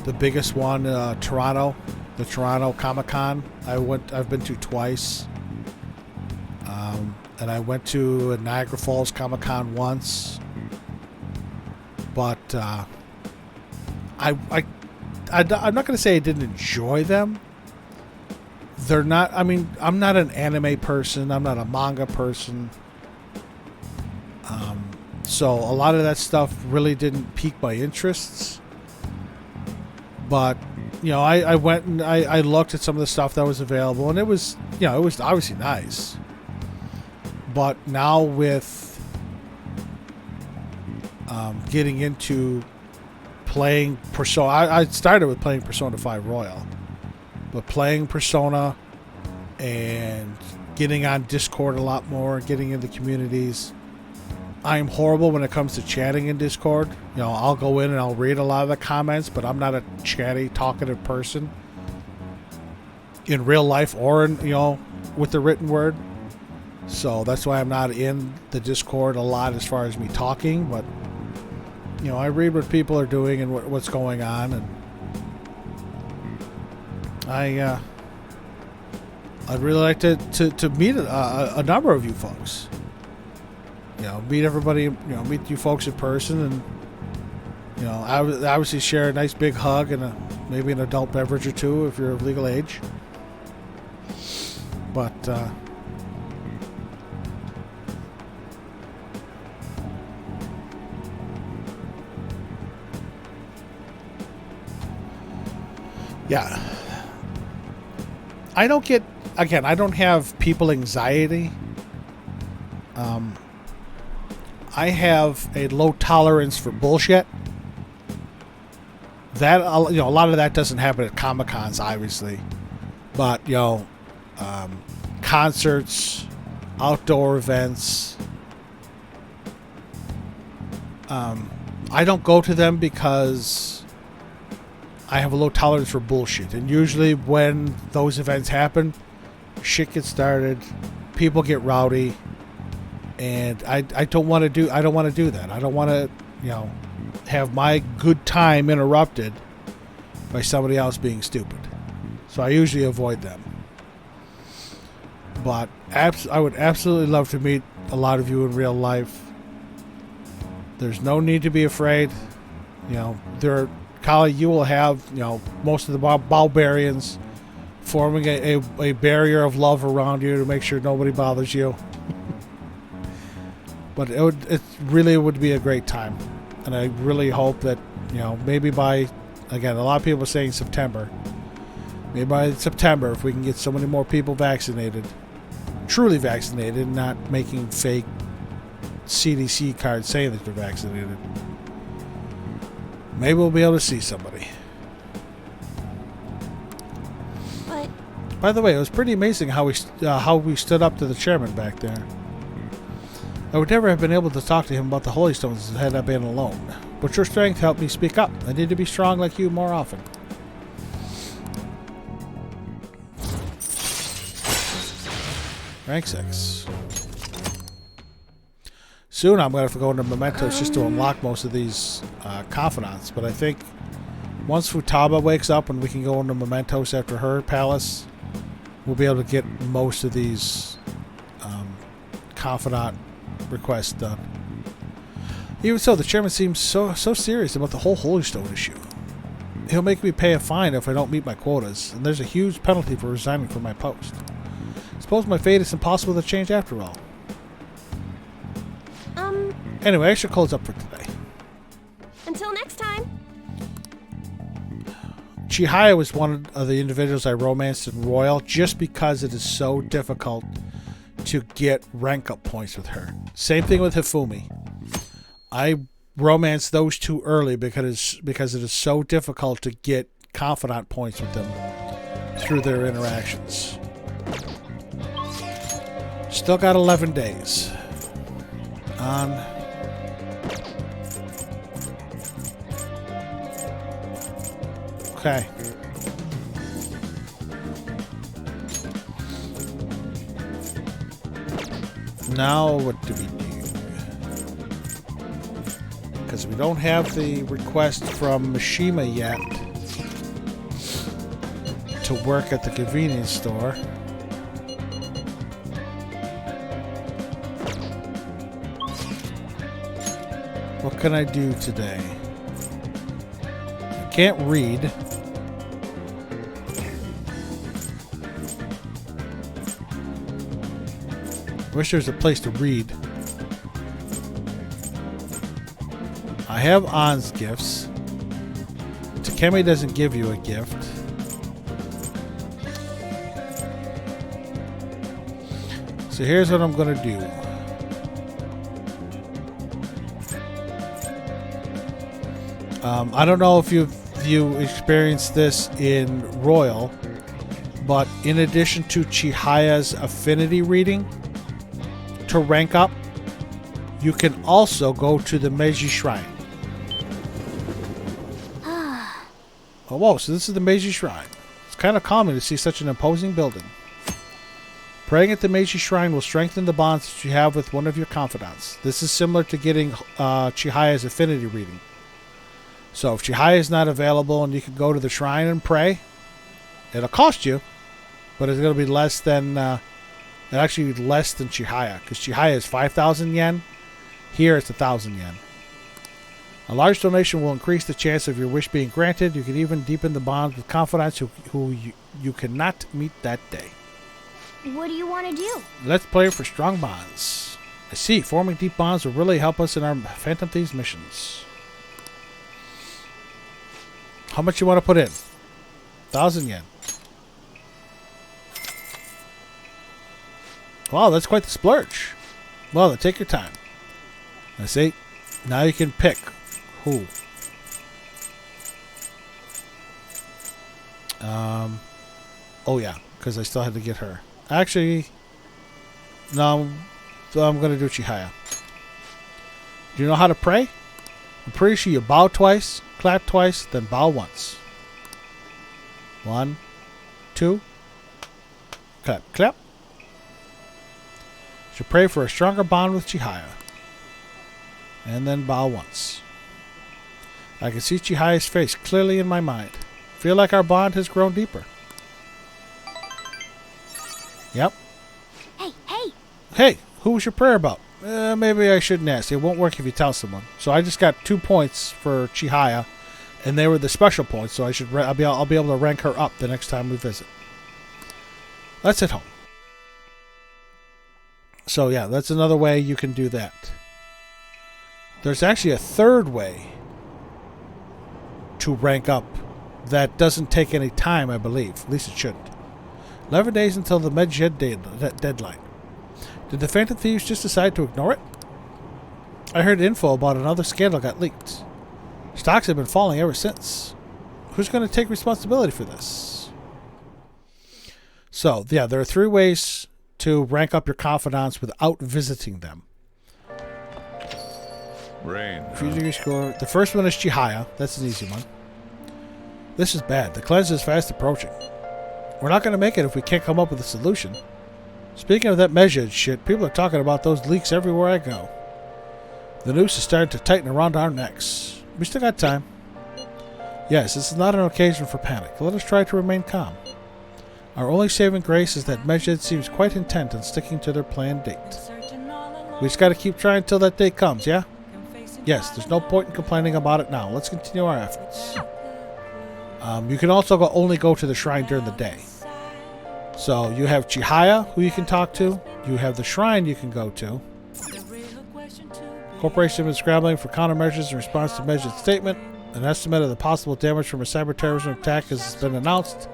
The biggest one, Toronto. The Toronto Comic Con. I've been to twice. And I went to Niagara Falls Comic Con once. But I'm not going to say I didn't enjoy them. They're not. I mean, I'm not an anime person. I'm not a manga person. So a lot of that stuff really didn't pique my interests. But I went and I looked at some of the stuff that was available, and it was obviously nice. But now with getting into playing Persona, I started with playing Persona 5 Royal, but playing Persona and getting on Discord a lot more, getting into communities. I'm horrible when it comes to chatting in Discord. I'll go in and I'll read a lot of the comments, but I'm not a chatty, talkative person in real life or in, with the written word. So that's why I'm not in the Discord a lot as far as me talking, but I read what people are doing and what's going on, and I'd really like to meet a number of you folks. Meet everybody, meet you folks in person, and, I would obviously share a nice big hug and maybe an adult beverage or two if you're of legal age. But, yeah. I don't have people anxiety. I have a low tolerance for bullshit. That a lot of that doesn't happen at Comic Cons, obviously, but concerts, outdoor events. I don't go to them because I have a low tolerance for bullshit, and usually when those events happen, shit gets started, people get rowdy. And I don't want to do that. I don't want to, have my good time interrupted by somebody else being stupid. So I usually avoid them. But I would absolutely love to meet a lot of you in real life. There's no need to be afraid. Kali, you will have, most of the barbarians forming a barrier of love around you to make sure nobody bothers you. But it really would be a great time, and I really hope that maybe by, again, a lot of people are saying September. Maybe by September, if we can get so many more people vaccinated, truly vaccinated, not making fake CDC cards saying that they're vaccinated, maybe we'll be able to see somebody. But by the way, it was pretty amazing how we stood up to the chairman back there. I would never have been able to talk to him about the Holy Stones had I been alone. But your strength helped me speak up. I need to be strong like you more often. Rank 6. soon I'm going to have to go into Mementos just to unlock most of these confidants. But I think once Futaba wakes up and we can go into Mementos after her palace, we'll be able to get most of these confidant requests done. Even so, the chairman seems so serious about the whole Holy Stone issue. He'll make me pay a fine if I don't meet my quotas, and there's a huge penalty for resigning from my post. Suppose my fate is impossible to change after all. Anyway, I should close up for today. Until next time. Chihaya was one of the individuals I romanced in Royal just because it is so difficult to get rank up points with her. Same thing with Hifumi. I romanced those two early because it is so difficult to get confidant points with them through their interactions. Still got 11 days. Okay. Now what do we do? Because we don't have the request from Mishima yet to work at the convenience store. What can I do today? I can't read. I wish there was a place to read. I have An's gifts. Takemi doesn't give you a gift. So here's what I'm going to do. I don't know if you experienced this in Royal, but in addition to Chihaya's affinity reading to rank up, you can also go to the Meiji Shrine. Oh, whoa, so this is the Meiji Shrine. It's kind of calming to see such an imposing building. Praying at the Meiji Shrine will strengthen the bonds that you have with one of your confidants. This is similar to getting Chihaya's affinity reading. So if Chihaya is not available and you can go to the shrine and pray, it'll cost you, but it's going to be less than, actually less than Chihaya, because Chihaya is 5,000 yen. Here it's 1,000 yen. A large donation will increase the chance of your wish being granted. You can even deepen the bonds with confidants who you cannot meet that day. What do you want to do? Let's play for strong bonds. I see. Forming deep bonds will really help us in our Phantom Thieves missions. How much you want to put in? 1,000 yen. Wow, that's quite the splurge. Well, then take your time. I see. Now you can pick who. Oh yeah, because I still had to get her. Actually, no, I'm going to do Chihaya. Do you know how to pray? I'm pretty sure you bow twice, clap twice, then bow once. 1, 2, clap, clap. Should pray for a stronger bond with Chihaya. And then bow once. I can see Chihaya's face clearly in my mind. Feel like our bond has grown deeper. Yep. Hey, who was your prayer about? Maybe I shouldn't ask. It won't work if you tell someone. So I just got 2 points for Chihaya, and they were the special points. So I'll be able to rank her up the next time we visit. Let's head home. So yeah, that's another way you can do that. There's actually a third way to rank up that doesn't take any time, I believe. At least it shouldn't. 11 days until the Medjed deadline. Did the Phantom Thieves just decide to ignore it? I heard info about another scandal got leaked. Stocks have been falling ever since. Who's going to take responsibility for this? So, yeah, there are 3 ways to rank up your confidants without visiting them. Rain. Future score. The first one is Chihaya. That's an easy one. This is bad. The cleanse is fast approaching. We're not going to make it if we can't come up with a solution. Speaking of that measured shit, people are talking about those leaks everywhere I go. The noose is starting to tighten around our necks. We still got time. Yes, this is not an occasion for panic. Let us try to remain calm. Our only saving grace is that Medjed seems quite intent on sticking to their planned date. We just gotta keep trying until that day comes, yeah? Yes, there's no point in complaining about it now. Let's continue our efforts. You can also only go to the shrine during the day. So you have Chihaya, who you can talk to. You have the shrine you can go to. Corporation has been scrambling for countermeasures in response to Medjed's statement. An estimate of the possible damage from a cyber terrorism attack has been announced.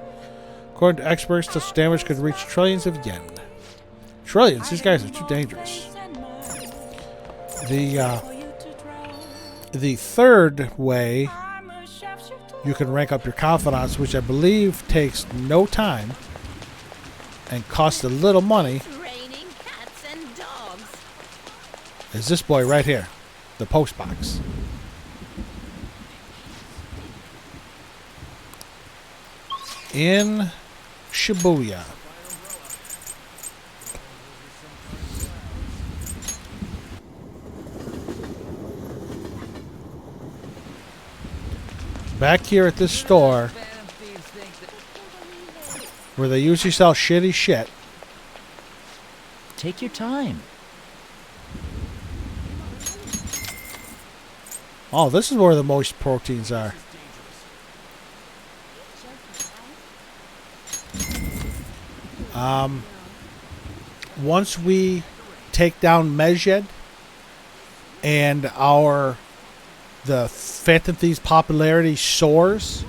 According to experts, such damage could reach trillions of yen. Trillions? These guys are too dangerous. The third way, you can rank up your confidants, which I believe takes no time and costs a little money, is this boy right here, the post box. In Shibuya. Back here at this store, where they usually sell shitty shit. Take your time. Oh, this is where the most proteins are. Once we take down Medjed and the Phantom Thieves' popularity soars,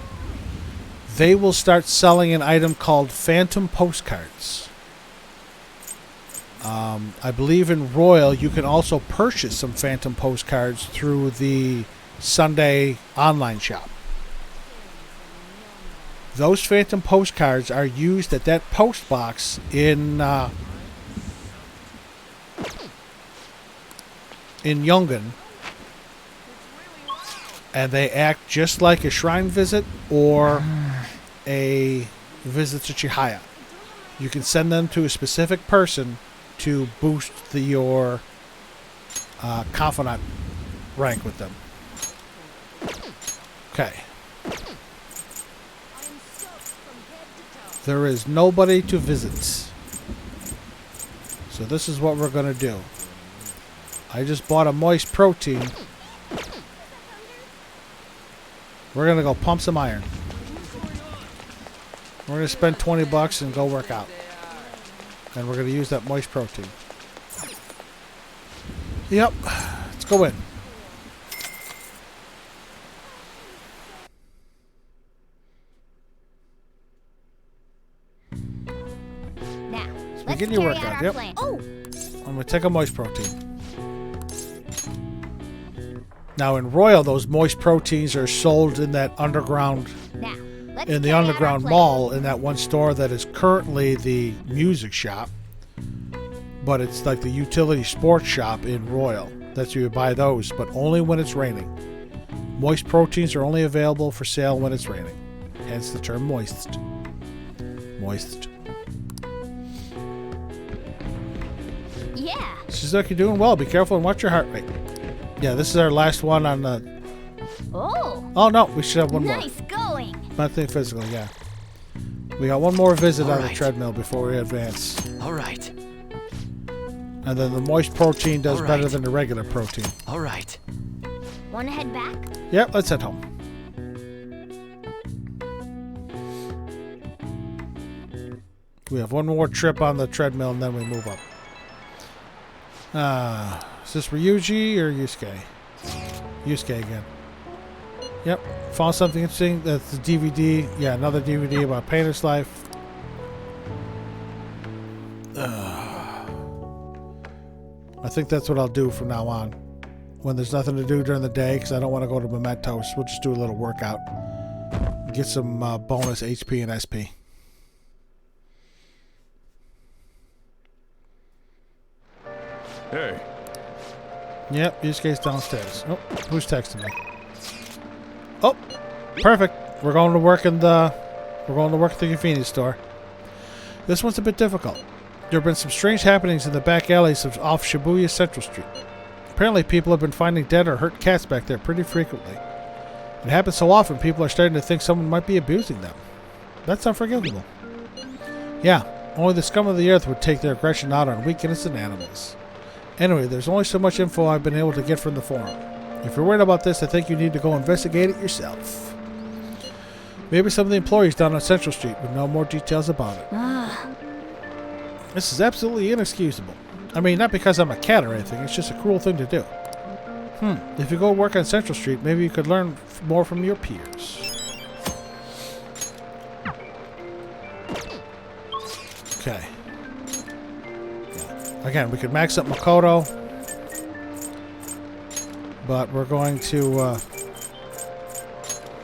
they will start selling an item called Phantom Postcards. I believe in Royal you can also purchase some Phantom Postcards through the Sunday online shop. Those Phantom Postcards are used at that post box in Yongan, and they act just like a shrine visit or a visit to Chihaya. You can send them to a specific person to boost your confidant rank with them. Okay. There is nobody to visit. So this is what we're going to do. I just bought a moist protein. We're going to go pump some iron. We're going to spend 20 bucks and go work out. And we're going to use that moist protein. Yep. Let's go in. Now, Begin your workout. Yep. Oh. I'm going to take a moist protein. Now in Royal, those moist proteins are sold in that underground, in the underground mall, in that one store that is currently the music shop, but it's like the utility sports shop in Royal. That's where you buy those, but only when it's raining. Moist proteins are only available for sale when it's raining, hence the term moist. Moist. Yeah. She's like, you're doing well. Be careful and watch your heart rate. Yeah, this is our last one on the... Oh, no, we should have one more. Nice going. Nothing physical, yeah. We got one more visit on the treadmill before we advance. All right. And then the moist protein does better than the regular protein. All right. Want to head back? Yep, let's head home. We have one more trip on the treadmill and then we move up. Is this Ryuji or Yusuke? Yusuke again. Yep. Found something interesting. That's the DVD. Yeah, another DVD about Painter's Life. I think that's what I'll do from now on. When there's nothing to do during the day, because I don't want to go to Mementos. We'll just do a little workout. Get some bonus HP and SP. Hey. Yep, Yusuke's downstairs. Oh, who's texting me? Oh, perfect. We're going to work at the convenience store. This one's a bit difficult. There have been some strange happenings in the back alleys off Shibuya Central Street. Apparently people have been finding dead or hurt cats back there pretty frequently. It happens so often people are starting to think someone might be abusing them. That's unforgivable. Yeah, only the scum of the earth would take their aggression out on weak innocent animals. Anyway, there's only so much info I've been able to get from the forum. If you're worried about this, I think you need to go investigate it yourself. Maybe some of the employees down on Central Street would know more details about it. This is absolutely inexcusable. I mean, not because I'm a cat or anything, it's just a cruel thing to do. If you go work on Central Street, maybe you could learn more from your peers. Okay. Again, we could max up Makoto. But we're going to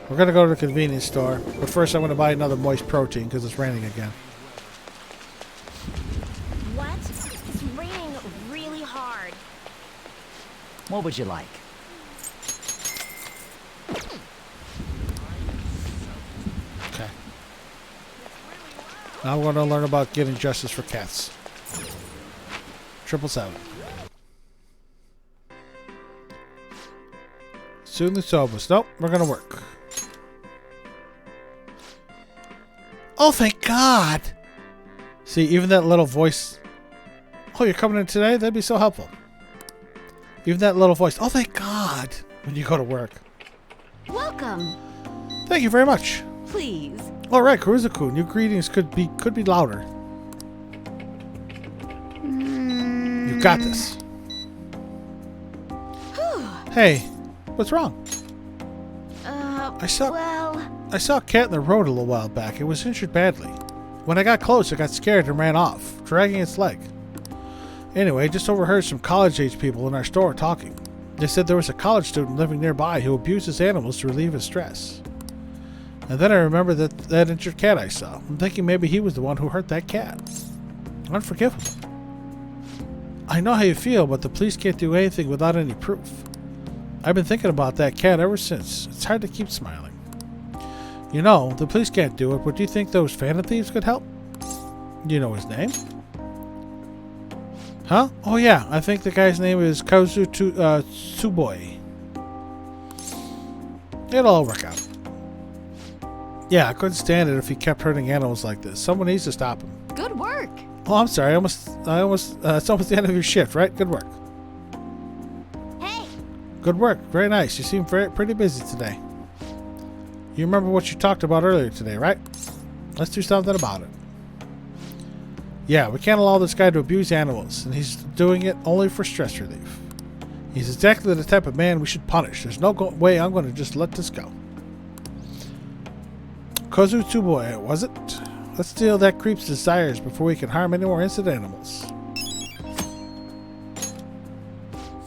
go to the convenience store. But first I'm going to buy another moist protein because it's raining again. What? It's raining really hard. What would you like? Okay. Now we're going to learn about getting justice for cats. 777. Soon the sobers. Nope, we're going to work. Oh, thank God! See, even that little voice. Oh, you're coming in today? That'd be so helpful. Even that little voice. Oh, thank God! When you go to work. Welcome. Thank you very much. Please. All right, Karuza-kun, your greetings could be louder. You got this. Hey, what's wrong? I saw a cat in the road a little while back. It was injured badly. When I got close, it got scared and ran off, dragging its leg. Anyway, I just overheard some college-age people in our store talking. They said there was a college student living nearby who abuses animals to relieve his stress. And then I remembered that injured cat I saw. I'm thinking maybe he was the one who hurt that cat. Unforgivable. I know how you feel, but the police can't do anything without any proof. I've been thinking about that cat ever since. It's hard to keep smiling. You know, the police can't do it, but do you think those Phantom Thieves could help? Do you know his name? Huh? Oh yeah, I think the guy's name is Kozu Tsuboi. It'll all work out. Yeah, I couldn't stand it if he kept hurting animals like this. Someone needs to stop him. Good work. Oh, I'm sorry. It's almost the end of your shift, right? Good work. Hey! Good work. Very nice. You seem pretty busy today. You remember what you talked about earlier today, right? Let's do something about it. Yeah, we can't allow this guy to abuse animals, and he's doing it only for stress relief. He's exactly the type of man we should punish. There's no way I'm going to just let this go. Kozu Tsuboi, was it? Let's steal that creep's desires before we can harm any more innocent animals.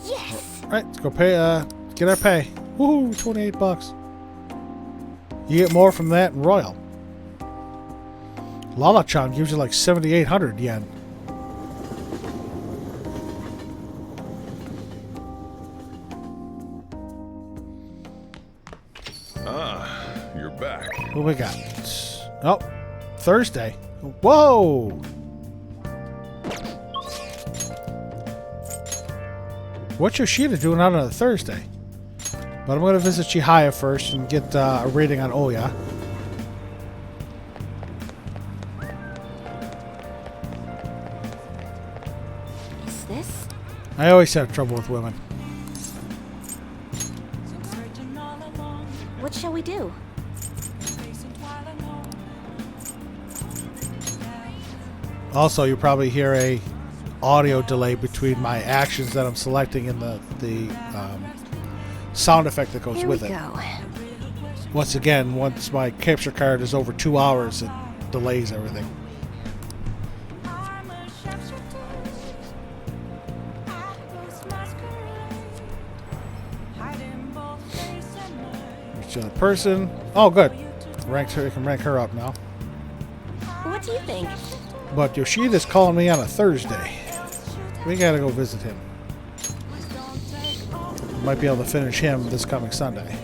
Yes! Alright, let's go pay, get our pay. Woohoo, $28. You get more from that in Royal. Lala-chan gives you like 7,800 yen. You're back. What we got? Oh, Thursday. Whoa! What's Yoshida doing out on a Thursday? But I'm going to visit Chihaya first and get a rating on Oya. Is this? I always have trouble with women. What shall we do? Also, you probably hear a audio delay between my actions that I'm selecting and the sound effect that goes Here with we it. go. Once again, once my capture card is over 2 hours, it delays everything. There's the other person. Oh, good. Ranked her. We can rank her up now. What do you think? But Yoshida's calling me on a Thursday. We gotta go visit him. Might be able to finish him this coming Sunday.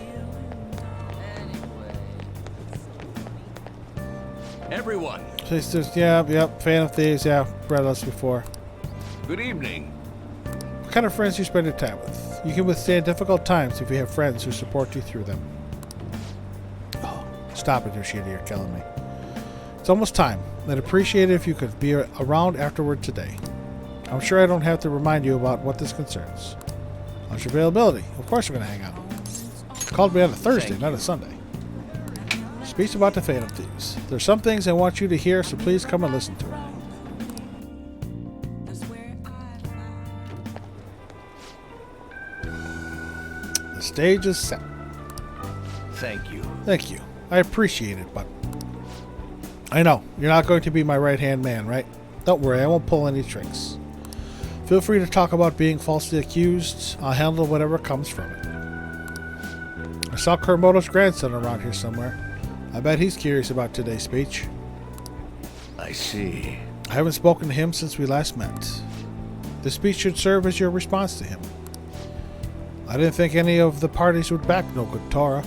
Everyone, Yep, Phantom Thieves, yeah, read us before. good evening. What kind of friends do you spend your time with? You can withstand difficult times if you have friends who support you through them. Oh, stop it, Yoshida, you're killing me. It's almost time. I'd appreciate it if you could be around afterward today. I'm sure I don't have to remind you about what this concerns. How's your availability? Of course we're going to hang out. You called me on a Thursday, not a Sunday. Speech about the Phantom Thieves. There's some things I want you to hear, so please come and listen to it. The stage is set. Thank you. Thank you. I appreciate it, but I know you're not going to be my right-hand man, right? Don't worry, I won't pull any tricks. Feel free to talk about being falsely accused. I'll handle whatever comes from it. I saw Kuramoto's grandson around here somewhere. I bet he's curious about today's speech. I see. I haven't spoken to him since we last met. The speech should serve as your response to him. I didn't think any of the parties would back no good Tora.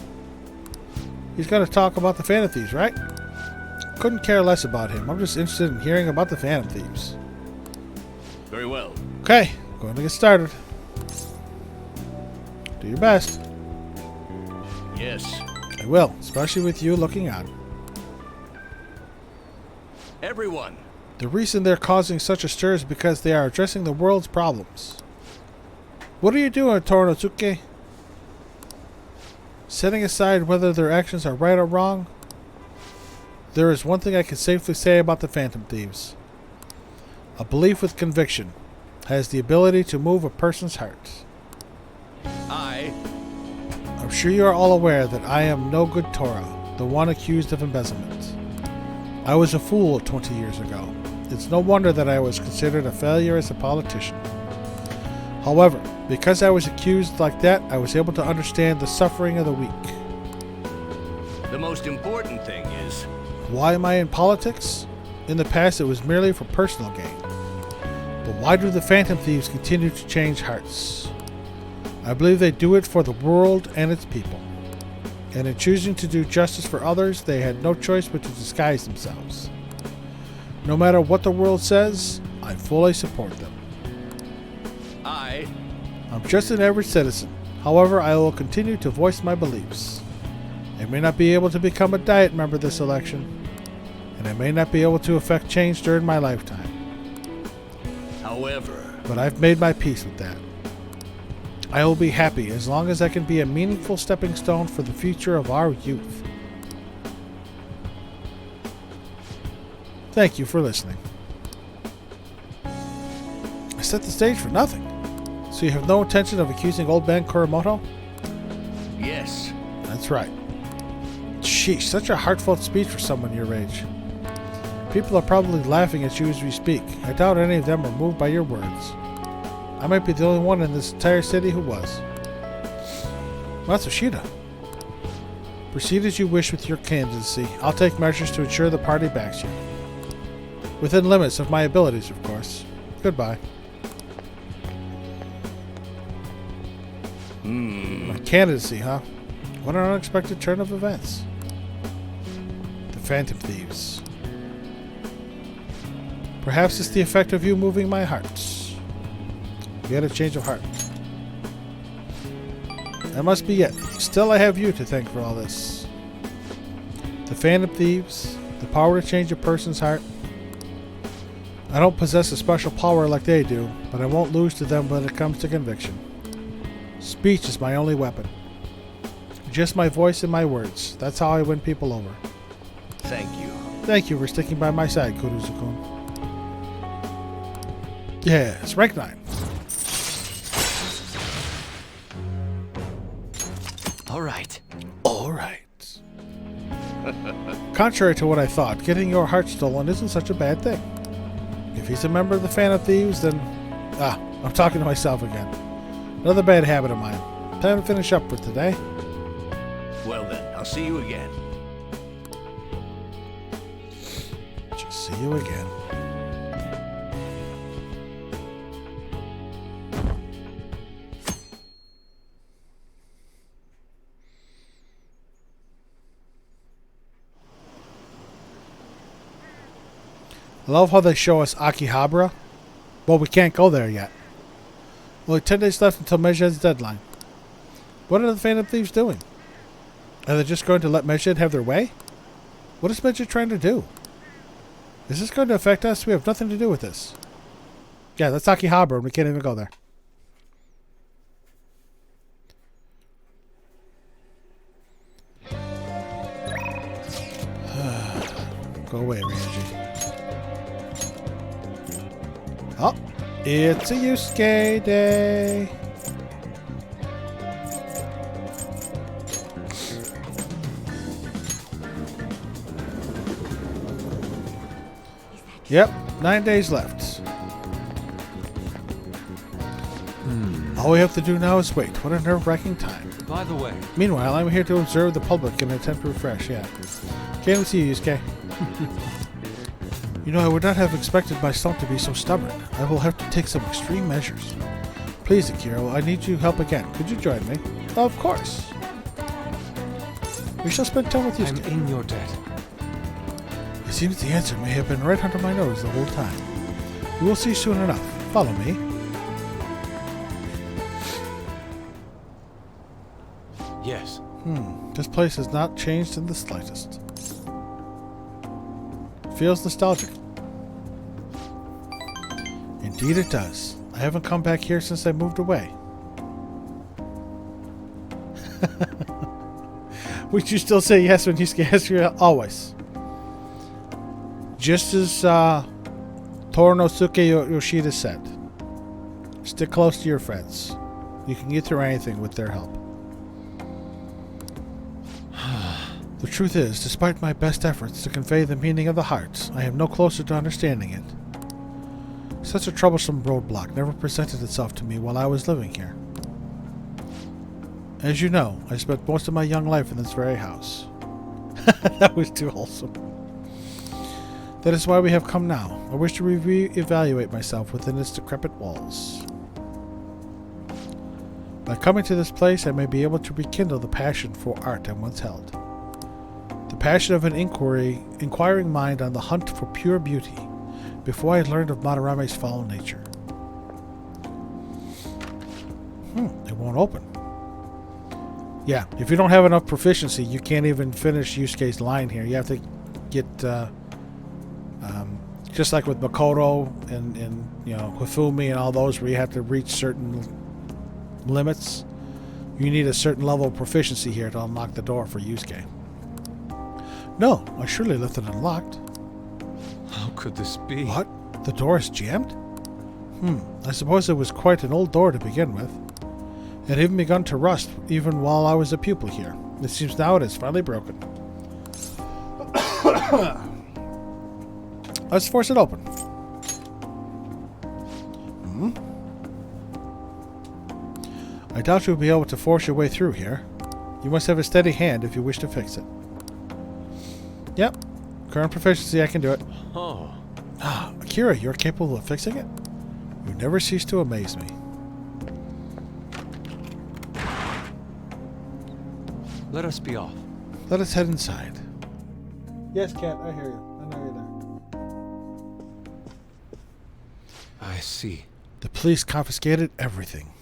He's going to talk about the Phantom Thieves, right? Couldn't care less about him. I'm just interested in hearing about the Phantom Thieves. Very well. Okay, going to get started. Do your best. Yes. I will, especially with you looking on. Everyone. The reason they're causing such a stir is because they are addressing the world's problems. What are you doing, Torinosuke? Setting aside whether their actions are right or wrong, there is one thing I can safely say about the Phantom Thieves. A belief with conviction has the ability to move a person's heart. I'm sure you are all aware that I am no good Tora, the one accused of embezzlement. I was a fool 20 years ago. It's no wonder that I was considered a failure as a politician. However, because I was accused like that, I was able to understand the suffering of the weak. The most important thing is... Why am I in politics? In the past, it was merely for personal gain. But why do the Phantom Thieves continue to change hearts? I believe they do it for the world and its people. And in choosing to do justice for others, they had no choice but to disguise themselves. No matter what the world says, I fully support them. I'm just an average citizen. However, I will continue to voice my beliefs. I may not be able to become a Diet member this election, and I may not be able to effect change during my lifetime. However... But I've made my peace with that. I will be happy as long as I can be a meaningful stepping stone for the future of our youth. Thank you for listening. I set the stage for nothing. So you have no intention of accusing old man Kuramoto? Yes. That's right. Sheesh, such a heartfelt speech for someone your age. People are probably laughing at you as we speak. I doubt any of them are moved by your words. I might be the only one in this entire city who was. Matsushita. Proceed as you wish with your candidacy. I'll take measures to ensure the party backs you. Within limits of my abilities, of course. Goodbye. My candidacy, huh? What an unexpected turn of events. The Phantom Thieves. Perhaps it's the effect of you moving my heart. You had a change of heart. That must be it. Still, I have you to thank for all this. The Phantom Thieves, the power to change a person's heart. I don't possess a special power like they do, but I won't lose to them when it comes to conviction. Speech is my only weapon. Just my voice and my words. That's how I win people over. Thank you. Thank you for sticking by my side, Kuruzu-kun. Yes, rank 9. All right. All right. Contrary to what I thought, getting your heart stolen isn't such a bad thing. If he's a member of the Phantom Thieves, then... I'm talking to myself again. Another bad habit of mine. Time to finish up with today. Well then, I'll see you again. Just see you again. I love how they show us Akihabara, but we can't go there yet. Only 10 days left until Medjed's deadline. What are the Phantom Thieves doing? Are they just going to let Medjed have their way? What is Medjed trying to do? Is this going to affect us? We have nothing to do with this. Yeah, that's Akihabara, and we can't even go there. Go away, Ryuji. Oh, it's a Yusuke day. Yep, 9 days left. All we have to do now is wait. What a nerve-wracking time. By the way, Meanwhile, I'm here to observe the public and attempt to refresh. Yeah. Can't see you, Yusuke. You know, I would not have expected my stomach to be so stubborn. I will have to take some extreme measures. Please, Akira, I need your help again. Could you join me? Of course. We shall spend time with Yusuke. I'm in your debt. It seems the answer may have been right under my nose the whole time. We will see soon enough. Follow me. Yes. This place has not changed in the slightest. Feels nostalgic. Indeed it does. I haven't come back here since I moved away. Would you still say yes when Yusuke asks you? Always. Just as Torinosuke Yoshida said, stick close to your friends. You can get through anything with their help. The truth is, despite my best efforts to convey the meaning of the heart, I am no closer to understanding it. Such a troublesome roadblock never presented itself to me while I was living here. As you know, I spent most of my young life in this very house. That was too wholesome. That is why we have come now. I wish to re-evaluate myself within its decrepit walls. By coming to this place, I may be able to rekindle the passion for art I once held. The passion of an inquiring mind on the hunt for pure beauty, before I had learned of Madarame's foul nature. It won't open. Yeah, if you don't have enough proficiency, you can't even finish Yusuke's line here. You have to get, just like with Makoto and you know, Hifumi and all those, where you have to reach certain limits. You need a certain level of proficiency here to unlock the door for Yusuke. No, I surely left it unlocked. How could this be? What? The door is jammed? I suppose it was quite an old door to begin with. It had even begun to rust even while I was a pupil here. It seems now it is finally broken. Let's force it open. I doubt you'll be able to force your way through here. You must have a steady hand if you wish to fix it. Yep. Current proficiency, I can do it. Oh. Akira, you're capable of fixing it? You never cease to amaze me. Let us be off. Let us head inside. Yes, Cat, I hear you. I know you're there. I see. The police confiscated everything.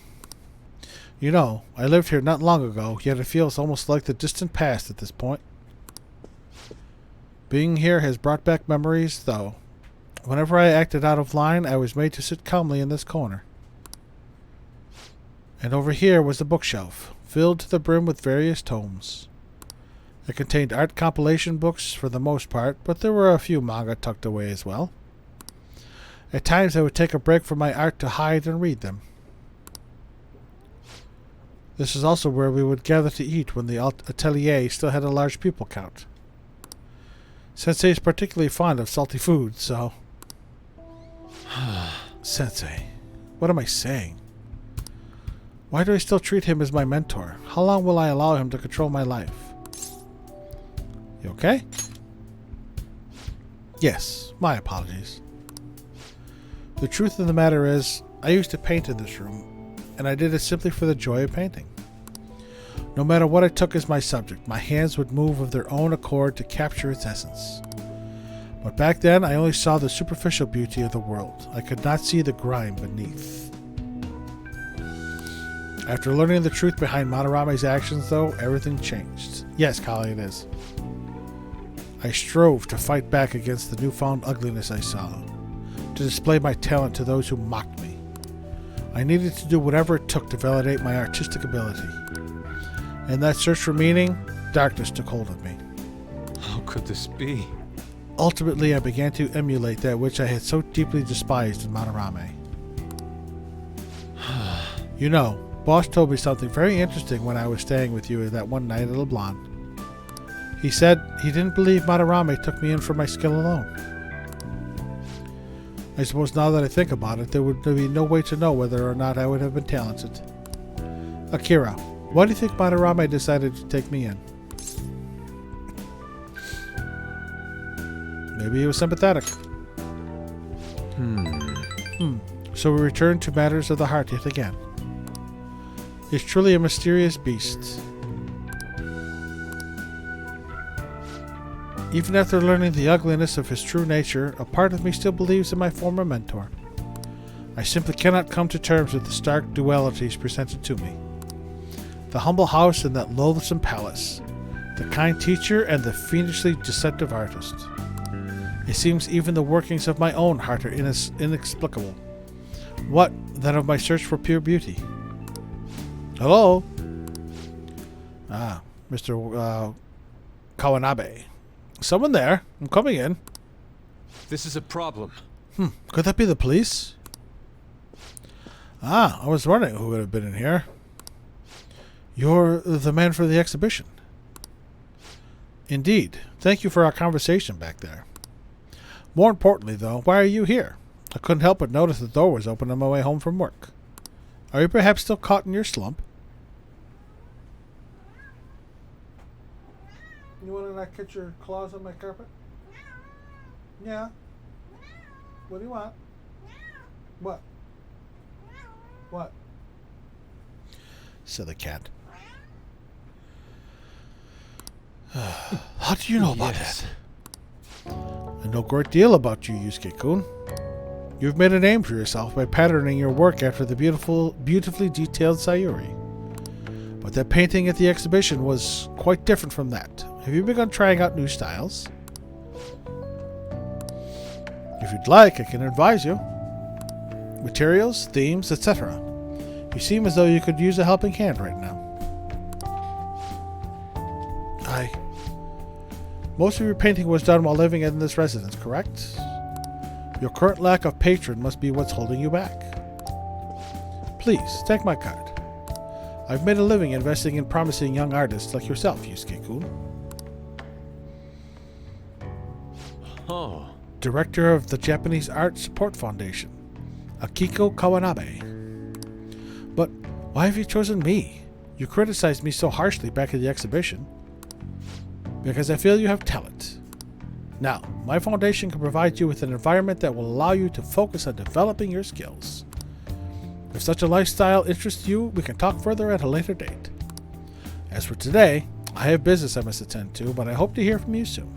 You know, I lived here not long ago, yet it feels almost like the distant past at this point. Being here has brought back memories, though. Whenever I acted out of line, I was made to sit calmly in this corner. And over here was the bookshelf, filled to the brim with various tomes. It contained art compilation books for the most part, but there were a few manga tucked away as well. At times I would take a break from my art to hide and read them. This is also where we would gather to eat when the atelier still had a large pupil count. Sensei is particularly fond of salty food, so... Sensei. What am I saying? Why do I still treat him as my mentor? How long will I allow him to control my life? You okay? Yes, my apologies. The truth of the matter is, I used to paint in this room, and I did it simply for the joy of painting. No matter what I took as my subject, my hands would move of their own accord to capture its essence. But back then, I only saw the superficial beauty of the world. I could not see the grime beneath. After learning the truth behind Madarame's actions, though, everything changed. Yes, Kali, it is. I strove to fight back against the newfound ugliness I saw, to display my talent to those who mocked me. I needed to do whatever it took to validate my artistic ability. In that search for meaning, darkness took hold of me. How could this be? Ultimately, I began to emulate that which I had so deeply despised in Madarame. You know, Boss told me something very interesting when I was staying with you that one night at LeBlanc. He said he didn't believe Madarame took me in for my skill alone. I suppose now that I think about it, there would be no way to know whether or not I would have been talented. Akira, why do you think Madarame decided to take me in? Maybe he was sympathetic. So we return to matters of the heart yet again. He's truly a mysterious beast. Even after learning the ugliness of his true nature, a part of me still believes in my former mentor. I simply cannot come to terms with the stark dualities presented to me. The humble house and that loathsome palace. The kind teacher and the fiendishly deceptive artist. It seems even the workings of my own heart are inexplicable. What, then, of my search for pure beauty? Hello? Ah, Mr. Kawanabe. Someone there. I'm coming in. This is a problem. Could that be the police? Ah, I was wondering who would have been in here. You're the man for the exhibition. Indeed. Thank you for our conversation back there. More importantly, though, why are you here? I couldn't help but notice the door was open on my way home from work. Are you perhaps still caught in your slump? You want to not catch your claws on my carpet? Yeah. What do you want? What? What? Silly cat. How do you know about that? I know a great deal about you, Yusuke-kun. You've made a name for yourself by patterning your work after the beautifully detailed Sayuri. But that painting at the exhibition was quite different from that. Have you begun trying out new styles? If you'd like, I can advise you. Materials, themes, etc. You seem as though you could use a helping hand right now. Most of your painting was done while living in this residence, correct? Your current lack of patron must be what's holding you back. Please, take my card. I've made a living investing in promising young artists like yourself, Yusuke-kun. Oh. Director of the Japanese Art Support Foundation, Akiko Kawanabe. But why have you chosen me? You criticized me so harshly back at the exhibition. Because I feel you have talent. Now, my foundation can provide you with an environment that will allow you to focus on developing your skills. If such a lifestyle interests you, we can talk further at a later date. As for today, I have business I must attend to, but I hope to hear from you soon.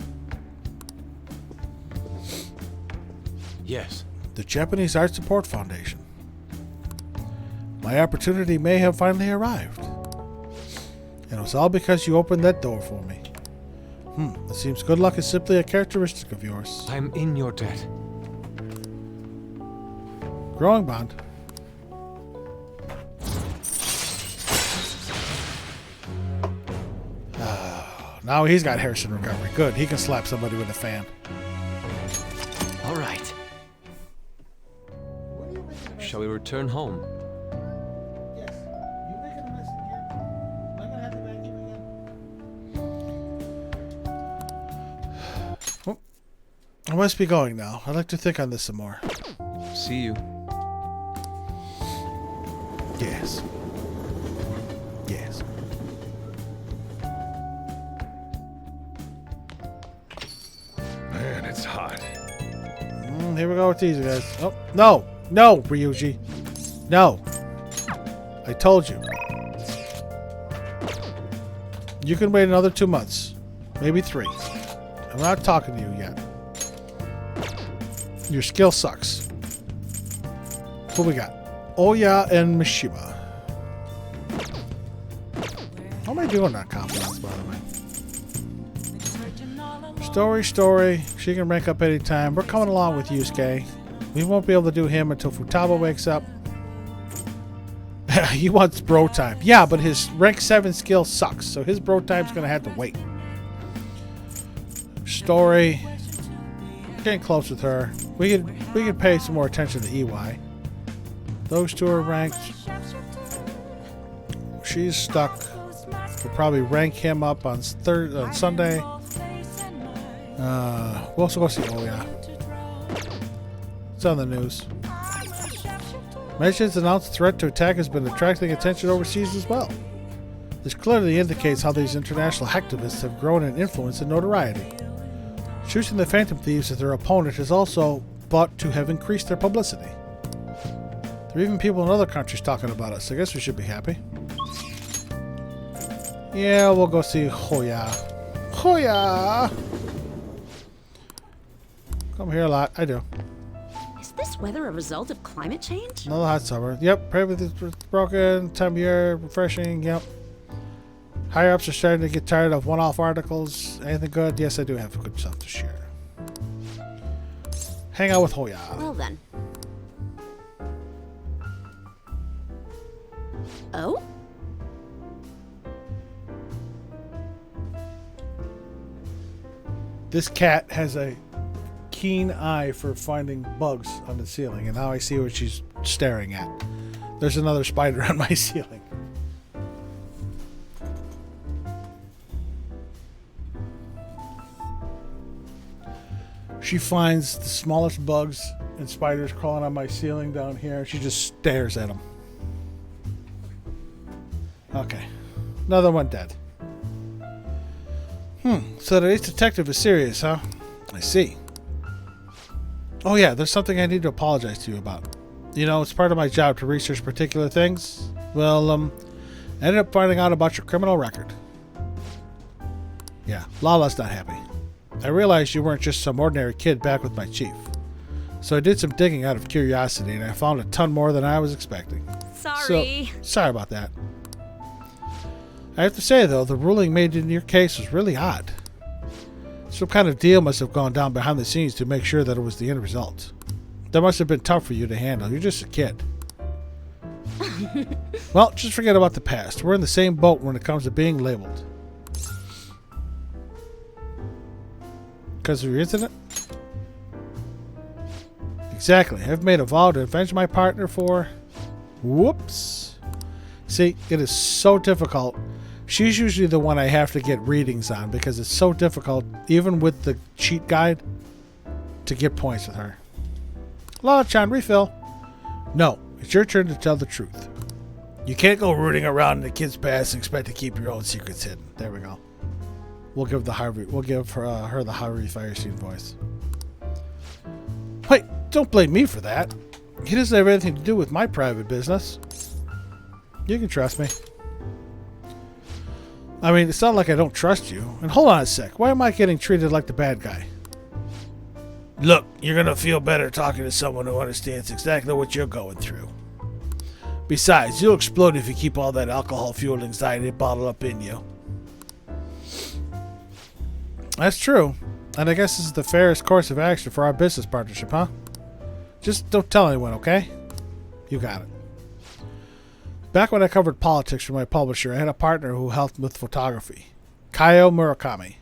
Yes. The Japanese Art Support Foundation. My opportunity may have finally arrived. And it was all because you opened that door for me. It seems good luck is simply a characteristic of yours. I'm in your debt. Growing bond. Now he's got Harrison recovery. Good. He can slap somebody with a fan. All right. Shall we return home? Yes. You making a mess in here? Am I gonna have to vacuum again? Well, I must be going now. I'd like to think on this some more. See you. Yes. Yes. Man, it's hot. Here we go with these guys. Oh, no. No, Ryuji. No. I told you. You can wait another 2 months. Maybe 3. I'm not talking to you yet. Your skill sucks. What we got? Oya and Mishima. How am I doing on confidence, by the way? Story. She can rank up anytime. We're coming along with Yusuke. We won't be able to do him until Futaba wakes up. He wants bro time. Yeah, but his rank 7 skill sucks, so his bro time's gonna have to wait. Story. Getting close with her. We could pay some more attention to EY. Those two are ranked. She's stuck. We'll probably rank him up on Sunday. We'll also go see Oya. It's on the news. Mentions announced threat to attack has been attracting attention overseas as well. This clearly indicates how these international hacktivists have grown in influence and notoriety. Choosing the Phantom Thieves as their opponent is also thought to have increased their publicity. There are even people in other countries talking about us. I guess we should be happy. Yeah, we'll go see Hoya. Hoya! Come here a lot. I do. Is this weather a result of climate change? Another hot summer. Yep, everything's broken. Time of year, refreshing. Yep. Higher ups are starting to get tired of one-off articles. Anything good? Yes, I do have good stuff to share. Hang out with Hoya. Well then. Oh? This cat has a keen eye for finding bugs on the ceiling, and now I see what she's staring at. There's another spider on my ceiling. She finds the smallest bugs and spiders crawling on my ceiling down here, and she just stares at them. Okay. Another one dead. So today's detective is serious, huh? I see. Oh yeah, there's something I need to apologize to you about. You know, it's part of my job to research particular things. Well, I ended up finding out about your criminal record. Yeah, Lala's not happy. I realized you weren't just some ordinary kid back with my chief. So I did some digging out of curiosity, and I found a ton more than I was expecting. Sorry. Sorry about that. I have to say, though, the ruling made in your case was really odd. Some kind of deal must have gone down behind the scenes to make sure that it was the end result. That must have been tough for you to handle. You're just a kid. Well, just forget about the past. We're in the same boat when it comes to being labeled. Because of your incident? Exactly. I've made a vow to avenge my partner for... Whoops. See, it is so difficult. She's usually the one I have to get readings on because it's so difficult, even with the cheat guide, to get points with her. Lala-chan, refill. No, it's your turn to tell the truth. You can't go rooting around in the kid's past and expect to keep your own secrets hidden. There we go. We'll give the Harvey. We'll give her the Harvey Fierstein voice. Wait, don't blame me for that. He doesn't have anything to do with my private business. You can trust me. I mean, it's not like I don't trust you. And hold on a sec. Why am I getting treated like the bad guy? Look, you're gonna feel better talking to someone who understands exactly what you're going through. Besides, you'll explode if you keep all that alcohol-fueled anxiety bottled up in you. That's true. And I guess this is the fairest course of action for our business partnership, huh? Just don't tell anyone, okay? You got it. Back when I covered politics for my publisher, I had a partner who helped with photography. Kaio Murakami.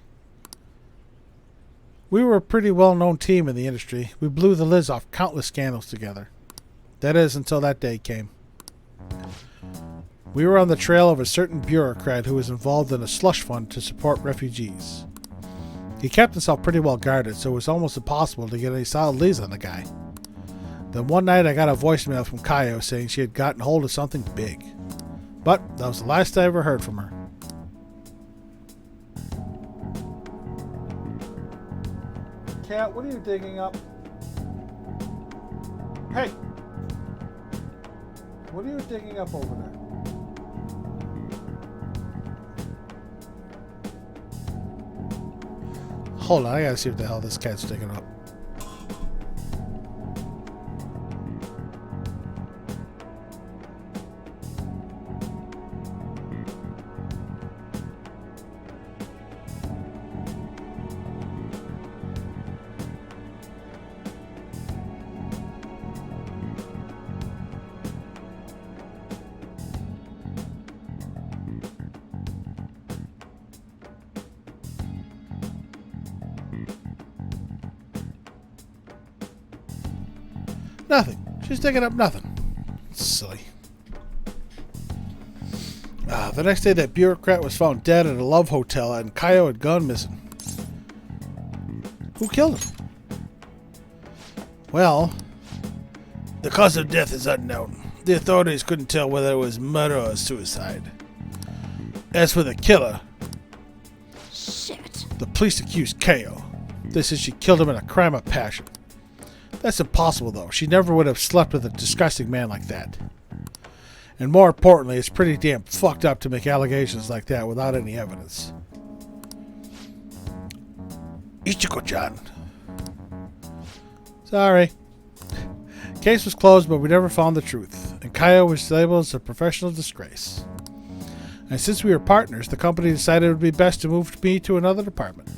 We were a pretty well-known team in the industry. We blew the lids off countless scandals together. That is, until that day came. We were on the trail of a certain bureaucrat who was involved in a slush fund to support refugees. He kept himself pretty well guarded, so it was almost impossible to get any solid leads on the guy. Then one night I got a voicemail from Kaio saying she had gotten hold of something big. But that was the last I ever heard from her. Cat, what are you digging up? Hey! What are you digging up over there? Hold on, I gotta see what the hell this cat's digging up. Nothing. She's digging up nothing. Silly. The next day, that bureaucrat was found dead at a love hotel and Kaio had gone missing. Who killed him? Well, the cause of death is unknown. The authorities couldn't tell whether it was murder or suicide. As for the killer, Shit. the police accused Kaio. They said she killed him in a crime of passion. That's impossible, though. She never would have slept with a disgusting man like that. And more importantly, it's pretty damn fucked up to make allegations like that without any evidence. Ichiko-chan. Sorry. Case was closed, but we never found the truth, and Kaio was labeled as a professional disgrace. And since we were partners, the company decided it would be best to move me to another department.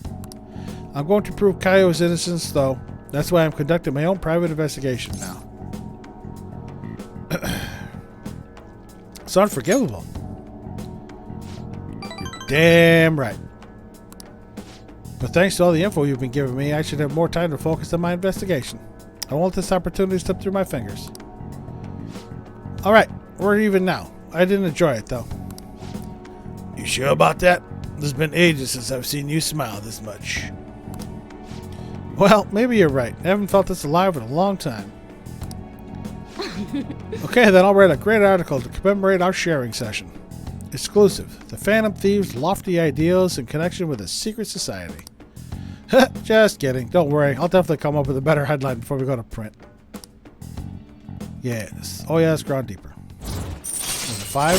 I'm going to prove Kaio's innocence, though. That's why I'm conducting my own private investigation now. It's unforgivable. You're damn right. But thanks to all the info you've been giving me, I should have more time to focus on my investigation. I don't want this opportunity to slip through my fingers. Alright, we're even now. I didn't enjoy it, though. You sure about that? It's been ages since I've seen you smile this much. Well, maybe you're right. I haven't felt this alive in a long time. Okay, then I'll write a great article to commemorate our sharing session. Exclusive. The Phantom Thieves' lofty ideals in connection with a secret society. Just kidding. Don't worry. I'll definitely come up with a better headline before we go to print. Yes. Oh, yeah, it's ground deeper. Was it 5?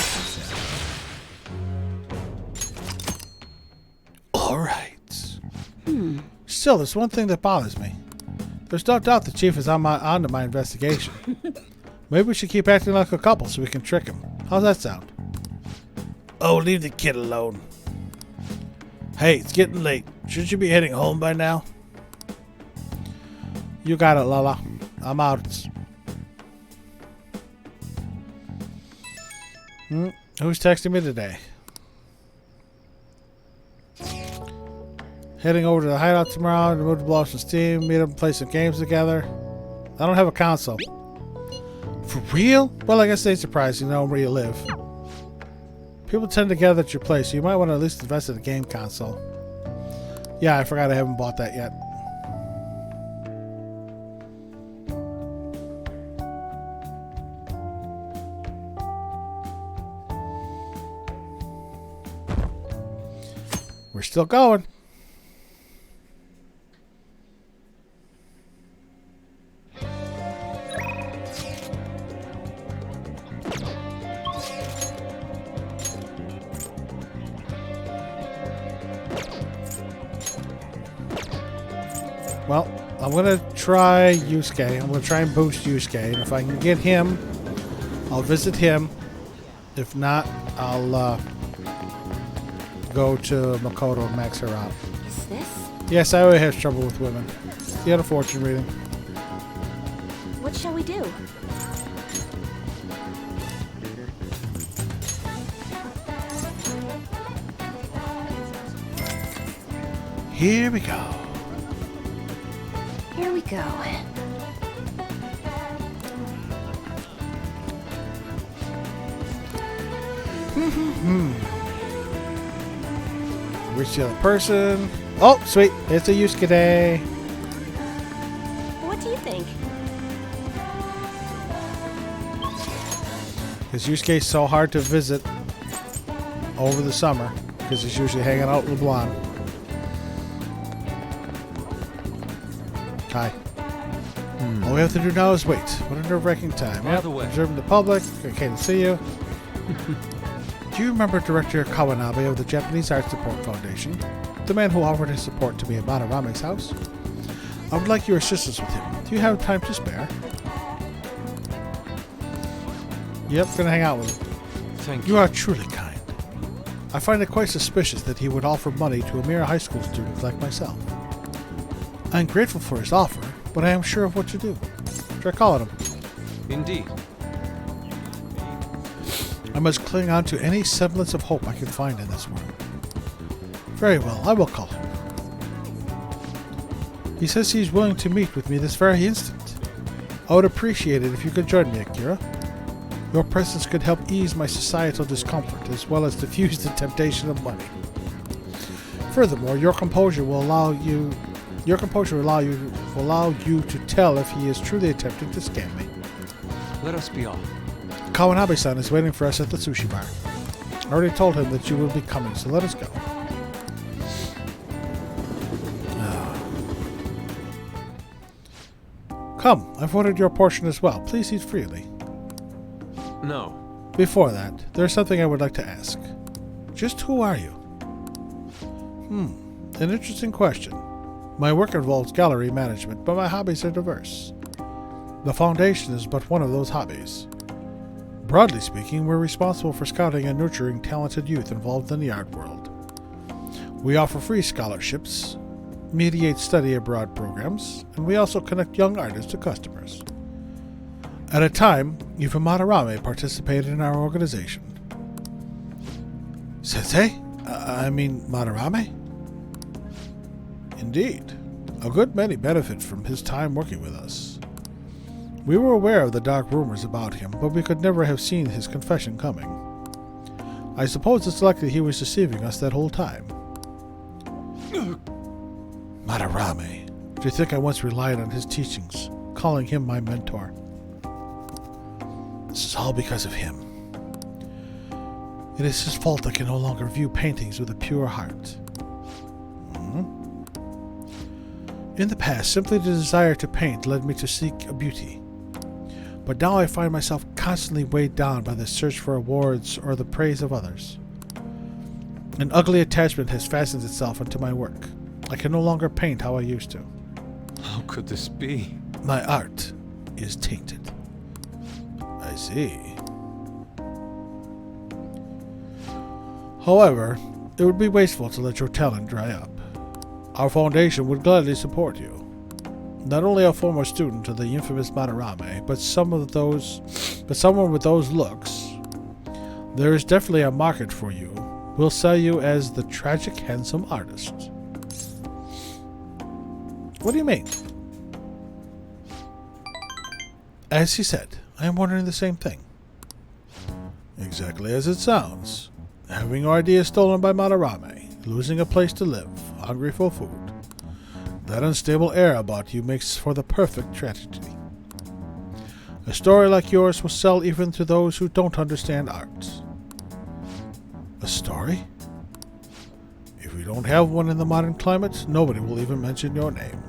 Yeah. Alright. Still, there's one thing that bothers me. There's no doubt the chief is onto my investigation. Maybe we should keep acting like a couple so we can trick him. How's that sound? Oh, leave the kid alone. Hey, it's getting late. Shouldn't you be heading home by now? You got it, Lala. I'm out. Who's texting me today? Heading over to the hideout tomorrow to move to blow off some steam, meet up and play some games together. I don't have a console. For real? Well, I guess they surprised you know where you live. People tend to gather at your place, so you might want to at least invest in a game console. Yeah, I forgot I haven't bought that yet. We're still going. Well, I'm going to try Yusuke. I'm going to try and boost Yusuke. And if I can get him, I'll visit him. If not, I'll go to Makoto and max her out. Is this? Yes, I always have trouble with women. You had a fortune reading. What shall we do? Here we go. Here we go. Reach the other person. Oh, sweet. It's a Yusuke day. What do you think? Because Yusuke's so hard to visit over the summer. Because he's usually hanging out in LeBlanc. Hi. All we have to do now is wait. What a nerve-wracking time. By the way. Observing the public. Okay to see you. Do you remember Director Kawanabe of the Japanese Art Support Foundation? The man who offered his support to me at Manarame's house? I would like your assistance with him. Do you have time to spare? Yep, gonna hang out with him. Thank you. You are truly kind. I find it quite suspicious that he would offer money to a mere high school student like myself. I am grateful for his offer, but I am sure of what to do. Try calling him. Indeed. I must cling on to any semblance of hope I can find in this world. Very well, I will call him. He says he is willing to meet with me this very instant. I would appreciate it if you could join me, Akira. Your presence could help ease my societal discomfort, as well as diffuse the temptation of money. Furthermore, your composure will allow you to tell if he is truly attempting to scam me. Let us be off. Kawanabe-san is waiting for us at the sushi bar. I already told him that you will be coming, so let us go. Come, I've ordered your portion as well. Please eat freely. No. Before that, there's something I would like to ask. Just who are you? An interesting question. My work involves gallery management, but my hobbies are diverse. The Foundation is but one of those hobbies. Broadly speaking, we're responsible for scouting and nurturing talented youth involved in the art world. We offer free scholarships, mediate study abroad programs, and we also connect young artists to customers. At a time, Eva Madarame participated in our organization. Sensei? I mean Madarame? Indeed. A good many benefit from his time working with us. We were aware of the dark rumors about him, but we could never have seen his confession coming. I suppose it's likely he was deceiving us that whole time. Madarame. Do you think I once relied on his teachings, calling him my mentor? This is all because of him. It is his fault I can no longer view paintings with a pure heart. In the past, simply the desire to paint led me to seek a beauty. But now I find myself constantly weighed down by the search for awards or the praise of others. An ugly attachment has fastened itself onto my work. I can no longer paint how I used to. How could this be? My art is tainted. I see. However, it would be wasteful to let your talent dry up. Our foundation would gladly support you. Not only a former student of the infamous Madarame, but someone with those looks. There is definitely a market for you. We'll sell you as the tragic handsome artist. What do you mean? As he said, I am wondering the same thing. Exactly as it sounds. Having your ideas stolen by Madarame, losing a place to live, hungry for food. That unstable air about you makes for the perfect tragedy. A story like yours will sell even to those who don't understand art. A story? If we don't have one in the modern climate, nobody will even mention your name.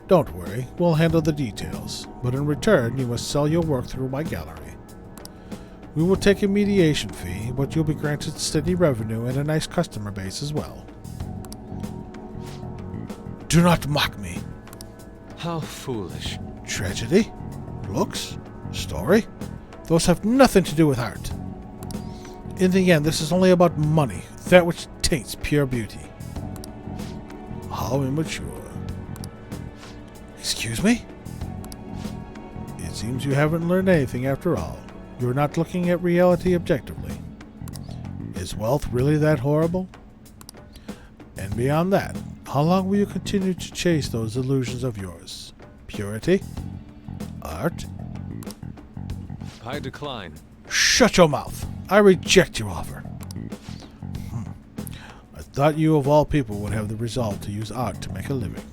Don't worry, we'll handle the details, but in return you must sell your work through my gallery. We will take a mediation fee, but you'll be granted steady revenue and a nice customer base as well. Do not mock me. How foolish. Tragedy? Looks? Story? Those have nothing to do with art. In the end, this is only about money, that which taints pure beauty. How immature. Excuse me? It seems you haven't learned anything after all. You're not looking at reality objectively. Is wealth really that horrible? And beyond that, how long will you continue to chase those illusions of yours? Purity? Art? I decline. Shut your mouth! I reject your offer. I thought you of all people would have the resolve to use art to make a living.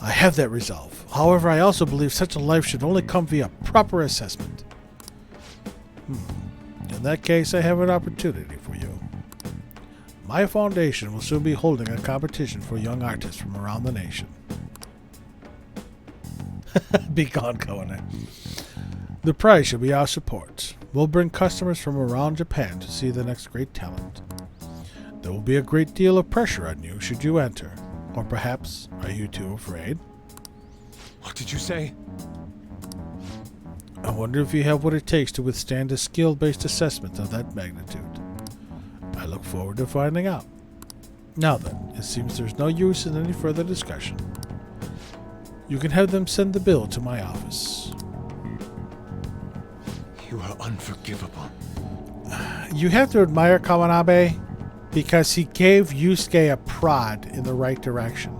I have that resolve. However, I also believe such a life should only come via proper assessment. In that case, I have an opportunity for you. My foundation will soon be holding a competition for young artists from around the nation. Be gone, Koane. The prize shall be our support. We'll bring customers from around Japan to see the next great talent. There will be a great deal of pressure on you should you enter. Or perhaps, are you too afraid? What did you say? I wonder if you have what it takes to withstand a skill-based assessment of that magnitude. I look forward to finding out. Now then, it seems there's no use in any further discussion. You can have them send the bill to my office. You are unforgivable. You have to admire Kawanabe because he gave Yusuke a prod in the right direction.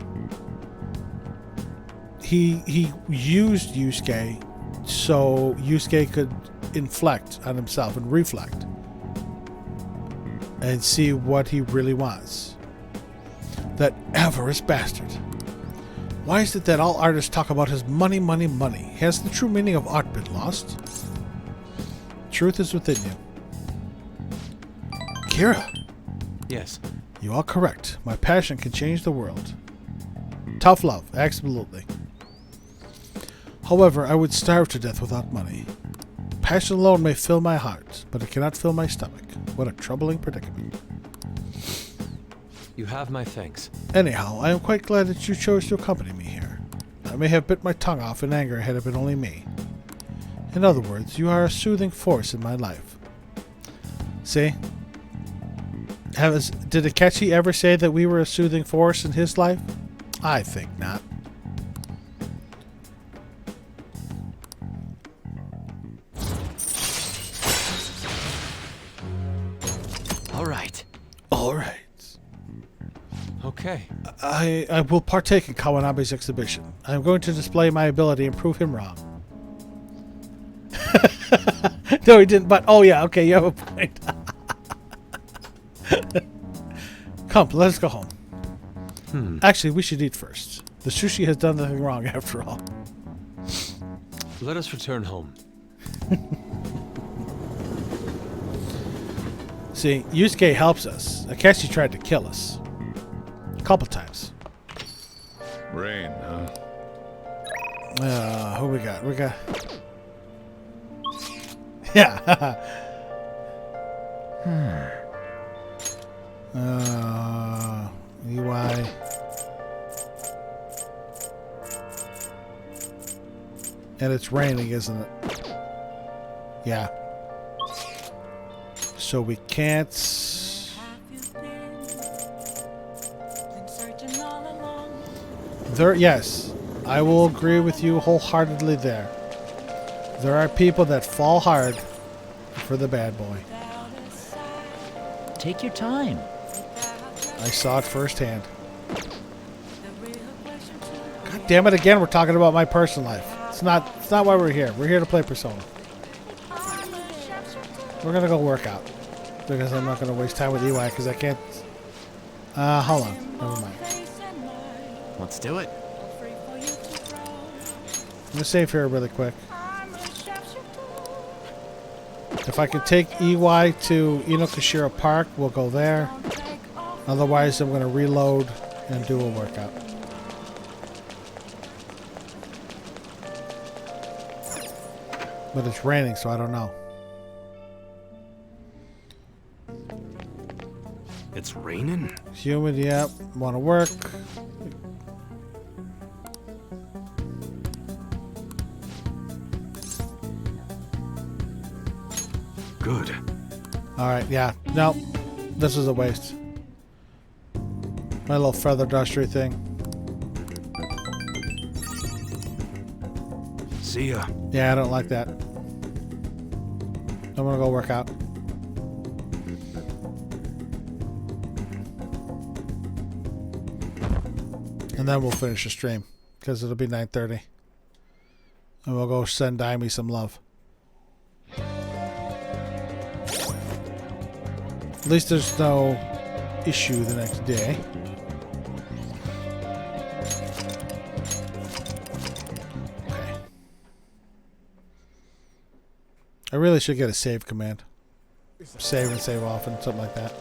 he used Yusuke so Yusuke could inflect on himself and reflect and see what he really wants. That avarice bastard. Why is it that all artists talk about his money, money, money? Has the true meaning of art been lost? Truth is within you. Kira. Yes. You are correct. My passion can change the world. Tough love, absolutely. However, I would starve to death without money. Passion alone may fill my heart, but it cannot fill my stomach. What a troubling predicament. You have my thanks. Anyhow, I am quite glad that you chose to accompany me here. I may have bit my tongue off in anger had it been only me. In other words, you are a soothing force in my life. See? Did Akechi ever say that we were a soothing force in his life? I think not. All right. All right. Okay. I will partake in Kawanabe's exhibition. I am going to display my ability and prove him wrong. No, he didn't, but oh yeah, okay, you have a point. Come, let us go home. Actually, we should eat first. The sushi has done nothing wrong after all. Let us return home. See, Yusuke helps us. Akechi tried to kill us. A couple times. Rain, huh? Who we got? We got... Yeah. EY. And it's raining, isn't it? Yeah. So we can't... There, yes. I will agree with you wholeheartedly there. There are people that fall hard for the bad boy. Take your time. I saw it firsthand. God damn it again, we're talking about my personal life. It's not why we're here. We're here to play Persona. We're gonna go work out. Because I'm not gonna waste time with EY because I can't... hold on. Never mind. Let's do it. I'm gonna save here really quick. If I could take EY to Inokashira Park, we'll go there. Otherwise, I'm gonna reload and do a workout. But it's raining, so I don't know. It's raining? Humid, yep. Want to work. Good. Alright, yeah. No, this is a waste. My little feather dustery thing. See ya. Yeah, I don't like that. I'm gonna go work out. And then we'll finish the stream. Because it'll be 9:30. And we'll go send Daimi some love. At least there's no issue the next day. Okay. I really should get a save command. Save and save often, something like that.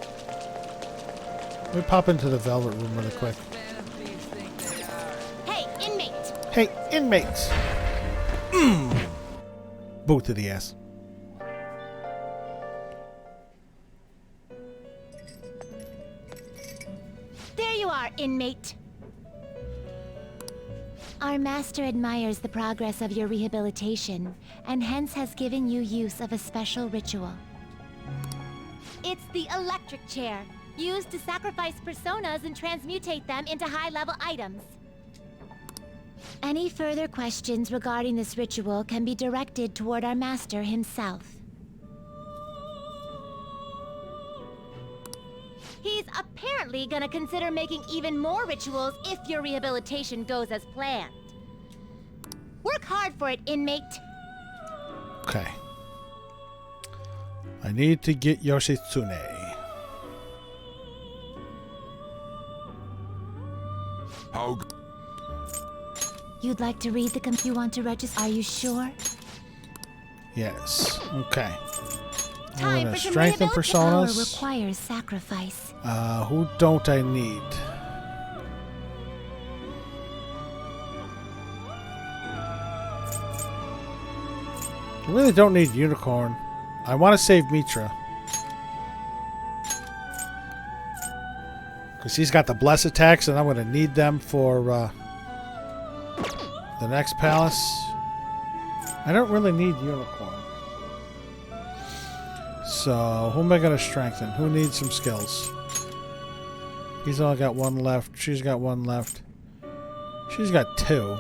Let me pop into the Velvet Room really quick. Hey, inmate! Hey, inmates! Boot to the ass. There you are, inmate. Our master admires the progress of your rehabilitation, and hence has given you use of a special ritual. It's the electric chair, used to sacrifice personas and transmutate them into high-level items. Any further questions regarding this ritual can be directed toward our master himself. He's apparently gonna consider making even more rituals if your rehabilitation goes as planned. Work hard for it, inmate. Okay. I need to get Yoshitsune. How? You'd like to read the you want to register? Are you sure? Yes. Okay. I'm Time gonna for some strengthen rehabilitation. Power personas. requires sacrifice. Who don't I need? I really don't need Unicorn. I want to save Mitra. Because he's got the bless attacks and I'm going to need them for the next palace. I don't really need Unicorn. So, who am I going to strengthen? Who needs some skills? He's only got one left. She's got one left. She's got two.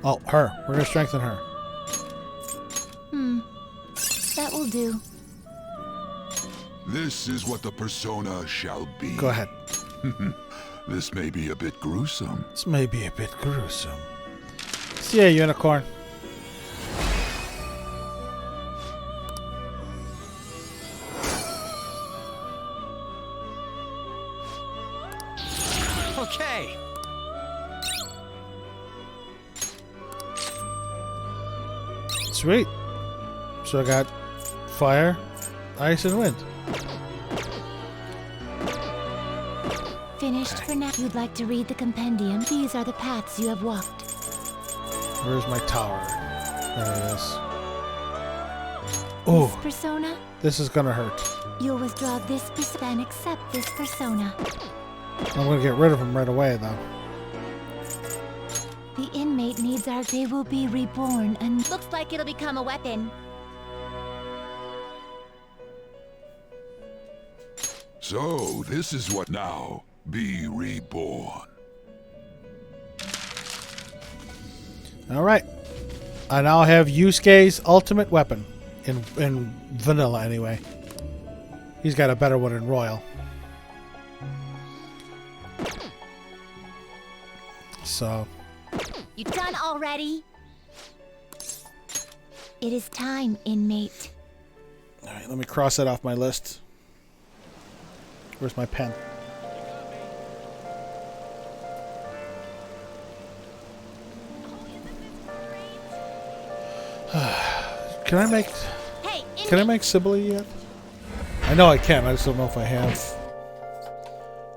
Oh, her. We're going to strengthen her. That will do. This is what the persona shall be. Go ahead. This may be a bit gruesome. This may be a bit gruesome. See ya, Unicorn. Okay. Sweet. So I got fire, ice, and wind. Finished for now. You'd like to read the compendium? These are the paths you have walked. Where's my tower? There it is. This Oh, persona? this is gonna hurt. You'll withdraw this persona and accept this persona. I'm gonna get rid of him right away, though. The inmate needs our... They will be reborn and... Looks like it'll become a weapon. So, this is what now. Be reborn. All right. I now have Yusuke's ultimate weapon. In vanilla, anyway. He's got a better one in Royal. So... You done already? It is time, inmate. Alright, let me cross that off my list. Where's my pen? Can I make... Hey, Can I make Sibylle yet? I know I can, I just don't know if I have.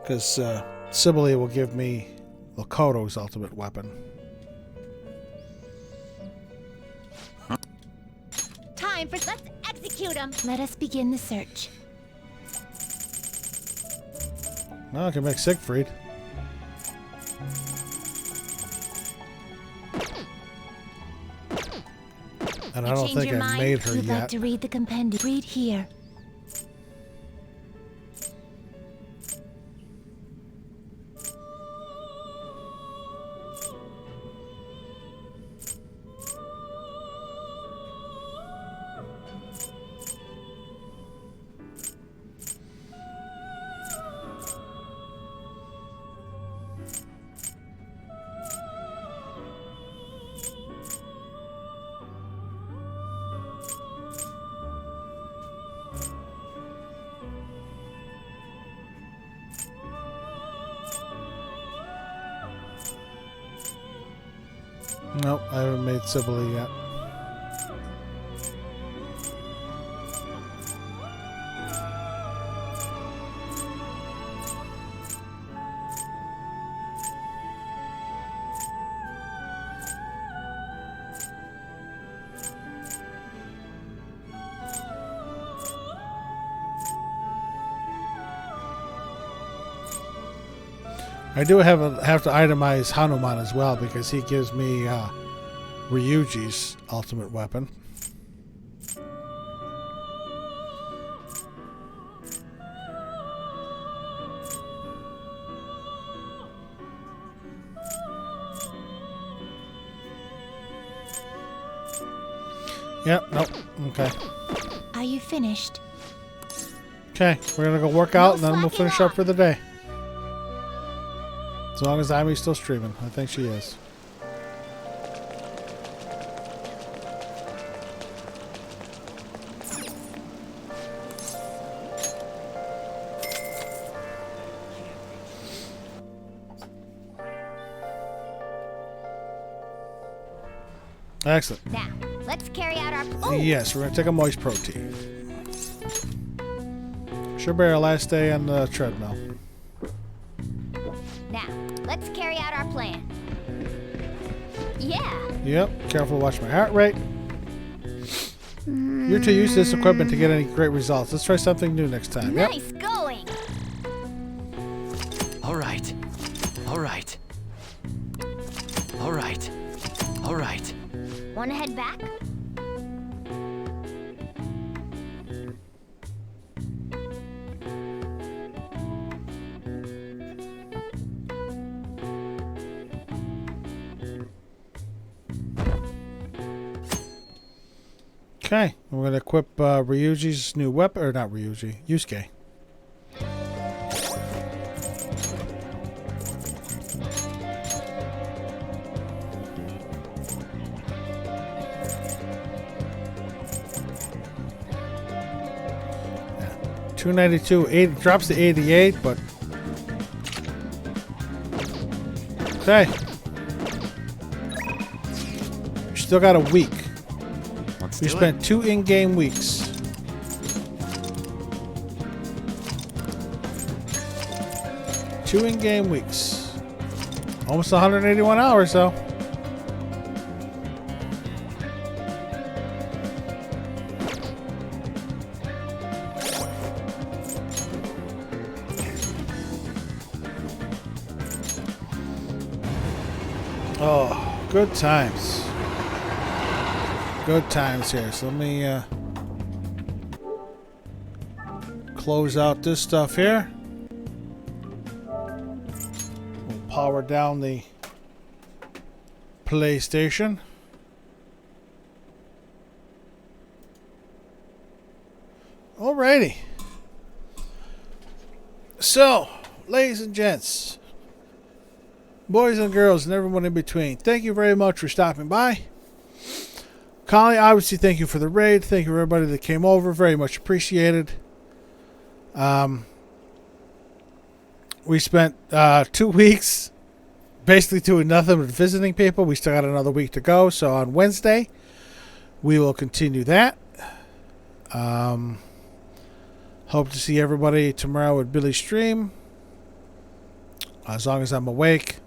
Because Sibylle will give me Lakoto's ultimate weapon. time for... Let's execute him! Let us begin the search. Well, I can make Siegfried. And I don't think I made her You'd yet. like to read the compendium? Read here. Nope, I haven't made Sibylle yet. I do have to itemize Hanuman as well because he gives me Ryuji's ultimate weapon. Yep, nope, okay. Are you finished? Okay, we're gonna go work out and then we'll finish up for the day. As long as Amy's still streaming. I think she is. Excellent. Now, let's carry out our... Oh! Yes, we're going to take a moist protein. Should be our last day on the treadmill. Now, let's carry out our plan. Yeah. Yep, careful to watch my heart rate. You're too used to this equipment to get any great results. Let's try something new next time. Yep. Nice going. All right. All right. All right. All right. Want to head back? Okay, we're going to equip Ryuji's new weapon, or not Ryuji, Yusuke. Yeah. 292, 80, drops to 88, but... Okay. We still got a week. We spent 2 in-game weeks. Two in-game weeks. Almost 181 hours, though. Oh, good times. Good times here. So let me close out this stuff here. We'll power down the PlayStation. Alrighty. So, ladies and gents, boys and girls, and everyone in between, thank you very much for stopping by. Connie, obviously, thank you for the raid. Thank you for everybody that came over. Very much appreciated. We spent 2 weeks basically doing nothing but visiting people. We still got another week to go. So on Wednesday, we will continue that. Hope to see everybody tomorrow at Billy's stream. As long as I'm awake.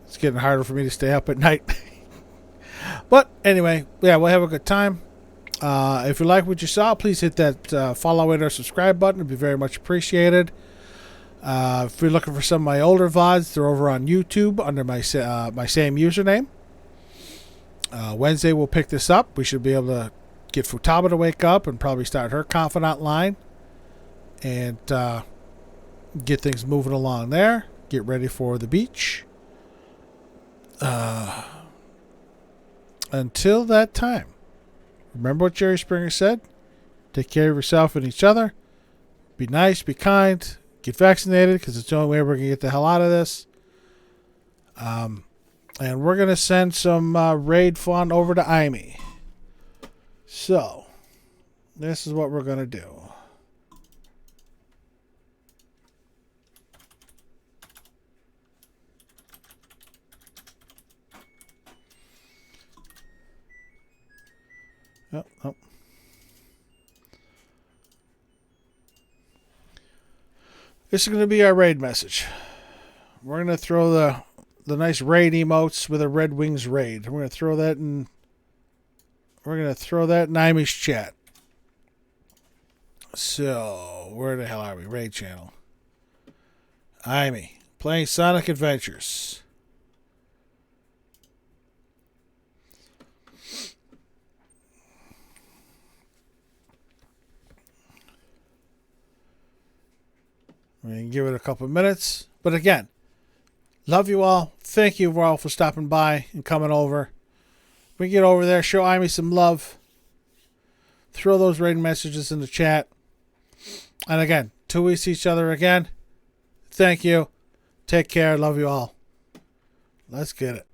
It's getting harder for me to stay up at night. But anyway, yeah, we'll have a good time. If you like what you saw, please hit that follow and or subscribe button. It'd be very much appreciated. If you're looking for some of my older VODs, they're over on YouTube under my same username. Wednesday, we'll pick this up. We should be able to get Futaba to wake up and probably start her confidant line. And get things moving along there. Get ready for the beach. Until that time, remember what Jerry Springer said? Take care of yourself and each other. Be nice, be kind, get vaccinated because it's the only way we're going to get the hell out of this. And we're going to send some raid fun over to Aimi. So, this is what we're going to do. Oh. This is going to be our raid message. We're going to throw the nice raid emotes with a Red Wings raid. We're going to throw that in. We're going to throw that in Aimi's chat. So, where the hell are we? Raid channel. Aimi, playing Sonic Adventures. We can give it a couple of minutes. But again, love you all. Thank you all for stopping by and coming over. We get over there, show Aimi some love. Throw those raid messages in the chat. And again, till we see each other again, thank you. Take care. Love you all. Let's get it.